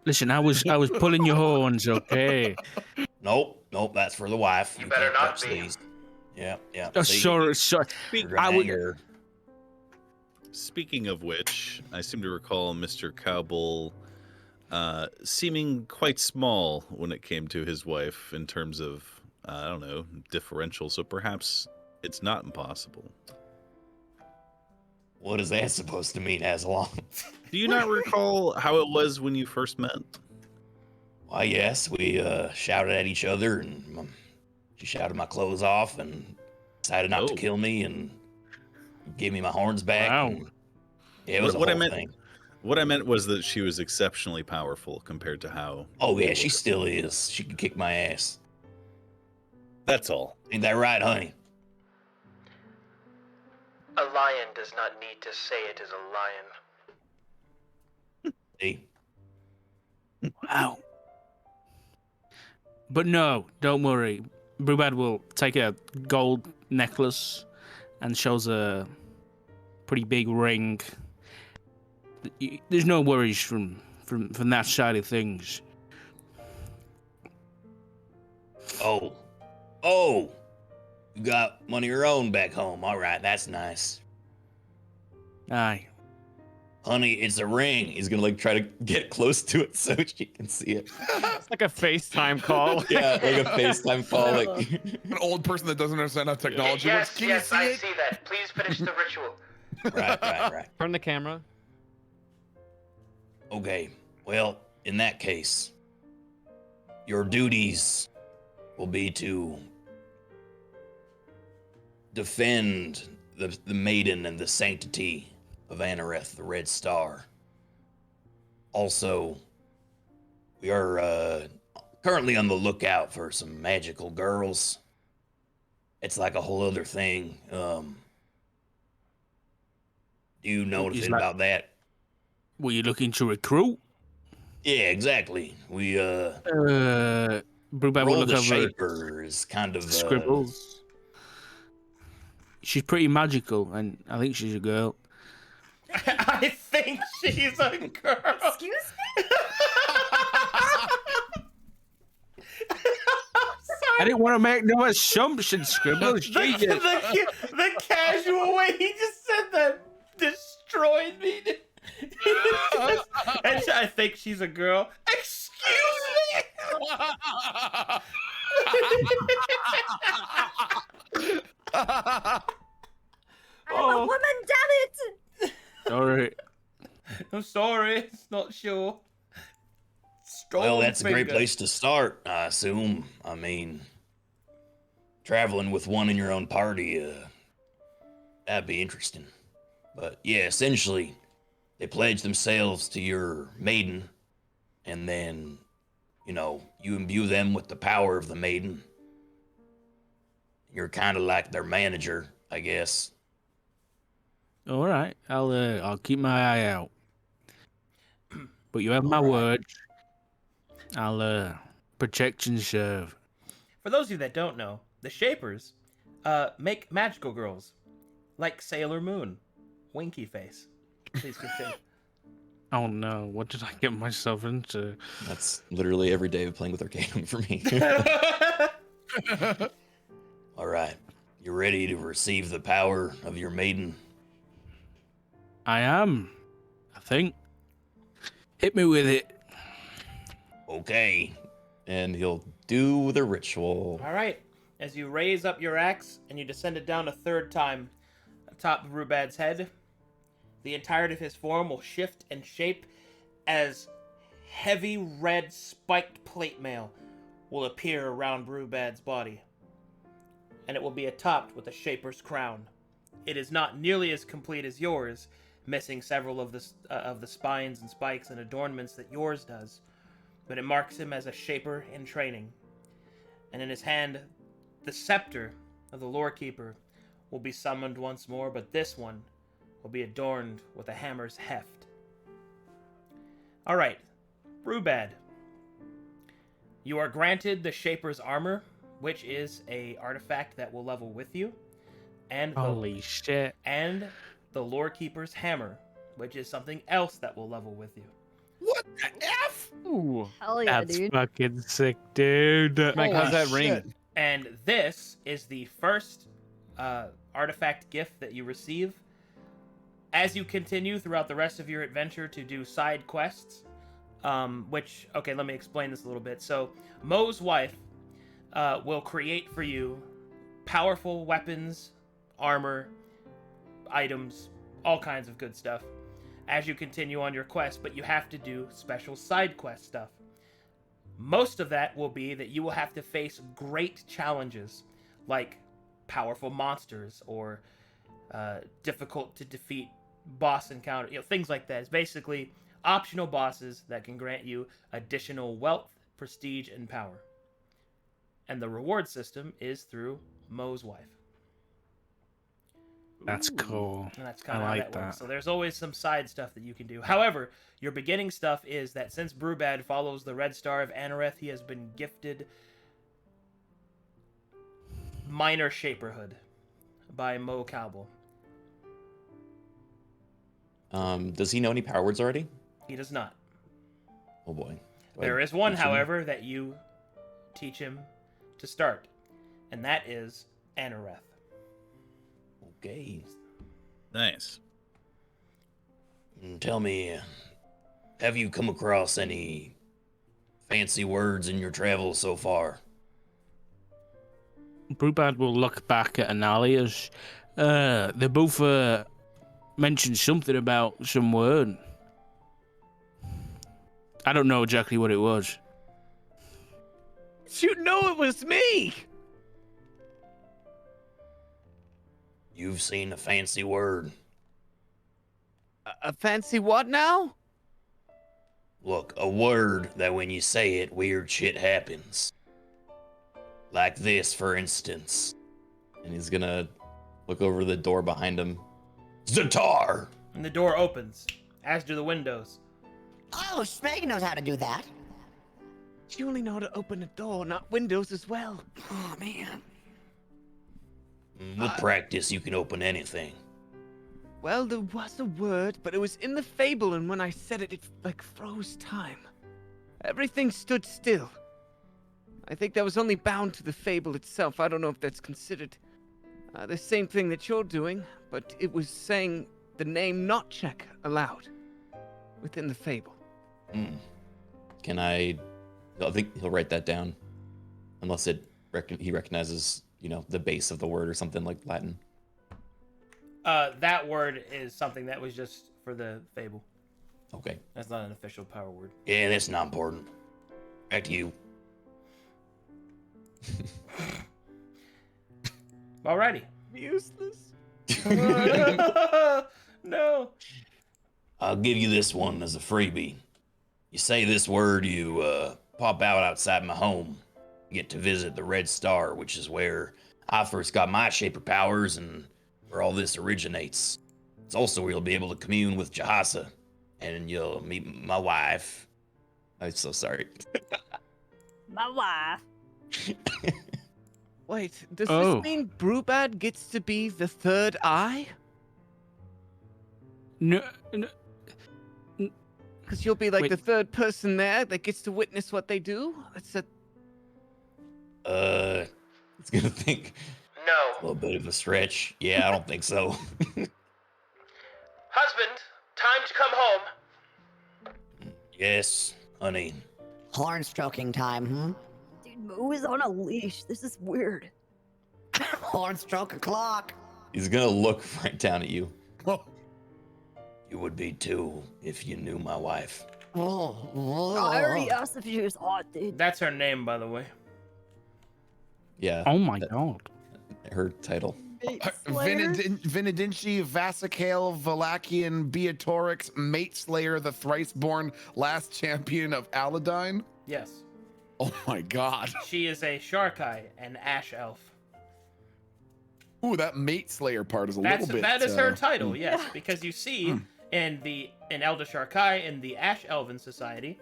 Listen, I was pulling your horns, okay? Nope, that's for the wife. You better can't not touch be. these. Yeah. Oh, See, sorry. you're gonna I would. anger. Speaking of which, I seem to recall Mr. Cowbull seeming quite small when it came to his wife in terms of, I don't know, differential, so perhaps it's not impossible. What is that supposed to mean, Azalon? Do you not recall how it was when you first met? Why, yes, we shouted at each other, and she shouted my clothes off and decided not to kill me and gave me my horns back. Wow. And, yeah, it was What a I whole meant- thing. What I meant was that she was exceptionally powerful compared to how... Oh, you yeah, she were. still is. She can kick my ass. That's all. Ain't that right, honey? A lion does not need to say it is a lion. See? Wow. But no, don't worry. Brubad will take a gold necklace and shows a pretty big ring. There's no worries from that side of things. Oh, you got one of your own back home. All right, that's nice. Aye. Honey, it's a ring. He's gonna like try to get close to it so she can see it. It's like a FaceTime call. Yeah, like a FaceTime call. Like An old person that doesn't understand how technology works. Yes, Can you yes, see I it? see that. Please finish the ritual. right. Turn the camera. Okay, well, in that case, your duties will be to defend the maiden and the sanctity of Anareth, the Red Star. Also, we are currently on the lookout for some magical girls. It's like a whole other thing. Do you know Is anything that- about that? Were you looking to recruit? Yeah, exactly. We Brubad will Roll look the over Shaper is kind of Scribbles. She's pretty magical, and I think she's a girl. I think she's a girl. Excuse me? I didn't want to make no assumptions, Scribbles. Jesus. The casual way he just said that destroyed me. And I think she's a girl. Excuse me. I'm a woman, damn it! Sorry. I'm sorry, it's not sure. well, that's a great Stormfinger. place to start, I assume. I mean, traveling with one in your own party, that'd be interesting. But yeah, essentially, they pledge themselves to your maiden, and then, you know, you imbue them with the power of the maiden. You're kind of like their manager, I guess. All right, I'll keep my eye out. But you have my word. I'll protect and serve. For those of you that don't know, the Shapers make magical girls, like Sailor Moon. Winky face. Please continue. Oh no, what did I get myself into? That's literally every day of playing with Arcadum for me. All right, you ready to receive the power of your maiden? I am, I think. Hit me with it. Okay. And he'll do the ritual. All right. As you raise up your axe and you descend it down a third time atop Brubad's head, the entirety of his form will shift and shape as heavy red spiked plate mail will appear around Brubad's body. And it will be attopped with a Shaper's crown. It is not nearly as complete as yours, missing several of the spines and spikes and adornments that yours does, but it marks him as a Shaper in training. And in his hand, the scepter of the Lore Keeper will be summoned once more, but this one will be adorned with a hammer's heft. Alright, Brubad. You are granted the Shaper's armor, which is a artifact that will level with you, and Holy shit. And the Lore Keeper's hammer, which is something else that will level with you. What the F? Ooh. Hell yeah, That's dude. fucking sick, dude. Mike, how's that Shit. ring? And this is the first artifact gift that you receive. As you continue throughout the rest of your adventure to do side quests, okay, let me explain this a little bit. So, Mo's wife will create for you powerful weapons, armor, items, all kinds of good stuff as you continue on your quest, but you have to do special side quest stuff. Most of that will be that you will have to face great challenges, like powerful monsters or difficult to defeat boss encounter, things like that. It's basically optional bosses that can grant you additional wealth, prestige, and power. And the reward system is through Mo's wife. That's cool. And that's kind of I how like that works. that. So there's always some side stuff that you can do. However, your beginning stuff is that since Brubad follows the Red Star of Anareth, he has been gifted minor shaperhood by Mo Cowbell. Does he know any power words already? He does not. Oh boy. There is one, teach him? however, that you teach him to start, and that is Anareth. Okay. Nice. Tell me, have you come across any fancy words in your travels so far? Brubad will look back at Analyst. They both mentioned something about some word. I don't know exactly what it was. You know it was me! You've seen a fancy word. A fancy what now? Look, a word that when you say it, weird shit happens. Like this, for instance. And he's gonna look over the door behind him. Zatar! And the door opens, as do the windows. Oh, Schmeg knows how to do that. You only know how to open a door, not windows as well. Oh, man. With practice, you can open anything. Well, there was a word, but it was in the fable, and when I said it, it like froze time. Everything stood still. I think that was only bound to the fable itself. I don't know if that's considered the same thing that you're doing, but it was saying the name not check aloud within the fable. Can I think he'll write that down. Unless he recognizes, the base of the word or something like Latin. That word is something that was just for the fable. Okay. That's not an official power word. Yeah, that's not important. Back to you. Alrighty. Useless. No. I'll give you this one as a freebie. You say this word, you pop out outside my home. You get to visit the Red Star, which is where I first got my shaper powers and where all this originates. It's also where you'll be able to commune with Jahasa, and you'll meet my wife. I'm so sorry. My wife. Wait, does this mean Brubad gets to be the third eye? No. Because you'll be like Wait. the third person there that gets to witness what they do? It's a... It's gonna think No. a little bit of a stretch. Yeah, I don't think so. Husband, time to come home. Yes, honey. Horn stroking time, Dude, Moo is on a leash. This is weird. Horn stroke o'clock. He's gonna look right down at you. Oh. You would be too if you knew my wife. Oh, I already asked if she was hot, dude. That's her name, by the way. Yeah. Oh my god. Her title. Vinidinci, Vasicale, Valachian, Beatorix, Mate Slayer, the thrice-born last champion of Aladine. Yes. Oh my god. She is a Sharkai, an Ash Elf. Ooh, that Mate Slayer part is a little bit... That is her title, yes. Because you see, in Elder Sharkai, in the Ash Elven Society,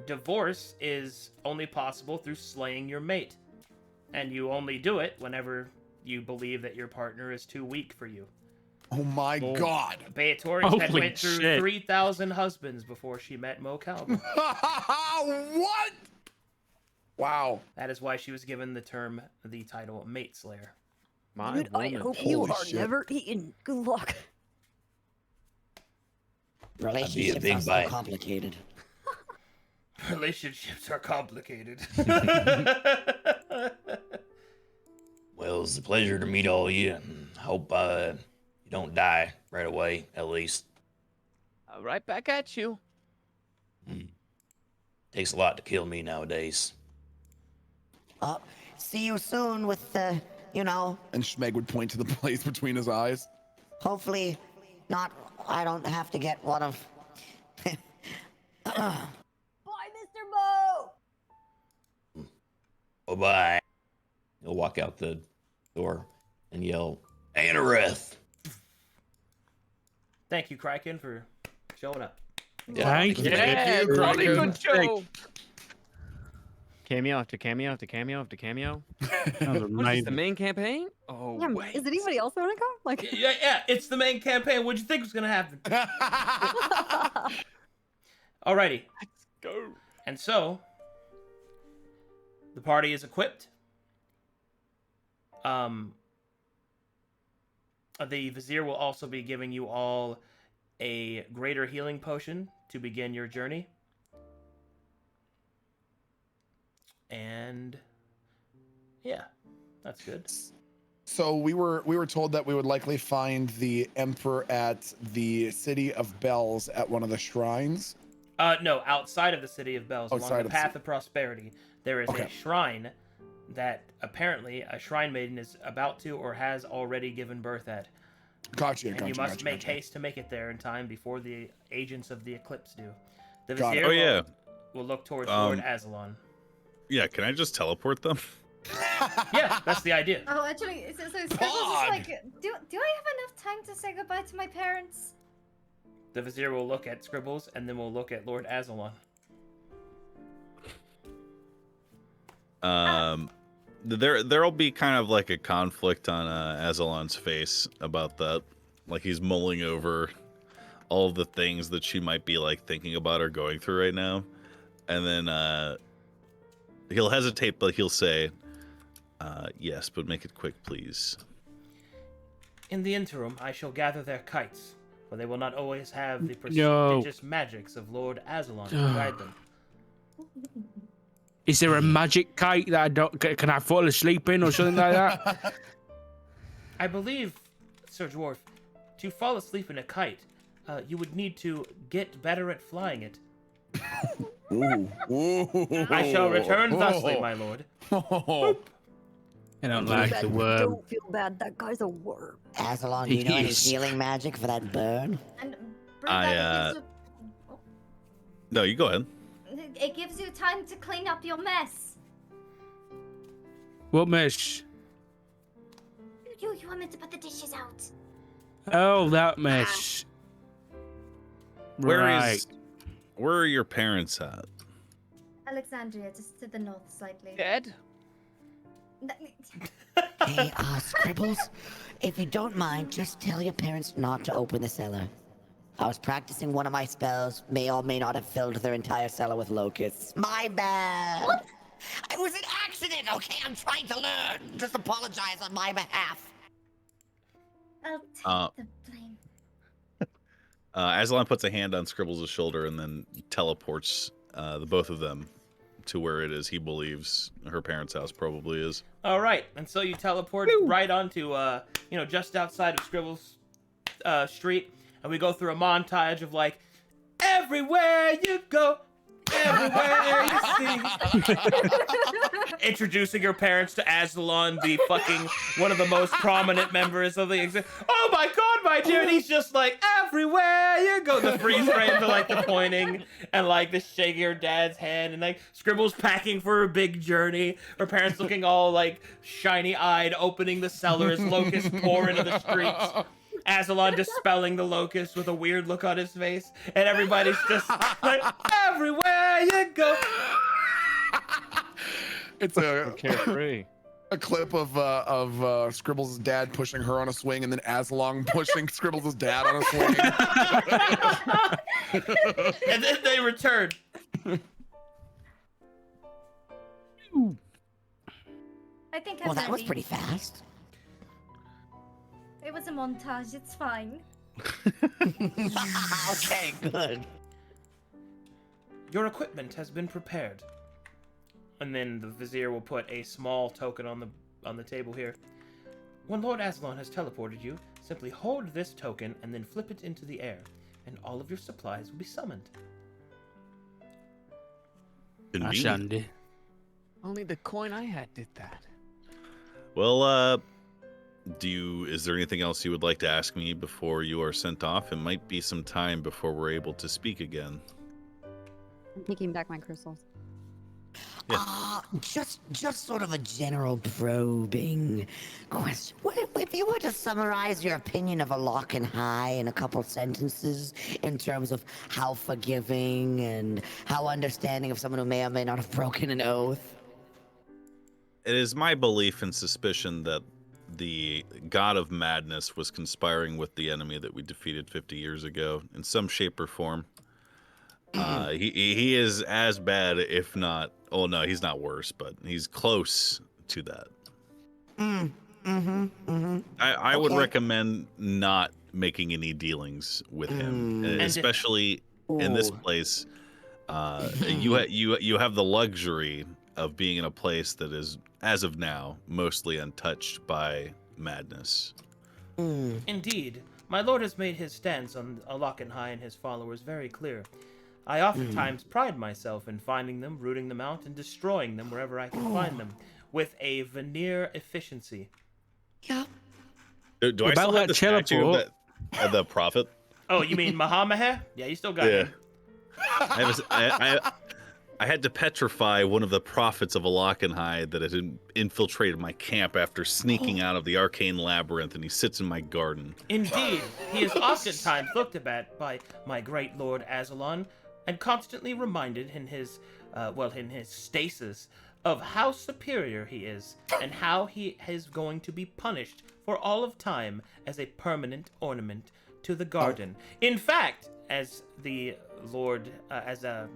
divorce is only possible through slaying your mate. And you only do it whenever you believe that your partner is too weak for you. Oh my god. Beatrix had Holy went through shit. 3,000 husbands before she met Mo Calvin. What? Wow. That is why she was given the title Mate Slayer. My Dude, I woman. hope you Holy are shit. never eaten. Good luck. Relationships big are so bite. complicated. Relationships are complicated. Well, it's a pleasure to meet all of you, and hope you don't die right away, at least. Right back at you. Takes a lot to kill me nowadays. See you soon with the, And Schmeg would point to the place between his eyes. hopefully not, I don't have to get one of... Bye, Mr. Mo! Bye-bye. He'll walk out the door and yell, Anareth! Thank you, Kraken, for showing up. Thank you. Yeah, really good show. Thank- Cameo after cameo after cameo after cameo. That was What is this, amazing. the main campaign? Oh, Yeah, wait. is anybody else want to go? Like, Yeah, it's the main campaign. What'd you think was gonna happen? Alrighty. Let's go. And so, the party is equipped. The vizier will also be giving you all a greater healing potion to begin your journey. And yeah, that's good. So we were told that we would likely find the Emperor at the City of Bells at one of the shrines. No, outside of the City of Bells, along Outside the of Path of Prosperity, there is Okay. a shrine that apparently a shrine maiden is about to or has already given birth at. Gotcha, And you must make haste to make it there in time before the agents of the Eclipse do. The Got it. vizier Oh, yeah. will look towards Lord Um, Azalon. Yeah, can I just teleport them? Yeah, that's the idea. Oh, actually, so Scribbles is Pod. like, do I have enough time to say goodbye to my parents? The vizier will look at Scribbles and then will look at Lord Azalon. There'll be kind of like a conflict on Azalon's face about that. Like he's mulling over all of the things that she might be like thinking about or going through right now. And then he'll hesitate, but he'll say, yes, but make it quick, please. In the interim, I shall gather their kites, for they will not always have the No. prestigious magics of Lord Azalon to guide them. Is there a magic kite that I don't? Can I fall asleep in or something like that? I believe, Sir Dwarf, to fall asleep in a kite, you would need to get better at flying it. Ooh. I shall return thusly, my lord. Oh. I don't like the worm. Don't feel bad. That guy's a worm. Azalon, do you know any Yes. healing magic for that burn? And I, No, you go ahead. it gives you time to clean up your mess. What mesh? You were meant to put the dishes out. Oh, that mesh. Where Right. are your parents at? Alexandria, just to the north slightly. Dead? Hey, Scribbles, if you don't mind, just tell your parents not to open the cellar. I was practicing one of my spells, may or may not have filled their entire cellar with locusts. My bad. What? It was an accident, okay? I'm trying to learn. Just apologize on my behalf. I'll take the blame. Azalon puts a hand on Scribbles' shoulder and then teleports the both of them to where it is he believes her parents' house probably is. All right, and so you teleport right onto, just outside of Scribbles' street, and we go through a montage of like, everywhere you go, everywhere you see. Introducing your parents to Azalon, the fucking one of the most prominent members of the Oh my god, my dear! And he's just like, everywhere you go. The freeze frame to like the pointing and like the shaking her dad's hand and like Scribbles packing for a big journey. Her parents looking all like shiny eyed, opening the cellars, locusts pour into the streets. Azalon dispelling the locust with a weird look on his face, and everybody's just like, everywhere you go. It's a Carefree. a clip of Scribbles' dad pushing her on a swing, and then Azalon pushing Scribbles' dad on a swing. And then they return. I think I'm Well, that was ready. pretty fast. It was a montage, it's fine. Okay, good. Your equipment has been prepared. And then the vizier will put a small token on the table here. When Lord Azalon has teleported you, simply hold this token and then flip it into the air, and all of your supplies will be summoned. Ashandi. Only the coin I had did that. Well, is there anything else you would like to ask me before you are sent off? It might be some time before we're able to speak again. I'm taking back my crystals. Just sort of a general probing question. If you were to summarize your opinion of a lock and high in a couple sentences in terms of how forgiving and how understanding of someone who may or may not have broken an oath. It is my belief and suspicion that the god of madness was conspiring with the enemy that we defeated 50 years ago in some shape or form. He is as bad, if not. Oh no, he's not worse, but he's close to that. I would recommend not making any dealings with him, especially in this place. You have the luxury of being in a place that is, as of now, mostly untouched by madness. Indeed, my lord has made his stance on Alockenhai and his followers very clear. I oftentimes pride myself in finding them, rooting them out, and destroying them wherever I can find them, with a veneer efficiency. Yeah. Do I still have the statue of the prophet? Oh, you mean Mahameh? Yeah, you still got him. I had to petrify one of the prophets of Alockenhai that had infiltrated my camp after sneaking out of the arcane labyrinth, and he sits in my garden. Indeed, he is oftentimes looked at by my great lord Azalon, and constantly reminded in his stasis of how superior he is, and how he is going to be punished for all of time as a permanent ornament to the garden. In fact, as the lord, as the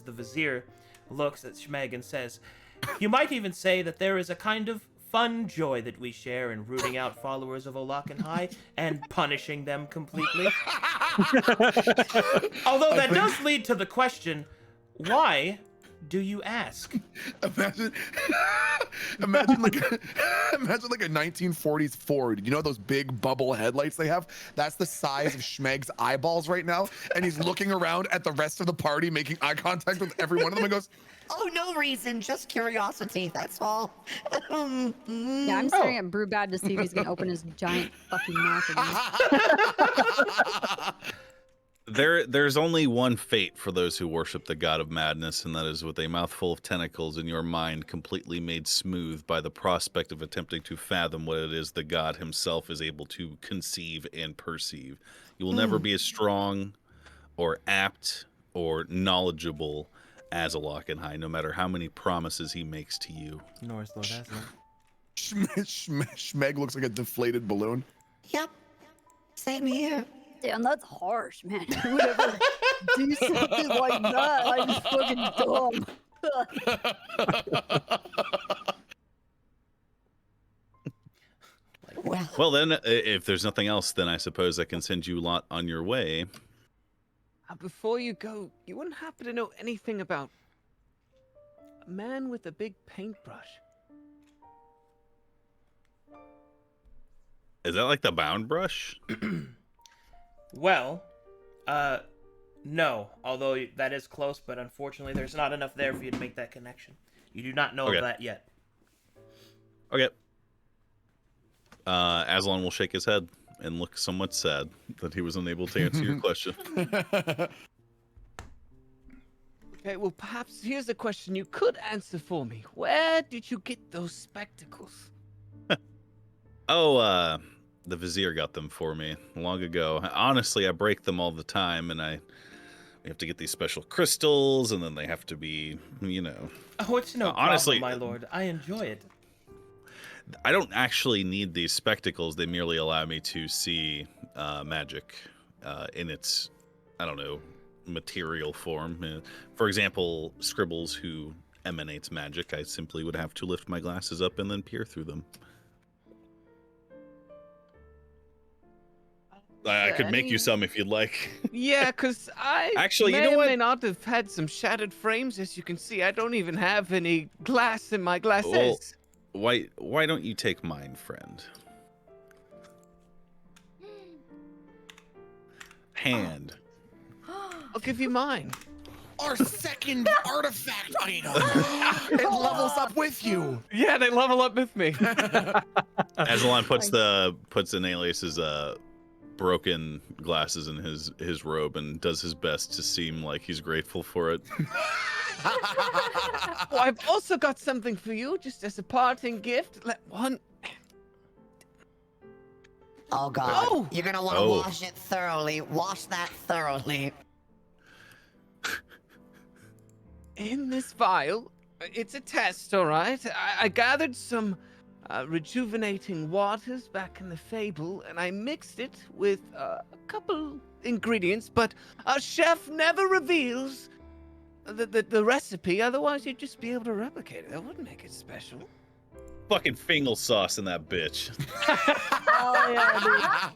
vizier looks at Schmeg and says, you might even say that there is a kind of fun joy that we share in rooting out followers of Alockenhai and punishing them completely. Although that does lead to the question, why do you ask? Imagine, imagine like a 1940s Ford. You know those big bubble headlights they have? That's the size of Schmeg's eyeballs right now, and he's looking around at the rest of the party, making eye contact with every one of them, and goes, Oh, no reason, just curiosity, that's all. Yeah, I'm staring at Brubad to see if he's gonna open his giant fucking mouth again. There's only one fate for those who worship the god of madness, and that is with a mouthful of tentacles and your mind completely made smooth by the prospect of attempting to fathom what it is the god himself is able to conceive and perceive. You will never be as strong or apt or knowledgeable as a Lockenhigh, no matter how many promises he makes to you. Nor is Lord Azalon. Schmeg looks like a deflated balloon. Yep, same here. Damn, that's harsh, man. Who would ever do something like that? I'm fucking dumb. Well, then, if there's nothing else, then I suppose I can send you lot on your way. Before you go, you wouldn't happen to know anything about a man with a big paintbrush? Is that like the bound brush? Well, no. Although that is close, but unfortunately there's not enough there for you to make that connection. You do not know of that yet. Okay. Azalon will shake his head and look somewhat sad that he was unable to answer your question. Okay, well, perhaps here's a question you could answer for me. Where did you get those spectacles? The vizier got them for me long ago. Honestly, I break them all the time, and we have to get these special crystals, and then they have to be, you know. Oh, it's no honestly, problem, my lord. I enjoy it. I don't actually need these spectacles. They merely allow me to see magic in its, I don't know, material form. For example, Scribbles, who emanates magic, I simply would have to lift my glasses up and then peer through them. I could make you some if you'd like. Yeah, because I actually, may you know or what? may not have had some shattered frames. As you can see, I don't even have any glass in my glasses. Well, why don't you take mine, friend? Hand. I'll give you mine. Our second artifact item. It levels up with you. Yeah, they level up with me. Azalon puts in Alias's broken glasses in his robe and does his best to seem like he's grateful for it. Well, I've also got something for you, just as a parting gift. Oh god, you're gonna want to wash it thoroughly. Wash that thoroughly. In this vial, it's a test, all right? I gathered some rejuvenating waters back in the fable, and I mixed it with a couple ingredients, but a chef never reveals the recipe, otherwise you'd just be able to replicate it. That wouldn't make it special. Fucking fingal sauce in that bitch. Oh yeah,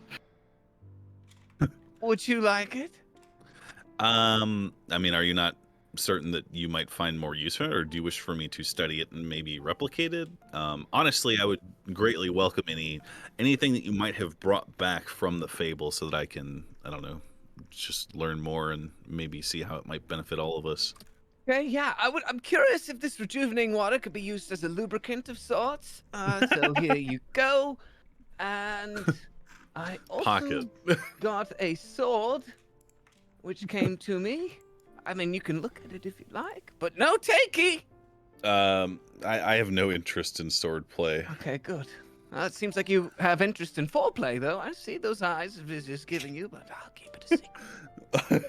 dude. Would you like it? I mean, are you not certain that you might find more use for it, or do you wish for me to study it and maybe replicate it? Honestly, I would greatly welcome anything that you might have brought back from the fable so that I can, I don't know, just learn more and maybe see how it might benefit all of us. Okay, yeah, I'm curious if this rejuvenating water could be used as a lubricant of sorts. So here you go. And I also got a sword, which came to me. I mean, you can look at it if you like, but no takey! I have no interest in sword play. Okay, good. It seems like you have interest in foreplay, though. I see those eyes Vizier's giving you, but I'll keep it a secret.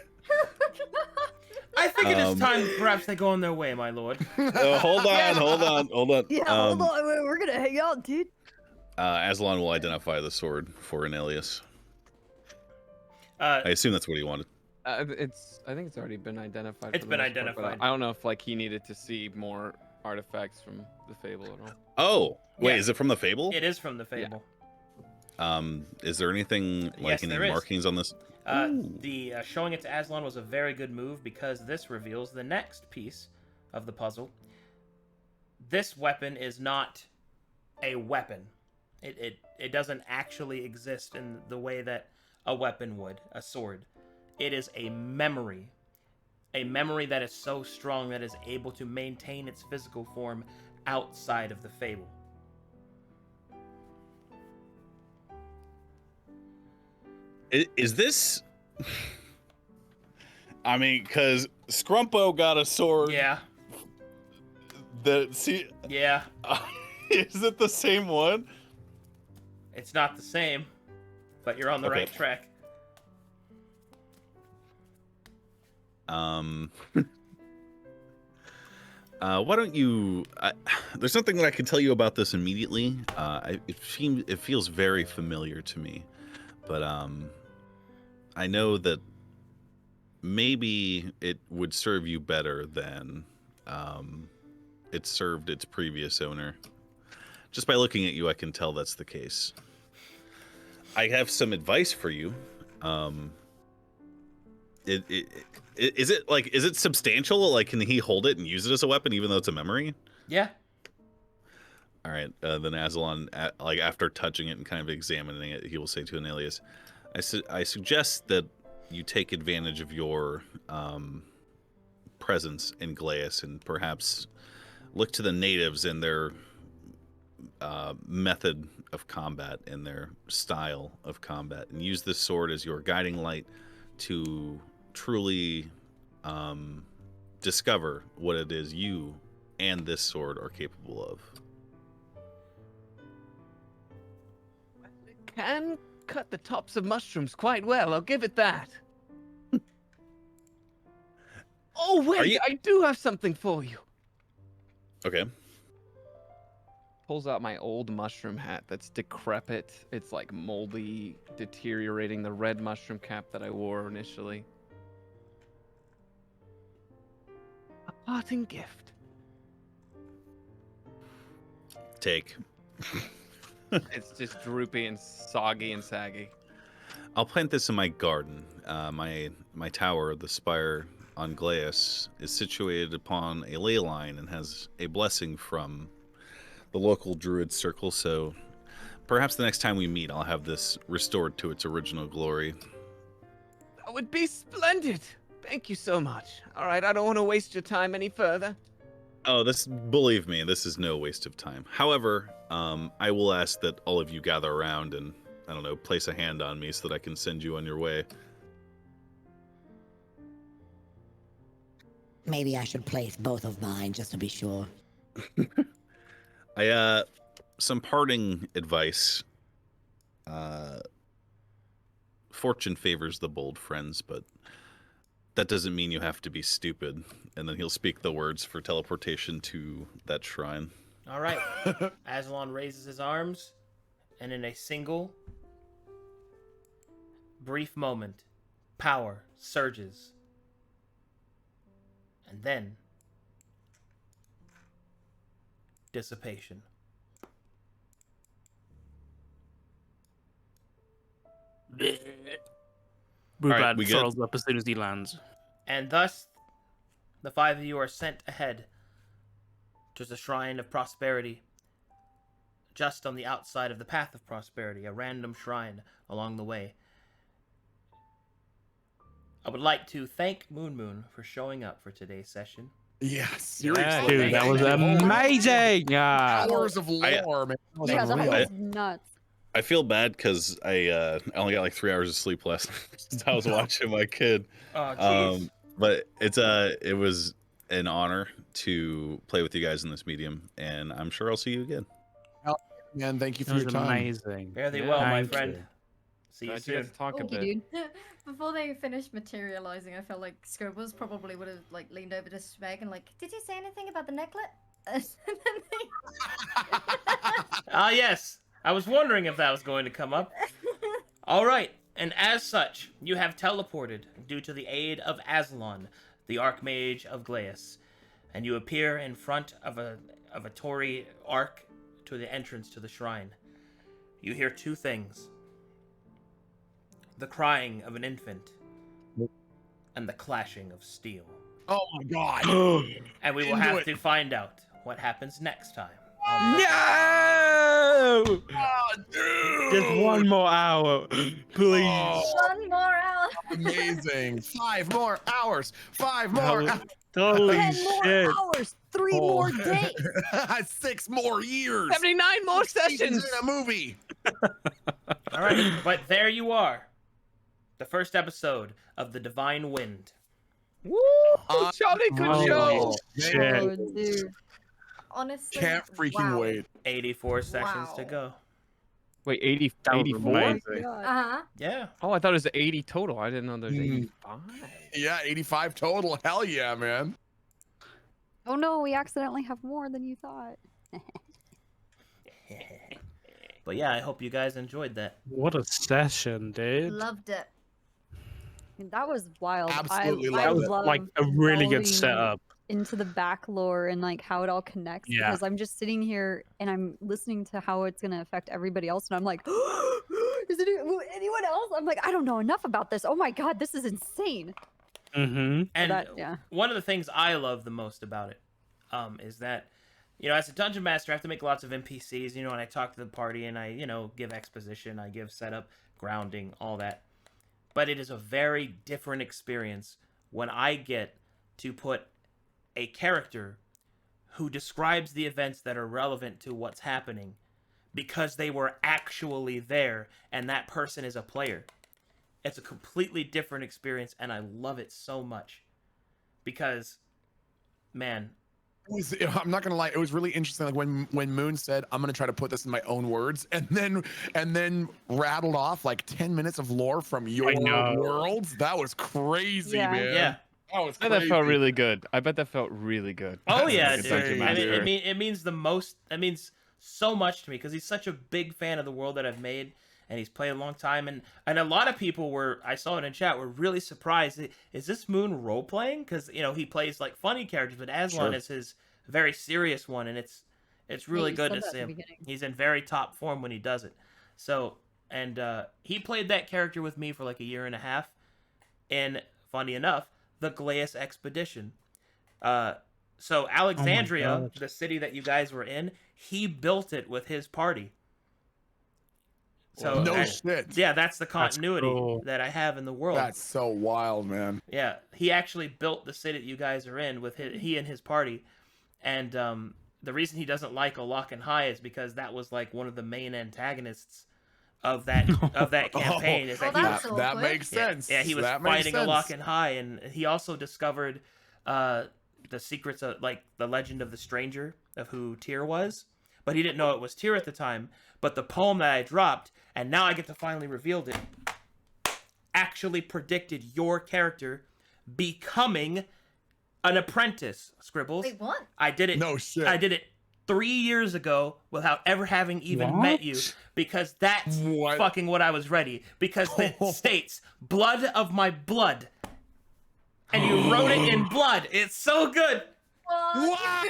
I think it is time perhaps they go on their way, my lord. Hold on. Yeah, hold on. We're gonna hang out, dude. Azalon will identify the sword for an alias. I assume that's what he wanted. I think it's already been identified. It's been identified. I don't know if he needed to see more artifacts from the fable at all. Oh, wait, Yeah. is it from the fable? It is from the fable. Is there anything like any markings on this? The showing it to Azalon was a very good move because this reveals the next piece of the puzzle. This weapon is not a weapon. It doesn't actually exist in the way that a weapon would, a sword. It is a memory that is so strong that it is able to maintain its physical form outside of the fable. Is this... I mean, because Scrumpo got a sword. Yeah. Yeah. Is it the same one? It's not the same, but you're on the right track. Why don't you... there's something that I can tell you about this immediately. It feels very familiar to me, but I know that maybe it would serve you better than it served its previous owner. Just by looking at you, I can tell that's the case. I have some advice for you. Is it substantial? Like, can he hold it and use it as a weapon, even though it's a memory? Yeah. All right. Then Azalon, like after touching it and kind of examining it, he will say to Anelius, I suggest that you take advantage of your presence in Glies and perhaps look to the natives and their method of combat and their style of combat, and use this sword as your guiding light to truly discover what it is you and this sword are capable of. It can cut the tops of mushrooms quite well, I'll give it that. Oh, wait, I do have something for you. Okay. Pulls out my old mushroom hat that's decrepit. It's like moldy, deteriorating, the red mushroom cap that I wore initially. A parting gift. Take. It's just droopy and soggy and saggy. I'll plant this in my garden. My tower, the spire on Glies, is situated upon a ley line and has a blessing from the local druid circle, so perhaps the next time we meet, I'll have this restored to its original glory. That would be splendid. Thank you so much. All right, I don't want to waste your time any further. Oh, believe me, this is no waste of time. However, I will ask that all of you gather around and, I don't know, place a hand on me so that I can send you on your way. Maybe I should place both of mine just to be sure. Some parting advice. Fortune favors the bold, friends, but that doesn't mean you have to be stupid. And then he'll speak the words for teleportation to that shrine. All right. Azalon raises his arms, and in a single, brief moment, power surges. And then, dissipation. Brubad throws up as soon as he lands. And thus, the five of you are sent ahead to the Shrine of Prosperity, just on the outside of the Path of Prosperity, a random shrine along the way. I would like to thank Moon Moon for showing up for today's session. Yes, seriously. Yeah, dude, that was amazing. Hours of lore, man. Yeah, that was nuts. I feel bad because I only got like 3 hours of sleep last night. I was watching my kid. Oh, jeez. But it was an honor to play with you guys in this medium, and I'm sure I'll see you again. Man, thank you for your time. Amazing. Fare thee well, my friend. See you Glad soon. guys talk a bit. Dude. Before they finished materializing, I felt like Scribbles probably would have like leaned over to Schmeg and like, did you say anything about the necklet? Ah, yes. I was wondering if that was going to come up. All right. And as such, you have teleported due to the aid of Azalon, the Archmage of Glies, and you appear in front of a Torii arc to the entrance to the shrine. You hear two things: the crying of an infant and the clashing of steel. Oh my god. And we will Into have it. to find out what happens next time. No! Oh, dude. Just one more hour, please. Oh, One more hour. amazing. 5 more hours. 5 more hours. Holy 10 more shit. hours, 3 Oh. more days. 6 more years. 79 more 6 seasons sessions. in a movie. All right, but there you are. The first episode of The Divine Wind. Woo! Charlie could show. Shit. Oh, dude. Honestly, Can't freaking wow. wait. 84 sessions to Wow. go. Wait, 80, That was 84? amazing. Uh-huh. Yeah. Oh, I thought it was 80 total. I didn't know there's 85. Yeah, 85 total. Hell yeah, man. Oh no, we accidentally have more than you thought. But yeah, I hope you guys enjoyed that. What a session, dude. Loved it. That was wild. Absolutely I That was love like a really good delving setup. into the back lore and like how it all connects Yeah. because I'm just sitting here and I'm listening to how it's gonna affect everybody else and I'm like, is it anyone else? I'm like, I don't know enough about this. Oh my god, this is insane. Mm-hmm. And Yeah. one of the things I love the most about it is that, you know, as a dungeon master, I have to make lots of NPCs, you know, and I talk to the party and I, you know, give exposition, I give setup, grounding, all that. But it is a very different experience when I get to put a character who describes the events that are relevant to what's happening because they were actually there and that person is a player. It's a completely different experience and I love it so much because, man, I'm not gonna lie, it was really interesting. Like when Moon said, "I'm gonna try to put this in my own words," and then rattled off like 10 minutes of lore from your worlds. That was crazy, Yeah. man. Yeah. That was I bet crazy. that felt really good. I bet that felt really good. oh That's yeah, insane, dude. I mean, dude. it means the most. It means so much to me because he's such a big fan of the world that I've made, and he's played a long time. And a lot of people were, I saw it in chat, were really surprised. Is this Moon role playing? Because you know he plays like funny characters, but Azalon is his very serious one, and it's really you good said to that see at the him. beginning. He's in very top form when he does it. So, and he played that character with me for like a year and a half, and funny enough, the Glies expedition. So Alexandria, the city that you guys were in, he built it with his party. So No shit. yeah, that's the continuity cool. that I have in the world. That's so wild, man. Yeah, he actually built the city that you guys are in with he and his party, and the reason he doesn't like Alokan High is because that was like one of the main antagonists of that campaign. Is that he was, that makes sense. yeah, he was That makes fighting sense. Alokan High, and he also discovered the secrets of like the legend of the stranger of who Tyr was, but he didn't know it was Tyr at the time. But the poem that I dropped, and now I get to finally reveal it, actually predicted your character becoming an apprentice, Scribbles. Wait, what? I did it. No shit. I did it 3 years ago without ever having even met you, because that's fucking what I was ready. Because it states "blood of my blood," and you wrote it in blood. It's so good. What?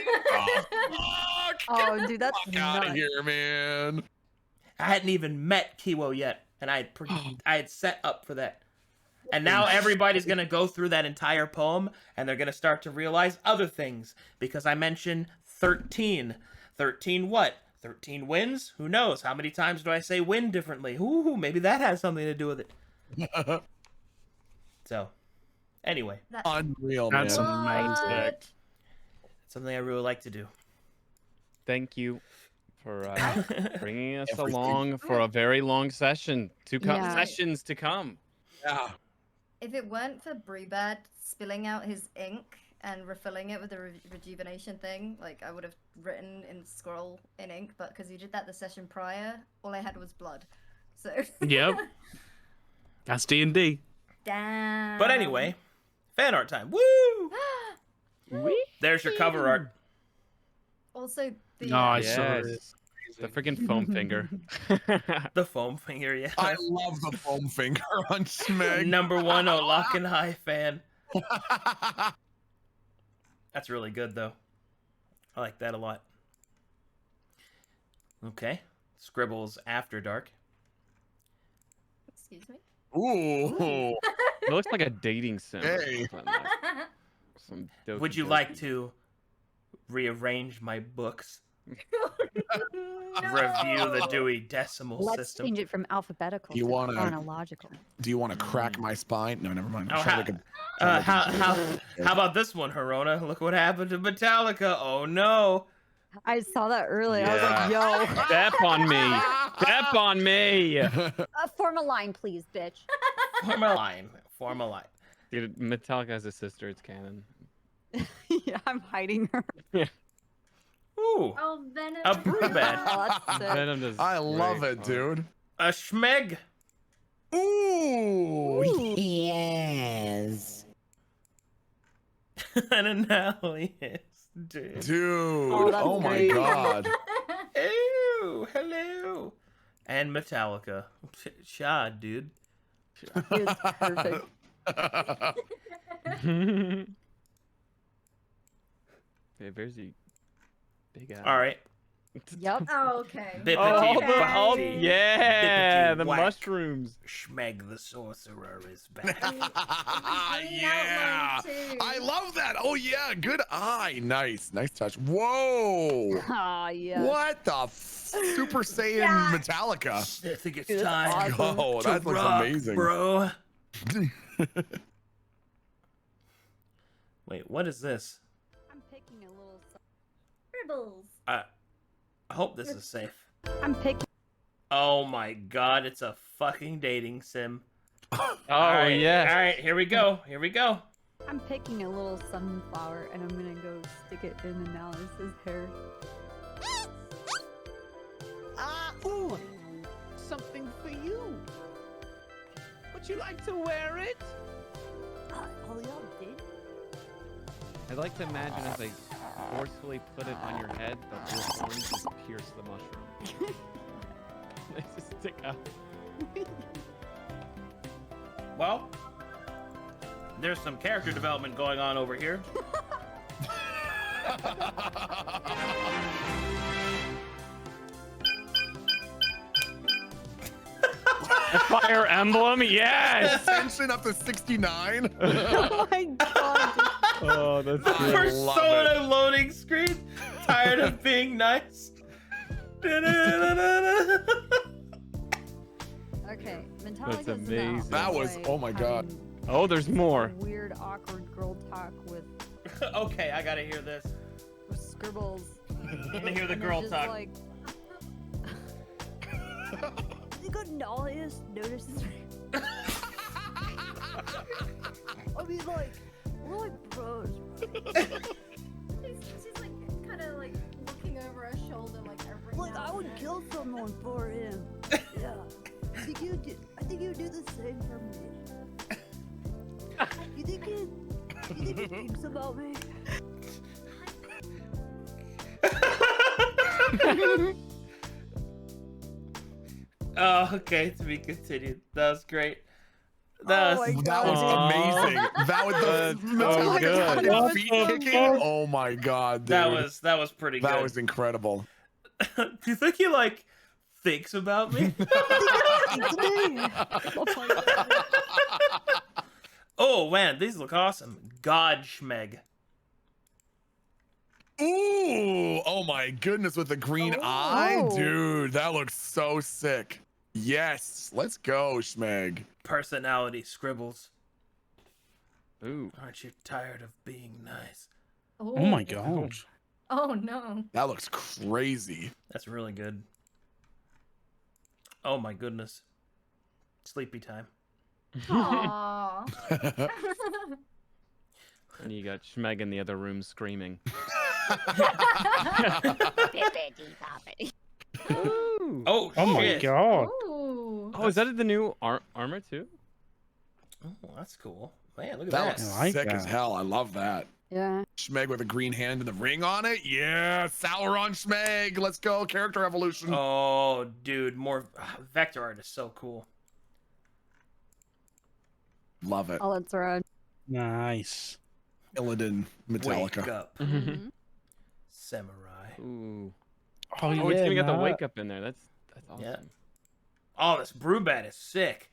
Oh, dude, that's Fuck out of nuts. here, man. I hadn't even met Kiwo yet, and I had set up for that. And now everybody's going to go through that entire poem, and they're going to start to realize other things. Because I mentioned 13. 13 what? 13 wins? Who knows? How many times do I say win differently? Ooh, maybe that has something to do with it. So, anyway. Unreal, man. That's amazing. Something I really like to do. Thank you for bringing us Everything. along for a very long session. Yeah. Sessions to come. Yeah. If it weren't for Brubad spilling out his ink and refilling it with the rejuvenation thing, like I would have written in scroll in ink, but because you did that the session prior, all I had was blood. So. Yep. That's D&D. Damn. But anyway, fan art time. Woo! There's your cover art. Also, the No, I saw it. Yes. The freaking foam finger. The foam finger, yeah. I love the foam finger on Schmeg. Number one Alokan High fan. That's really good, though. I like that a lot. Okay. Scribbles After Dark. Excuse me. Ooh. It looks like a dating sim. Hey. Some Would you doki like doki. to rearrange my books? No. Review the Dewey Decimal Let's System. change it from alphabetical You to wanna- chronological. Do you want to crack my spine? No, never mind. I'm Oh, trying to make a- how about this one, Herona? Look what happened to Metallica. Oh no. I saw that earlier. I was like, yo. Step on me. Step on me. Form a line, please, bitch. Form a line. Form a line. Dude, Metallica has a sister. It's canon. Yeah, I'm hiding her. Ooh. Oh, Venom. A Brubad. Oh, that's sick. Venom does I love great it, art. dude. A Schmeg. Ooh. Yes. An Analyst. Dude. Dude. Oh, that's Oh my great. god. Ew, hello. And Metallica. Shad, dude. He was perfect. Hey, where's he? Big eye. All right. Yep. Oh, okay. Bippity Oh, boppity. yeah, Bippity the whack. mushrooms. Schmeg the Sorcerer is back. Yeah. I love that. Oh yeah, good eye. Nice. Nice touch. Whoa. Ah, yeah. What the Super Saiyan Metallica? I think it's Dude, that's time awesome. Oh, to that looks rock, amazing. bro. Wait, what is this? I'm picking a little. Scribbles. I hope this is safe. I'm picking. Oh my god, it's a fucking dating sim. Oh, yeah. yeah. All right, here we go. Here we go. I'm picking a little sunflower, and I'm gonna go stick it in Analyst's hair. Ooh, something for you. Would you like to wear it? Oh, yeah, did. I'd like to imagine as I forcefully put it on your head, that your horns just pierce the mushroom. They just stick out. Well, there's some character development going on over here. A fire emblem, yes! Ascension up to 69. Oh my god. Oh, that's I great. love Persona it. loading screen. Tired of being nice. Okay, Metallica's amazing. That was- oh my God. Oh, there's more. Weird, awkward girl talk with Okay, I gotta hear this. Scribbles. I wanna hear the And girl it's talk. just like, You got Nollius notices me. I mean, like, we're like bros. She's like kind of like looking over her shoulder like every Like, now I and would then. kill someone for him. Yeah. I think you do the same for me. You think he thinks about me? Oh, okay, to be continued. That was great. That was, That was amazing. That was the Metallica's good. fucking That's feet so kicking. good. Oh my god, dude. that was pretty good. That was incredible. Do you think he like thinks about me? Oh man, these look awesome. God Schmeg. Ooh, oh my goodness, with the green eye, dude, that looks so sick. Yes, let's go, Schmeg. Personality Scribbles. Ooh. Aren't you tired of being nice? Oh my god. Oh no. That looks crazy. That's really good. Oh my goodness. Sleepy time. Aww. And you got Schmeg in the other room screaming. Ooh. Oh, Oh my shit. god. Ooh. Oh, is that the new armor too? Oh, that's cool. Man, look at That that. looks I like sick that. as hell. I love that. yeah. Schmeg with a green hand and the ring on it. Yeah, Sauron Schmeg. Let's go. Character evolution. Oh, dude, more vector art is so cool. Love it. Oh, that's right. Nice. Illidan Metallica. Wake up, Mm-hmm. samurai. Ooh. Oh, Oh, yeah, it's even got the that- wake up in there. That's awesome. Yeah. Oh, this Brubad is sick.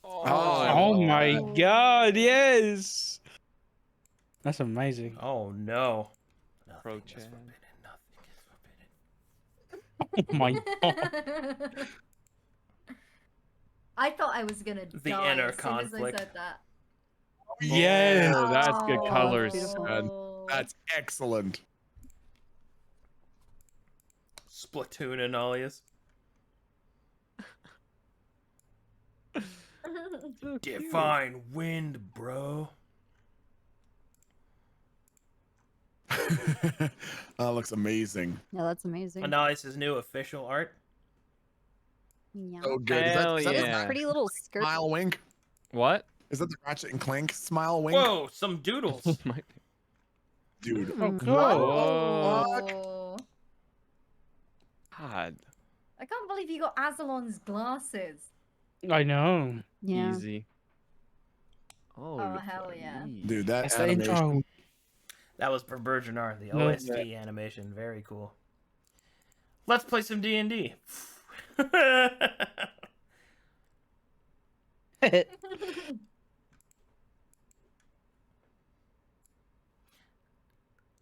Oh my god, yes. That's amazing. Oh no. Pro Nothing is chat. forbidden. Nothing is forbidden. Oh my god. I thought I was gonna The die inner as soon as I conflict. said that. Yes. Oh, that's good Oh, colors. beautiful. son. That's excellent. Splatoon and Alias. So cute. Divine wind, bro. That looks amazing. Yeah, that's amazing. Analias' new official art. Yeah. So good. Hell Is that yeah. the Pretty little skirt. smile wink? What? Is that the Ratchet and Clank smile wink? Whoa, some doodles. Dude. Oh, Mm. cool. Oh. God. I can't believe you got Azalon's glasses. I know. Yeah. Easy. Oh, Oh, hell yeah. Dude, that That's the animation. intro. That was for Burgeonar, the No, OST that- animation. Very cool. Let's play some D&D.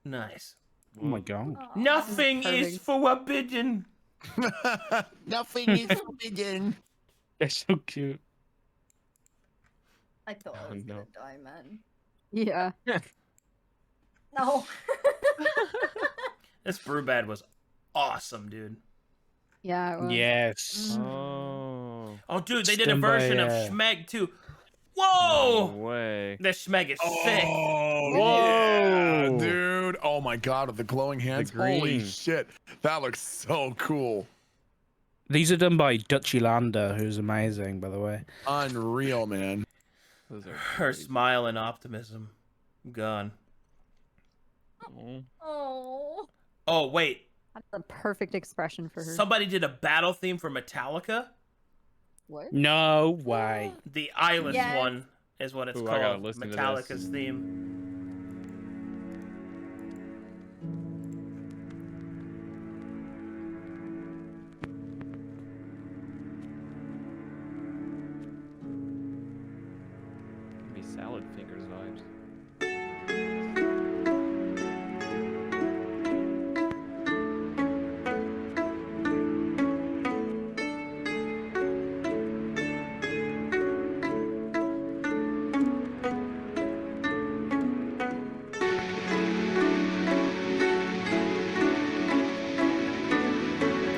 Nice. Oh my god. Aw. Nothing is forbidden. Nothing is forbidden. They're so cute. I thought I Oh, was no. gonna die, man. Yeah. No. This Brubad was awesome, dude. Yeah. It was. Yes. Oh. Oh, dude, they did a Stand by, version of Schmeg too. Whoa! No way. This Schmeg is sick. Oh, Whoa. yeah, dude. Oh my god, with the glowing hands. Holy green. shit. That looks so cool. These are done by Dutchy Lander, who's amazing, by the way. Unreal, man. Those are Her crazy. smile and optimism. Gone. Oh. Oh. Oh, wait. That's a perfect expression for her. Somebody did a battle theme for Metallica? What? No way. The eyeless Yes. one is what it's Ooh, I gotta called. listen to this. Metallica's theme. Give me salad fingers vibes.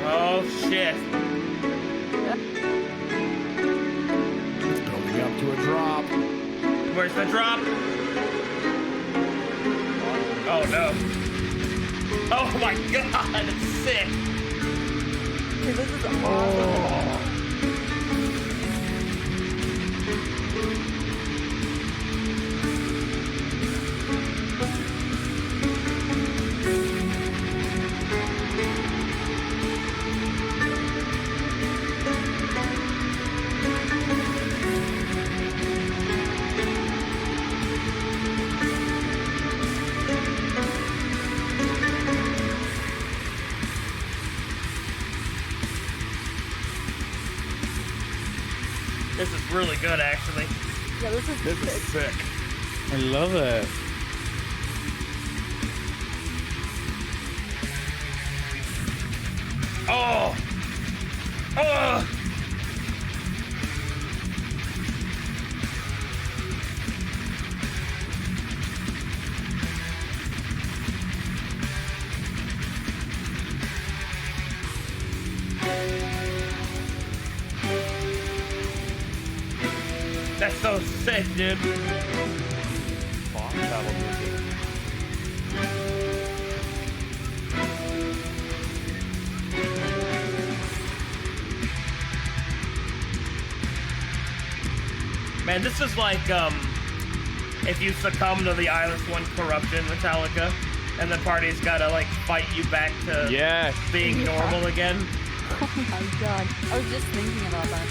Oh, shit. It's building up to a drop. Where's the drop? Oh, no. Oh, my God. It's sick. Dude, this is awesome. Oh. This is really good, actually. Yeah, this is This is sick. I love it. Oh! Oh! That's so sick, dude. Boss battle music. Man, this is like, if you succumb to the Eyeless One corruption, Metallica, and the party's gotta, like, fight you back to Yes. being normal again. Oh my god. I was just thinking about that.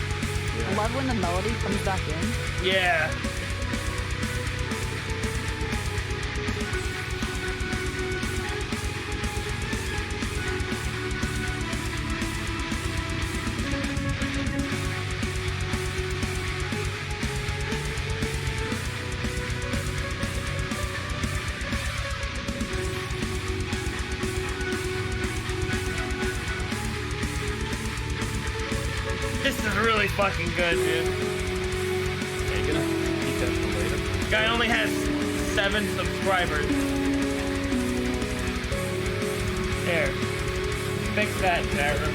I love when the melody comes back in. Yeah. was really fucking good, dude. Yeah, you gonna keep that for later. Guy only has 7 subscribers. There. Fix that, Tara.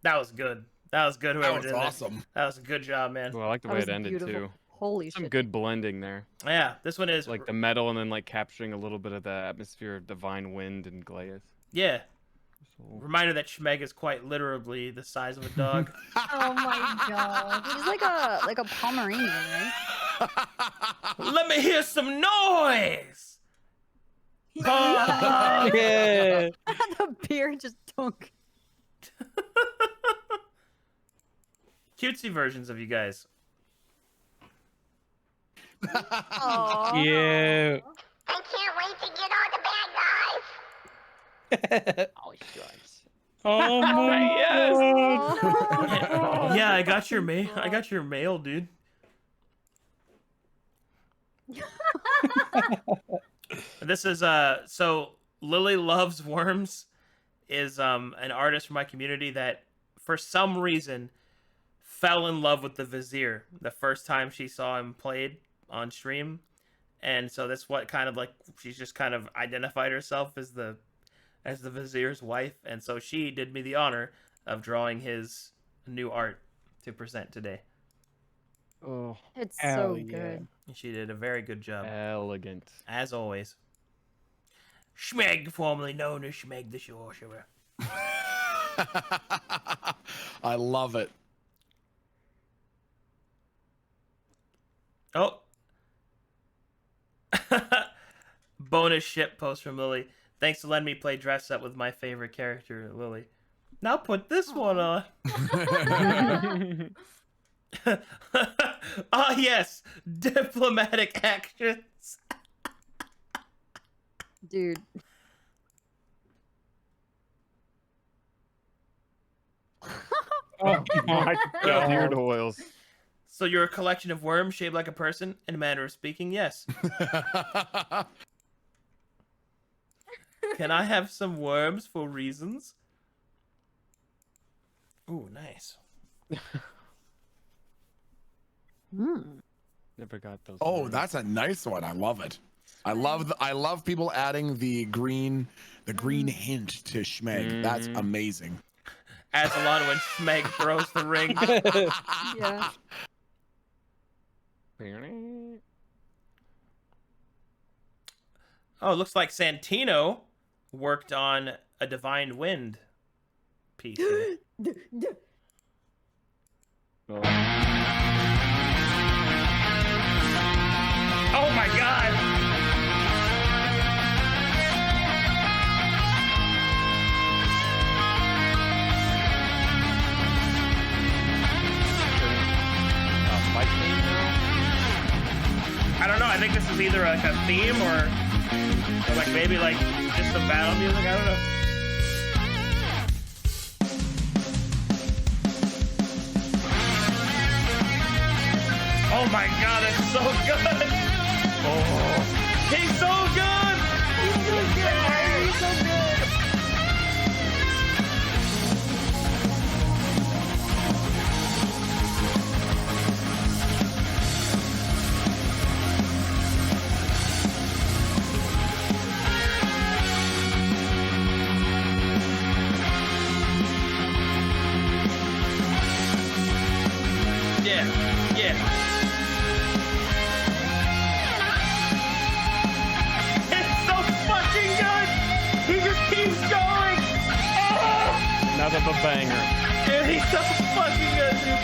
That was good. That was good. Whoever That was did awesome. That was a good job, man. Well, I like the That way was it ended beautiful. too. Holy Some shit. good blending there. Yeah, this one is Like the metal and then like capturing a little bit of the atmosphere of divine wind and Glies. Yeah. So- Reminder that Schmeg is quite literally the size of a dog. Oh my god. He's like a Pomeranian, right? Let me hear some noise. Yeah. The beer just dunk. Cutesy versions of you guys. Aww. Yeah. I can't wait to get on the bad guys. Oh, shucks. Oh my god. Yeah, I got your mail. I got your mail, dude. This is so Lily Loves Worms is an artist from my community that for some reason fell in love with the vizier the first time she saw him played on stream, and so that's what kind of like she's just kind of identified herself as the vizier's wife, and so she did me the honor of drawing his new art to present today. Oh, It's Hell so yeah. good. She did a very good job, elegant. as always. Schmeg, formerly known as Schmeg the Sorcerer. I love it. Oh. Bonus ship post from Lily. Thanks for letting me play dress up with my favorite character, Lily. Now put this one on. Ah, yes. Diplomatic actions. Dude. Oh my Beard god. oils. So you're a collection of worms shaped like a person? In a manner of speaking, yes. Can I have some worms for reasons? Ooh, nice. Never got those. Oh, words. that's a nice one. I love it. I love people adding the green hint to Schmeg. That's amazing. Azalon when Schmeg throws the ring. Yeah. Oh, it looks like Santino worked on a Divine Wind piece. here. Oh my god! I don't know. I think this is either like a theme or like maybe like just some battle music. I don't know. Oh my god, it's so good! Oh, he's so good! He's so good! He's so good! Yeah, yeah. It's so fucking good! He just keeps going! Oh! Another banger. Dude, he's so fucking good, dude.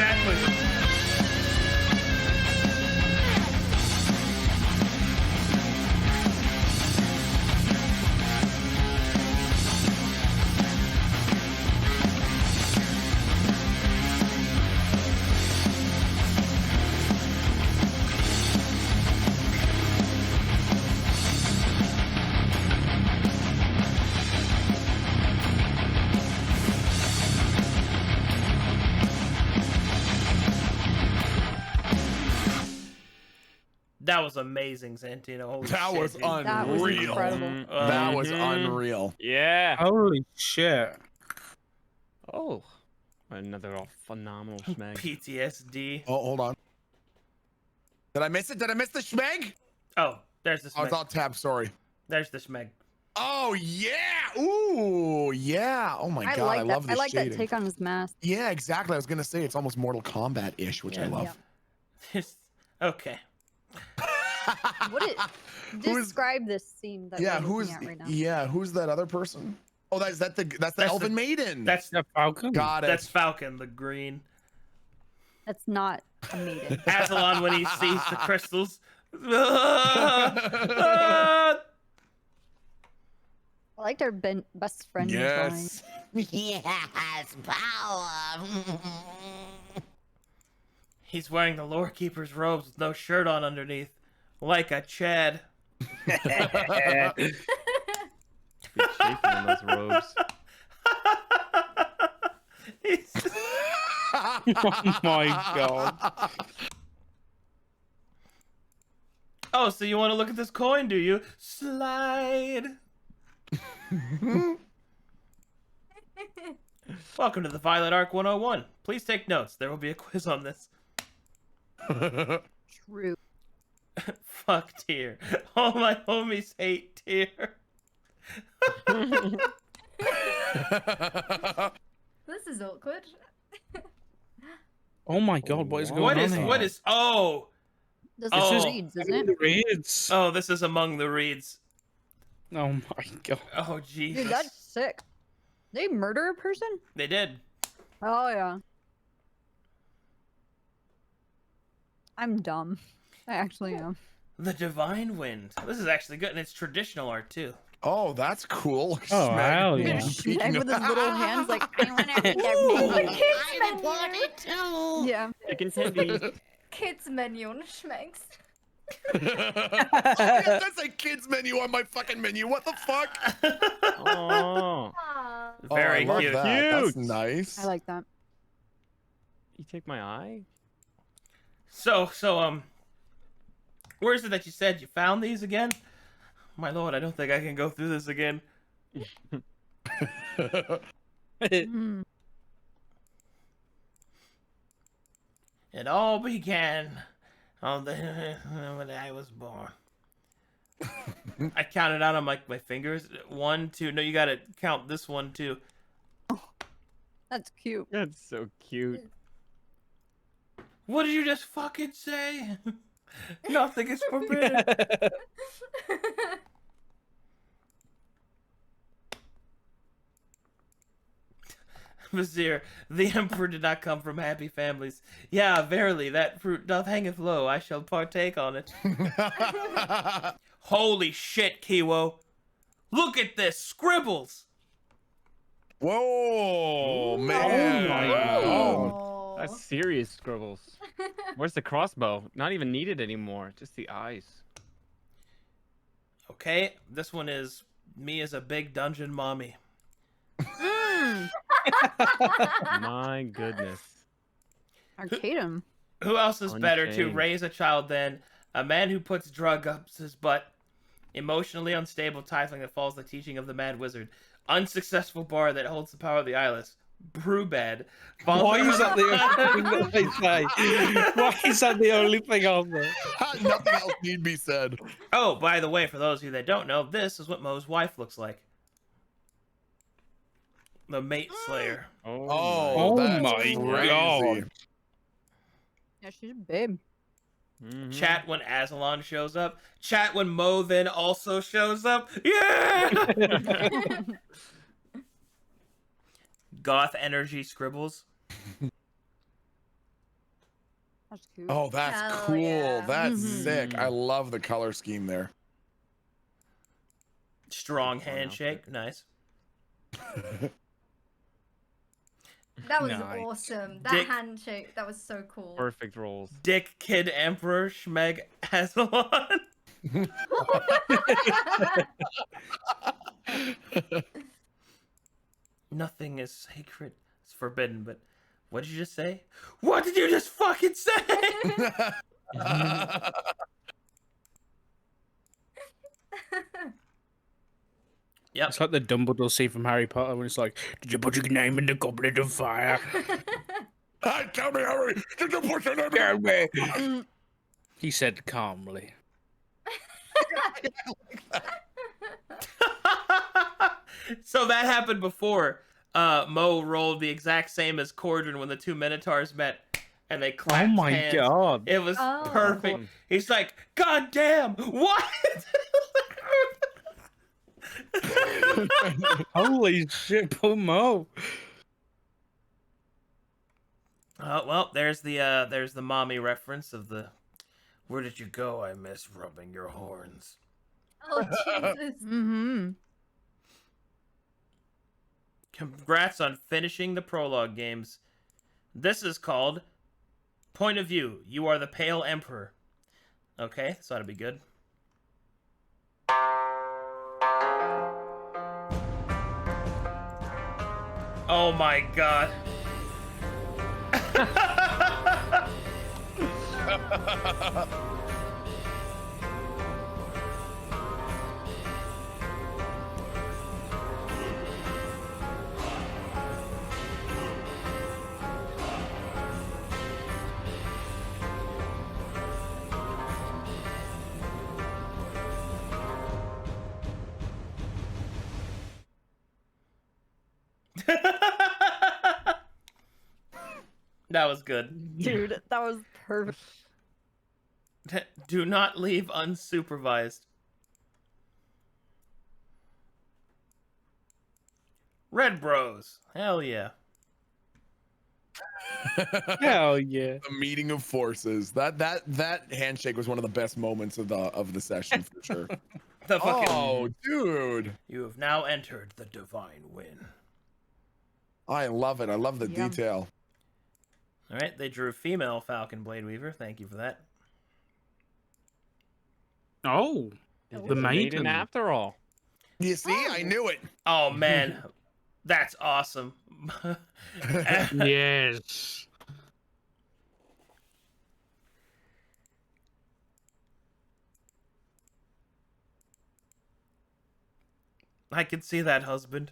Exactly. That was amazing, Santino. Holy That shit, was dude. unreal. That was incredible. That was unreal. Yeah. Holy shit. Oh, another phenomenal Schmeg. PTSD. Oh, hold on. Did I miss it? Did I miss the Schmeg? Oh, there's the Oh, it's Schmeg. all tab. Sorry. There's the Schmeg. Oh yeah! Ooh yeah! Oh my god, I like that. love this I like shading. that take on his mask. Yeah, exactly. I was gonna say it's almost Mortal Kombat-ish, which I Yeah. love. Okay. What it? Who's- Describe this scene that Yeah, we're who's looking at right now. who's that other person? Oh, that's the Elven Maiden. That's The Falcon. Got it. That's Falcon, the green. That's not a maiden. Azalon when he sees the crystals. I liked our best friend. Yes. Yes, power. He's wearing the lore keeper's robes with no shirt on underneath. Like a Chad. Be shaking in those robes. Oh my god. Oh, so you want to look at this coin, do you? Slide. Welcome to the Violet Arc 101. Please take notes. There will be a quiz on this. True. Fuck Tyr. All my homies hate Tyr. This is awkward. Oh my god, what is going on here? What is oh This Oh. is reeds, isn't it? The reeds. oh this is among the reeds. Oh my god. Oh Jesus. Dude, that's sick. They murder a person? They did. Oh yeah. I'm dumb. I actually am. The Divine Wind. This is actually good, and it's traditional art too. Oh, that's cool. Oh, Schmeg. hell yeah. Speaking Schmeg of- with his little hands like, I want to read their Ooh, menu. kids I menu. reported too. Yeah. Chicken tendies. Kids menu on Schmegs. Yeah, that's a kids menu on my fucking menu. What the fuck? Oh, Aw. Very oh, I love cute. That. That's Cute. nice. I like that. you take my eye? So where is it that you said you found these again? My lord, I don't think I can go through this again. Mm. It all began on the when I was born. I counted out on my fingers. 1, 2. No, you gotta count this one too. That's cute. That's so cute. What did you just fucking say? Nothing is forbidden. Vizier, the emperor did not come from happy families. Yeah, verily, that fruit doth hangeth low. I shall partake on it. Holy shit, Kiwo. Look at this, Scribbles. Whoa, man. Oh my god. Oh. That's serious Scribbles. Where's the crossbow? Not even needed anymore. Just the eyes. Okay, this one is me as a big dungeon mommy. My goodness. Arcadum. Who else is better to Unchained. raise a child than a man who puts drug up his butt, emotionally unstable tiefling that follows the teaching of the mad wizard, unsuccessful bard that holds the power of the eyeless, Brubad. Why is that the only thing that they say? Why is that the only thing on there? Nothing else need be said. Oh, by the way, for those of you that don't know, this is what Mo's wife looks like. The mate slayer. Oh, that's my crazy. God. Yeah, she's a babe. Mhm. Chat when Azalon shows up. Chat when Mo then also shows up. Yeah! Goth energy Scribbles. That's cool. Oh, that's Hell cool. yeah. That's sick. I love the color scheme there. Strong handshake. Nice. That was Nice. awesome. That Dick. handshake, that was so cool. Perfect rolls. Dick Kid Emperor Schmeg Azalon. Nothing is sacred. It's forbidden, but what did you just say? What did you just fucking say? Yep. It's like the Dumbledore scene from Harry Potter when it's like, "Did you put your name in the goblet of fire?" Tell me, Harry, did you put your name Tell me. He said calmly. So that happened before. Mo rolled the exact same as Cordrin when the two Minotaurs met, and they clapped Oh my hands. god. It was Oh. perfect. He's like, "God damn, what?" Holy shit, poor Mo. Well, there's the mommy reference of the, "Where did you go? I miss rubbing your horns." Oh, Jesus. Mm-hmm. Congrats on finishing the prologue games. This is called Point of View. You are the Pale Emperor. Okay, this ought to be good. Oh my god. That was good. Dude, that was perfect. Do not leave unsupervised. Red Bros. Hell yeah. Hell yeah. The meeting of forces. That handshake was one of the best moments of the session for sure. The fucking... Oh, dude. You have now entered the divine win. I love it. I love the Yum. detail. All right, they drew female Falcon Blade Weaver. Thank you for that. Oh, It the was a maiden. after all. You see, I knew it. Oh man, that's awesome. Yes. I can see that, husband.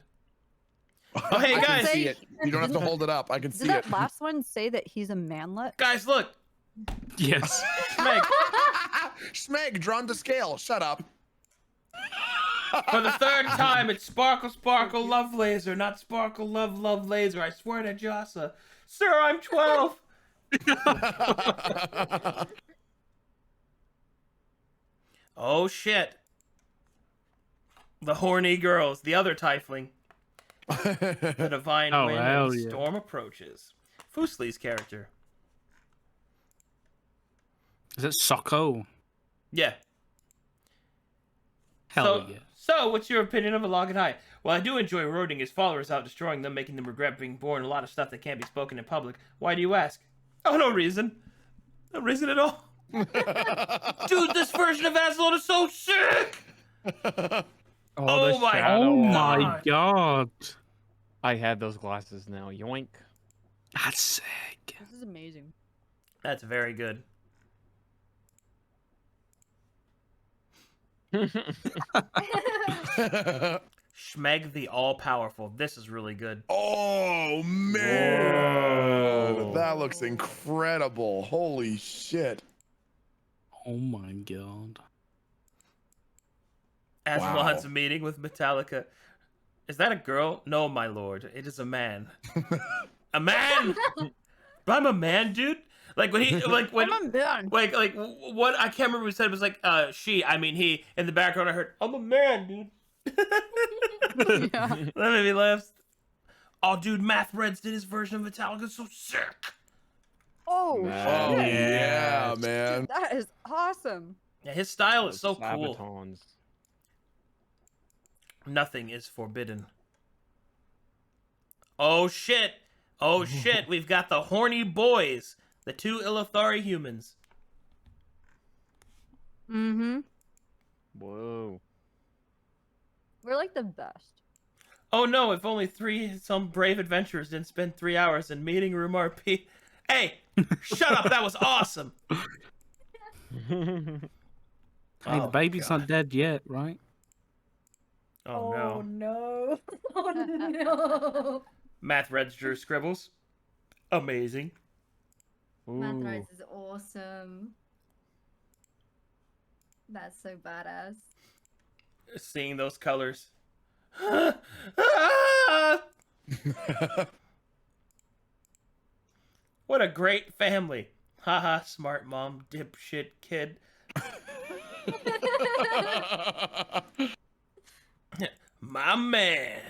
Oh, hey I can guys, see it. You don't have to hold it up. I can Did see that it. last one say that he's a manlet? guys, look. Yes. Schmeg, Schmeg, drawn to scale. Shut up. for the third time, it's Sparkle Sparkle Love Laser, not Sparkle Love Love Laser. I swear to Jasa. Sir, I'm 12. Oh shit. The horny girls, the other tiefling. The divine Oh, wind hell and yeah. storm approaches. Fusli's character. Is it Socko? Yeah. Hell yeah. So, what's your opinion of Epilogue and High? Well, I do enjoy roading his followers out, destroying them, making them regret being born, a lot of stuff that can't be spoken in public. Why do you ask? Oh, no reason. No reason at all. Dude, this version of Azalon is so sick! Oh my Oh my God. god. I had those glasses now. Yoink. That's sick. This is amazing. That's very good. Schmeg the All-Powerful. This is really good. Oh man, Whoa. that looks incredible. Holy shit. Oh my god. Azalon's Wow. meeting with Metallica. Is that a girl? No, my lord. It is a man. A man! But I'm a man, dude. Like when he, like when, I'm a man. like what I can't remember who said it was like she. I mean he. In the background, I heard I'm a man, dude. Yeah. That made me laugh. Oh, dude, Math Reds did his version of Metallica. So sick. Oh, Nice. shit. yeah, Dude, man. Dude, that is awesome. Yeah, his style is Those so cool. Sabatons. Nothing is forbidden. Oh shit! Oh shit! We've got the horny boys, the two Ilithari humans. Mm-hmm. Whoa. We're like the best. Oh no! If only some brave adventurers didn't spend 3 hours in meeting room RP. Hey, shut up! That was awesome. Hey, Oh, the baby's God. not dead yet, right? Oh no! no. Oh no. Math register scribbles. Amazing. Math Ooh. Rise is awesome. That's so badass. Seeing those colors. What a great family. Haha, smart mom, dipshit kid. My man.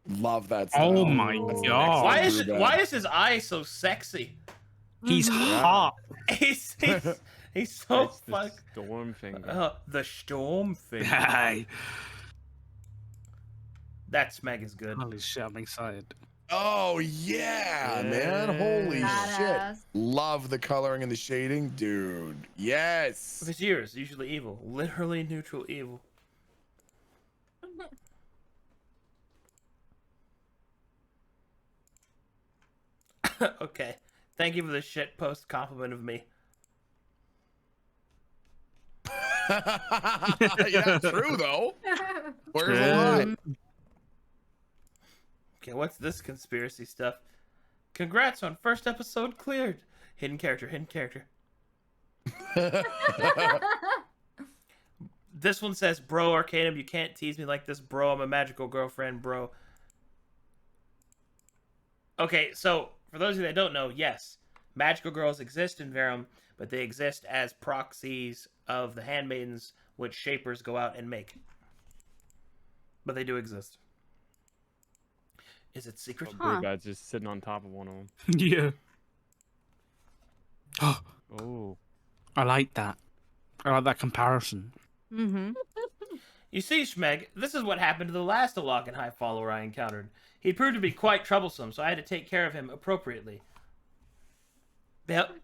Love that style. Oh my That's God. Why is his eye so sexy? He's hot. He's so It's the fuck. storm finger. The storm thing. Hey. That Schmeg is good. Holy shit, I'm excited. Oh yeah, man. Holy Badass. shit. Love the coloring and the shading, dude. Yes. Vizier is usually evil. Literally neutral evil. Okay. Thank you for the shit post compliment of me. Yeah, true though. Where's the line? Okay, what's this conspiracy stuff? Congrats on first episode cleared. Hidden character, hidden character. This one says, bro, Arcadum, you can't tease me like this, bro. I'm a magical girlfriend, bro. Okay, so for those of you that don't know, yes, magical girls exist in Verum, but they exist as proxies of the handmaidens, which shapers go out and make. But they do exist. Is it secret? Brubad's just sitting on top of one of them. Yeah. Oh. I like that. I like that comparison. Mm-hmm. You see, Schmeg, this is what happened to the last Alakan High follower I encountered. He proved to be quite troublesome, so I had to take care of him appropriately. Yep.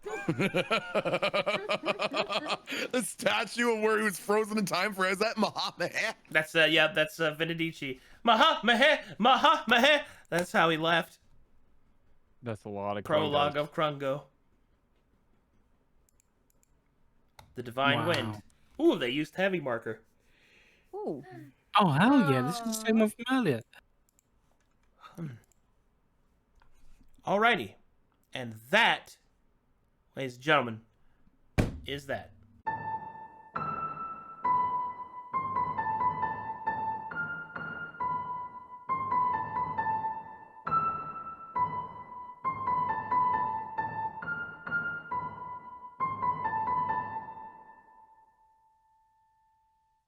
The statue of where he was frozen in time for, is that Muhammad? That's that's Venedici. Maha. That's how he left. That's a lot of Prologue Krungos. of Krungo. The Divine Wow. Wind. Ooh, they used heavy marker. Ooh. Oh, hell yeah. This is the same one from earlier. Alrighty. And that, ladies and gentlemen, is that.